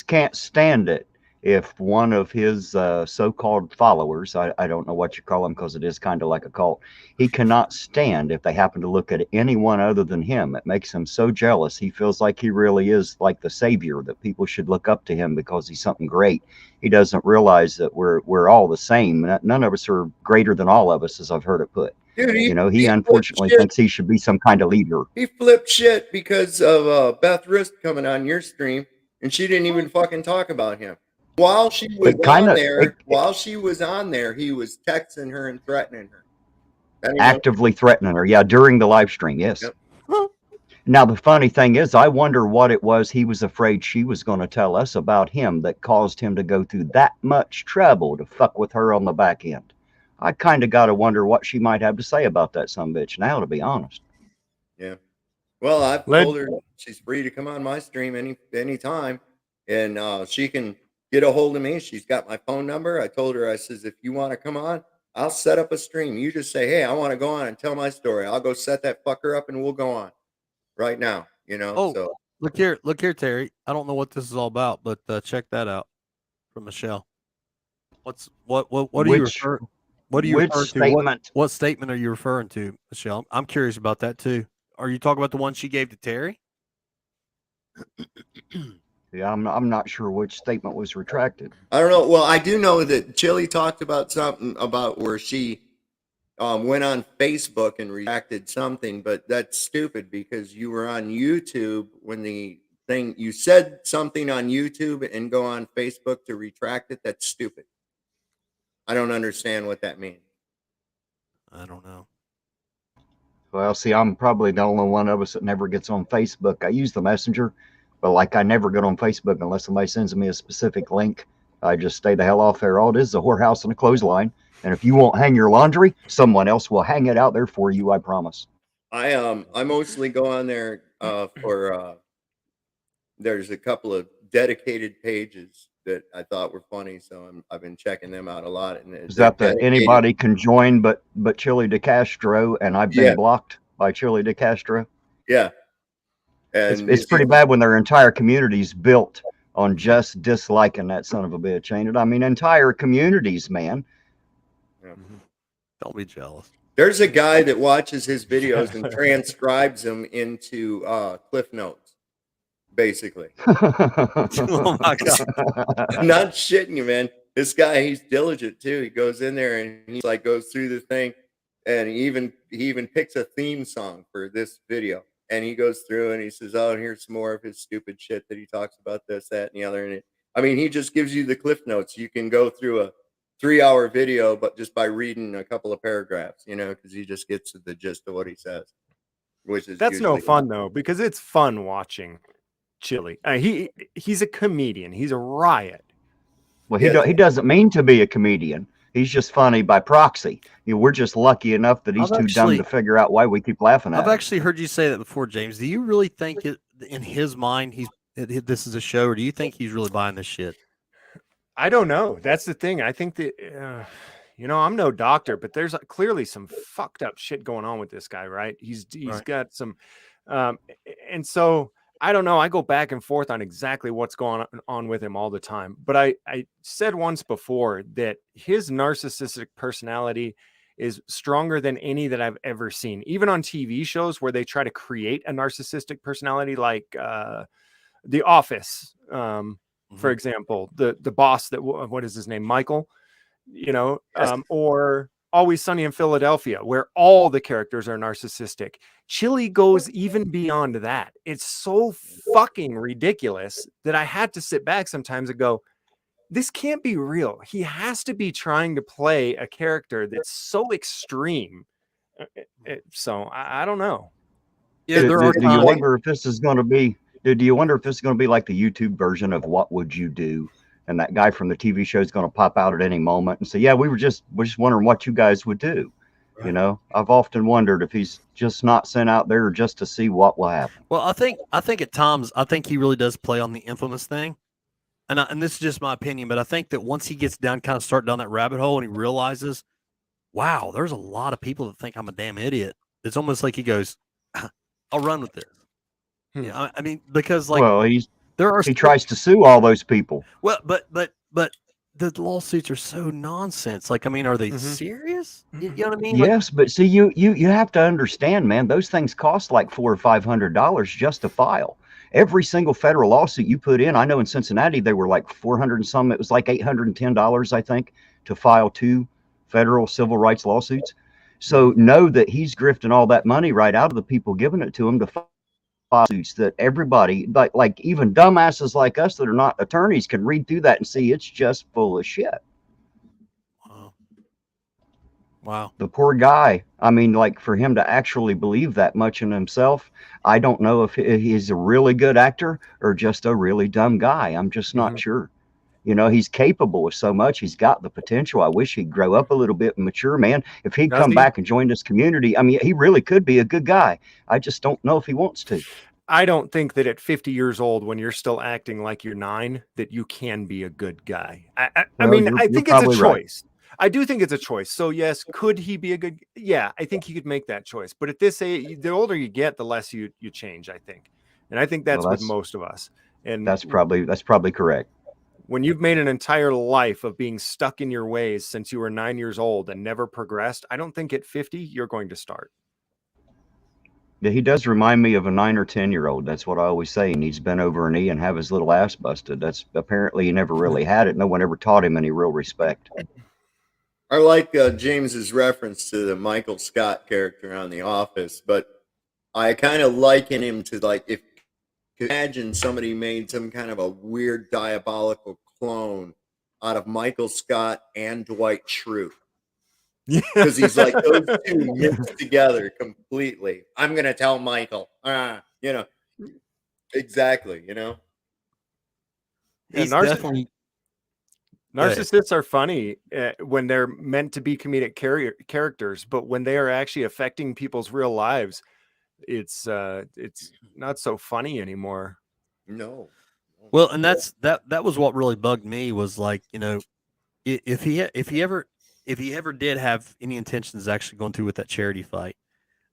can't stand it if one of his so-called followers, I don't know what you call them because it is kind of like a cult, he cannot stand if they happen to look at anyone other than him. It makes him so jealous. He feels like he really is like the savior, that people should look up to him because he's something great. He doesn't realize that we're all the same. None of us are greater than all of us, as I've heard it put. Dude, he unfortunately thinks he should be some kind of leader. He flipped shit because of Beth Rist coming on your stream, and she didn't even fucking talk about him. While she was on there, he was texting her and threatening her. Actively threatening her, yeah, during the live stream, yes. Yep. Now, the funny thing is, I wonder what it was he was afraid she was going to tell us about him that caused him to go through that much trouble to fuck with her on the back end. I kind of got to wonder what she might have to say about that sumbitch now, to be honest. Yeah. Well, I've told her she's free to come on my stream any time, and she can get a hold of me. She's got my phone number. I told her, I says, if you want to come on, I'll set up a stream. You just say, hey, I want to go on and tell my story. I'll go set that fucker up and we'll go on right now. Oh, so look here, Terry. I don't know what this is all about, but check that out from Michelle. What do you refer? What do you refer to? What statement are you referring to, Michelle? I'm curious about that too. Are you talking about the one she gave to Terry? Yeah, I'm not sure which statement was retracted. I don't know. Well, I do know that Chili talked about something about where she went on Facebook and retracted something, but that's stupid because you were on YouTube when the thing, you said something on YouTube and go on Facebook to retract it. That's stupid. I don't understand what that means. I don't know. Well, see, I'm probably the only one of us that never gets on Facebook. I use the Messenger, but I never get on Facebook unless somebody sends me a specific link. I just stay the hell off there. All it is a whorehouse and a clothesline. And if you won't hang your laundry, someone else will hang it out there for you. I promise. I mostly go on there for there's a couple of dedicated pages that I thought were funny, so I've been checking them out a lot. And is that anybody can join but Chili DeCastro, and I've been blocked by Chili DeCastro? Yeah, and it's pretty bad when their entire community's built on just disliking that son of a bitch, ain't it? I mean, entire communities, man. Yeah. Don't be jealous. There's a guy that watches his videos and transcribes them into Cliff Notes. Basically. Oh my God. I'm not shitting you, man. This guy, he's diligent too. He goes in there and he goes through the thing, and he even picks a theme song for this video, and he goes through and he says, oh, and here's some more of his stupid shit that he talks about, this, that, and the other. And he just gives you the Cliff Notes. You can go through a 3-hour video, but just by reading a couple of paragraphs, because he just gets to the gist of what he says, which is that's no fun though, because it's fun watching Chili. He's a comedian. He's a riot. Well, he doesn't mean to be a comedian. He's just funny by proxy. We're just lucky enough that he's too dumb to figure out why we keep laughing at him. I've actually heard you say that before, James. Do you really think in his mind this is a show, or do you think he's really buying this shit? I don't know. That's the thing. I think that I'm no doctor, but there's clearly some fucked up shit going on with this guy, right? He's right. Got some, and so. I don't know. I go back and forth on exactly what's going on with him all the time. But I said once before that his narcissistic personality is stronger than any that I've ever seen. Even on TV shows where they try to create a narcissistic personality, like The Office, for example, the boss what is his name? Michael, or Always Sunny in Philadelphia, where all the characters are narcissistic. Chili goes even beyond that. It's so fucking ridiculous that I had to sit back sometimes and go, this can't be real. He has to be trying to play a character that's so extreme. So I don't know. Yeah, do you wonder if this is going to be? Do you wonder if this is going to be like the YouTube version of What Would You Do? and that guy from the TV show is going to pop out at any moment and say, "Yeah, we're just wondering what you guys would do." Right. You know, I've often wondered if he's just not sent out there just to see what will happen. Well, I think at times I think he really does play on the infamous thing, and this is just my opinion, but I think that once he gets down, kind of start down that rabbit hole, and he realizes, wow, there's a lot of people that think I'm a damn idiot. It's almost like he goes, I'll run with this. Yeah, I mean, because like, well, he tries to sue all those people. Well, but the lawsuits are so nonsense. Like, I mean, are they serious? You know what I mean? Yes, but see, you have to understand, man. Those things cost like $400 or $500 just to file. Every single federal lawsuit you put in, I know in Cincinnati they were like 400 and some. It was like $810, I think, to file 2 federal civil rights lawsuits. So know that he's grifting all that money right out of the people giving it to him to file lawsuits that everybody, like even dumbasses like us that are not attorneys, can read through that and see it's just full of shit. Wow. The poor guy. I mean, like, for him to actually believe that much in himself, I don't know if he's a really good actor or just a really dumb guy. I'm just not sure. You know, he's capable of so much. He's got the potential. I wish he'd grow up a little bit and mature, man. If he'd come back and join this community, I mean, he really could be a good guy. I just don't know if he wants to. I don't think that at 50 years old, when you're still acting like you're 9, that you can be a good guy. I mean, I think it's a choice. Right. I do think it's a choice. So yes, could he be a good? Yeah, I think he could make that choice. But at this age, the older you get, the less you change, I think. And I think that's with most of us. And that's probably correct. When you've made an entire life of being stuck in your ways since you were 9 years old and never progressed, I don't think at 50 you're going to start. Yeah, he does remind me of a 9 or 10-year-old. That's what I always say. He needs to bend over a knee and have his little ass busted. That's apparently he never really had it. No one ever taught him any real respect. I like James's reference to the Michael Scott character on The Office, but I kind of liken him to, like, if you imagine somebody made some kind of a weird diabolical clone out of Michael Scott and Dwight Schrute. Because he's like those two mixed together completely. I'm gonna tell Michael, you know, exactly, you know. He's definitely. Narcissists are funny when they're meant to be comedic characters, but when they are actually affecting people's real lives, it's not so funny anymore. No. Well, and that was what really bugged me, was like, you know, if he ever did have any intentions of actually going through with that charity fight,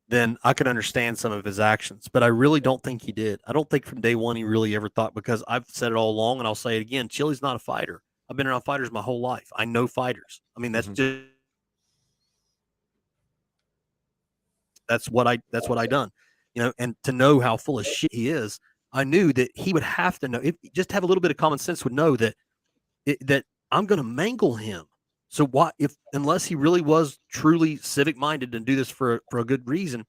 then I could understand some of his actions. But I really don't think he did. I don't think from day one he really ever thought, because I've said it all along, and I'll say it again, Chili's not a fighter. I've been around fighters my whole life. I know fighters. I mean, that's what I done, you know. And to know how full of shit he is, I knew that he would have to know. Just have a little bit of common sense, would know that that I'm going to mangle him. So why, unless he really was truly civic minded and do this for a good reason,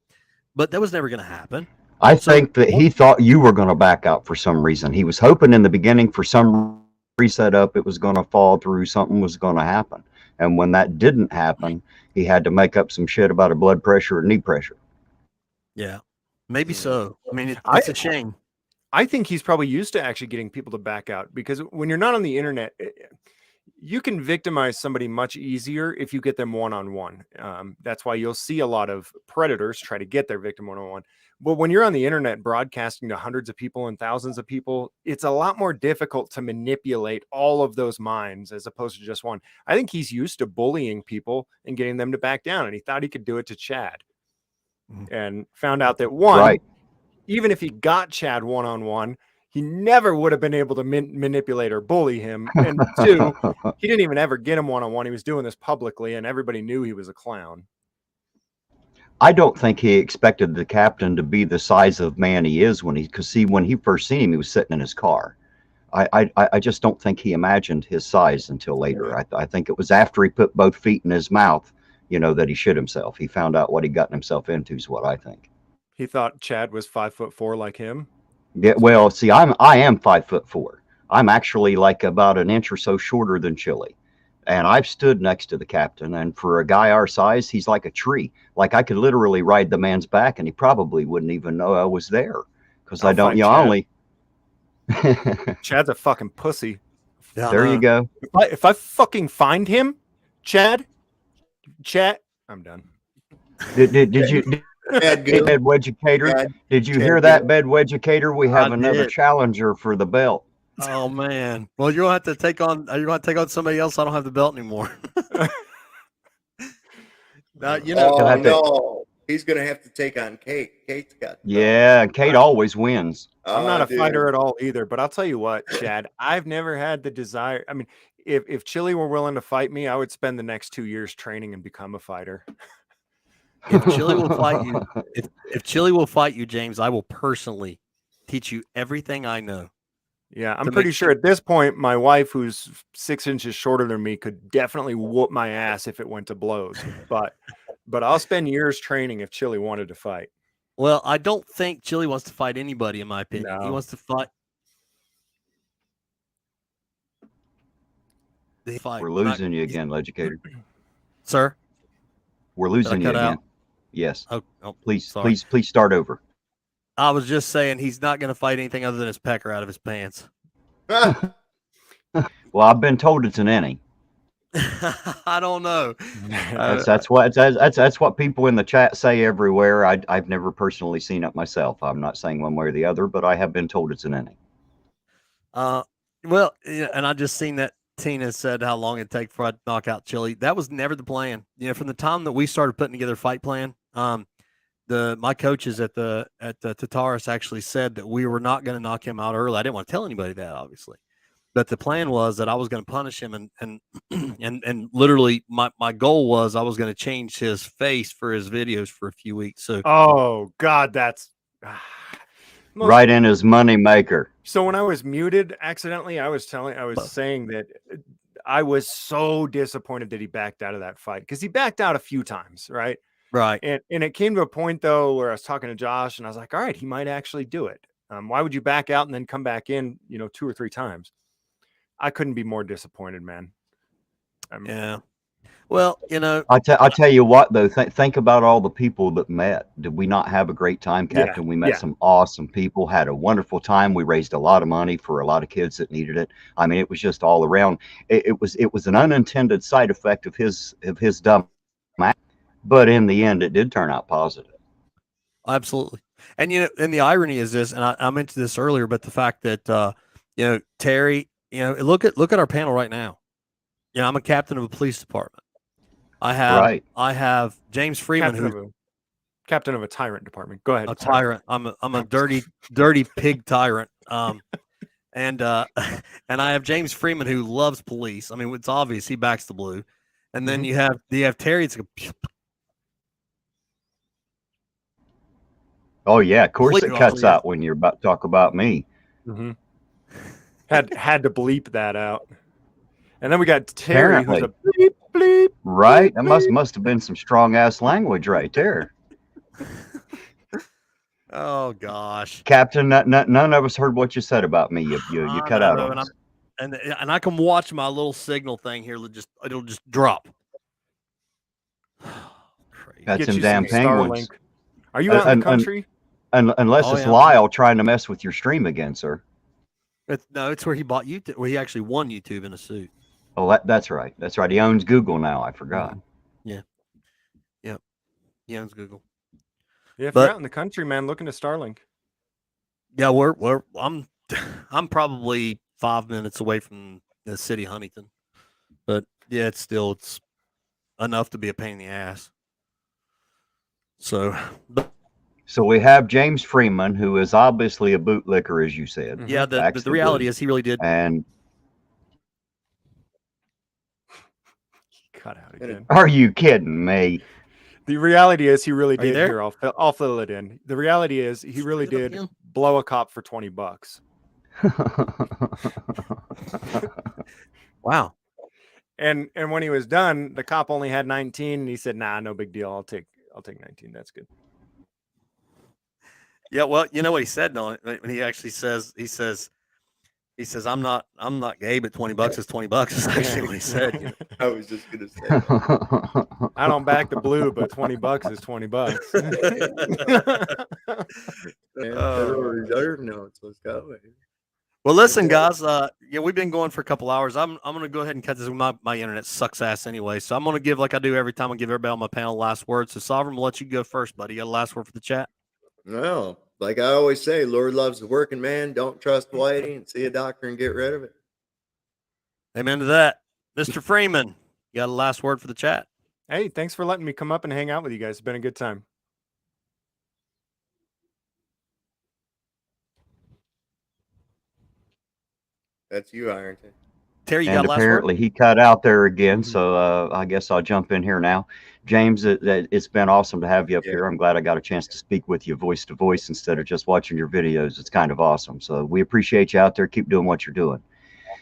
but that was never going to happen. I think that he thought you were going to back out for some reason. He was hoping in the beginning for some reset up, it was going to fall through, something was going to happen. And when that didn't happen, he had to make up some shit about a blood pressure or knee pressure. Yeah, maybe so. I mean, it's a shame. I think he's probably used to actually getting people to back out, because when you're not on the internet, you can victimize somebody much easier if you get them one-on-one. That's why you'll see a lot of predators try to get their victim one-on-one. But when you're on the internet broadcasting to hundreds of people and thousands of people, it's a lot more difficult to manipulate all of those minds as opposed to just one. I think he's used to bullying people and getting them to back down, and he thought he could do it to Chad. And found out that even if he got Chad one-on-one, he never would have been able to manipulate or bully him. And 2, he didn't even ever get him one-on-one. He was doing this publicly, and everybody knew he was a clown. I don't think he expected the captain to be the size of man he is when he first seen him, he was sitting in his car. I just don't think he imagined his size until later. I think it was after he put both feet in his mouth, you know, that he shit himself. He found out what he'd gotten himself into, is what I think. He thought Chad was 5'4" like him. Yeah, well, see, I am 5'4". I'm actually like about an inch or so shorter than Chili. And I've stood next to the captain, and for a guy our size, he's like a tree. Like, I could literally ride the man's back, and he probably wouldn't even know I was there, because I don't, you know, only. Chad's a fucking pussy. Yeah, I There you know. go. If I fucking find him, Chad, I'm done. Did you Bad hey, goo. bed educator? Bad. Did you Chad hear that, bed educator? We have I another did. challenger for the belt. Oh man. Well, you're gonna have to take on. You're gonna take on somebody else. I don't have the belt anymore. You know. You'll Oh have to- no, he's gonna have to take on Kate. Kate's got. the belt. Yeah, Kate always wins. I'm not a Dude. fighter at all either, but I'll tell you what, Chad, I've never had the desire. I mean, if Chili were willing to fight me, I would spend the next 2 years training and become a fighter. If Chili will fight you, if Chili will fight you, James, I will personally teach you everything I know. Yeah, I'm To pretty make sure at this point, my wife, who's 6 inches shorter than me, could definitely whoop my ass if it went to blows. But I'll spend years training if Chili wanted to fight. Well, I don't think Chili wants to fight anybody, in my opinion. He No. wants to fight. The fight. We're losing you again, educator. Sir. We're losing you cut again. out? Yes. Oh, Please, sorry. please start over. I was just saying he's not going to fight anything other than his pecker out of his pants. Well, I've been told it's an innie. I don't know. That's what people in the chat say everywhere. I've never personally seen it myself. I'm not saying one way or the other, but I have been told it's an innie. Well, yeah, and I just seen that Tina said how long it'd take for I to knock out Chili. That was never the plan. You know, from the time that we started putting together a fight plan, my coaches at the Tataris actually said that we were not going to knock him out early. I didn't want to tell anybody that, obviously, but the plan was that I was going to punish him and literally my goal was I was going to change his face for his videos for a few weeks. So Oh God, that's Right in his money maker. So when I was muted accidentally, I was saying that I was so disappointed that he backed out of that fight because he backed out a few times, right? Right. And it came to a point though where I was talking to Josh and I was like, all right, he might actually do it. Why would you back out and then come back in, 2 or 3 times? I couldn't be more disappointed, man. Yeah. Well, I tell you what, though, think about all the people that met. Did we not have a great time, Captain? We met some awesome people, had a wonderful time. We raised a lot of money for a lot of kids that needed it. I mean, it was just all around. It was an unintended side effect of his dumb act, but in the end, it did turn out positive. Absolutely. And and the irony is this, and I mentioned this earlier, but the fact that Terry, look at our panel right now. I'm a captain of a police department. I have James Freeman, captain of a tyrant department. Go ahead. A tyrant. I'm a dirty pig tyrant. And I have James Freeman who loves police. I mean, it's obvious he backs the blue. And then you have Terry. It's oh yeah, of course it cuts out when you're about to talk about me. Mm-hmm. Had to bleep that out. And then we got Terry, who's a bleep, bleep. Right? That bleep. must have been some strong ass language right there. Oh gosh, Captain, none of us heard what you said about me. You cut out on us. And I can watch my little signal thing here. It'll just drop. Crazy. That's some damn penguins. Starlink. Are you out in the country? Unless it's Lyle trying to mess with your stream again, sir. It's where he bought YouTube. Where he actually won YouTube in a suit. Oh, that's right. That's right. He owns Google now. I forgot. Yeah. Yep. He owns Google. Yeah, if you're out in the country, man, look into Starlink. Yeah, I'm probably 5 minutes away from the city, Huntington. But yeah, it's enough to be a pain in the ass. So we have James Freeman, who is obviously a bootlicker, as you said. Yeah, the reality is he really did. And cut out again. Are you kidding me? The reality is he really did. Here, I'll fill it in. The reality is he really did blow a cop for $20. Wow. And when he was done, the cop only had 19, and he said, "Nah, no big deal. I'll take 19. That's good." Yeah, well, you know what he said, no, when he actually says, he says, I'm not gay, but $20 is $20. That's actually what he said. I was just gonna say. I don't back the blue, but $20 is $20. Federal Reserve notes. Let's go. Well, listen, Okay. guys. Yeah, we've been going for a couple hours. I'm gonna go ahead and cut this. My internet sucks ass anyway, so I'm gonna give, like I do every time, I give everybody on my panel last word. So Sovereign, we'll let you go first, buddy. You got a last word for the chat? No, like I always say, Lord loves the working man. Don't trust Whitey, and see a doctor and get rid of it. Amen to that. Mr. Freeman, you got a last word for the chat? Hey, thanks for letting me come up and hang out with you guys. It's been a good time. That's you, Ironton. Terry, you And got a last word? apparently he cut out there again, so I guess I'll jump in here now. James, it's been awesome to have you up Yeah. here. I'm glad I got a chance to speak with you voice to voice instead of just watching your videos. It's kind of awesome. So we appreciate you out there. Keep doing what you're doing.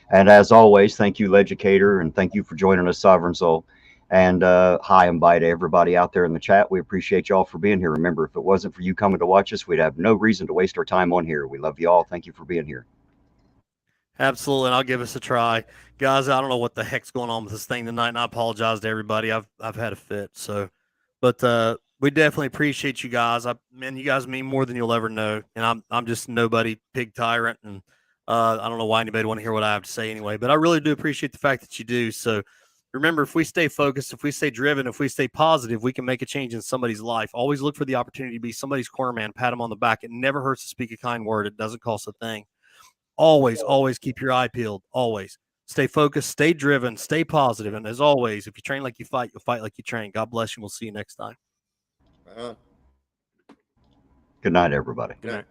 And as always, thank you, Leducator, and thank you for joining us, Sovereign Soul. And hi and bye to everybody out there in the chat. We appreciate y'all for being here. Remember, if it wasn't for you coming to watch us, we'd have no reason to waste our time on here. We love you all. Thank you for being here. Absolutely, and I'll give us a try, guys. I don't know what the heck's going on with this thing tonight, and I apologize to everybody. I've had a fit, so, but we definitely appreciate you guys. Man, you guys mean more than you'll ever know, and I'm just nobody, pig tyrant, and I don't know why anybody want to hear what I have to say anyway. But I really do appreciate the fact that you do. So remember, if we stay focused, if we stay driven, if we stay positive, we can make a change in somebody's life. Always look for the opportunity to be somebody's corner man. Pat them on the back. It never hurts to speak a kind word. It doesn't cost a thing. Always keep your eye peeled. Always stay focused, stay driven, stay positive. And as always, if you train like you fight, you'll fight like you train. God bless you. We'll see you next time. Good night, everybody. Good night.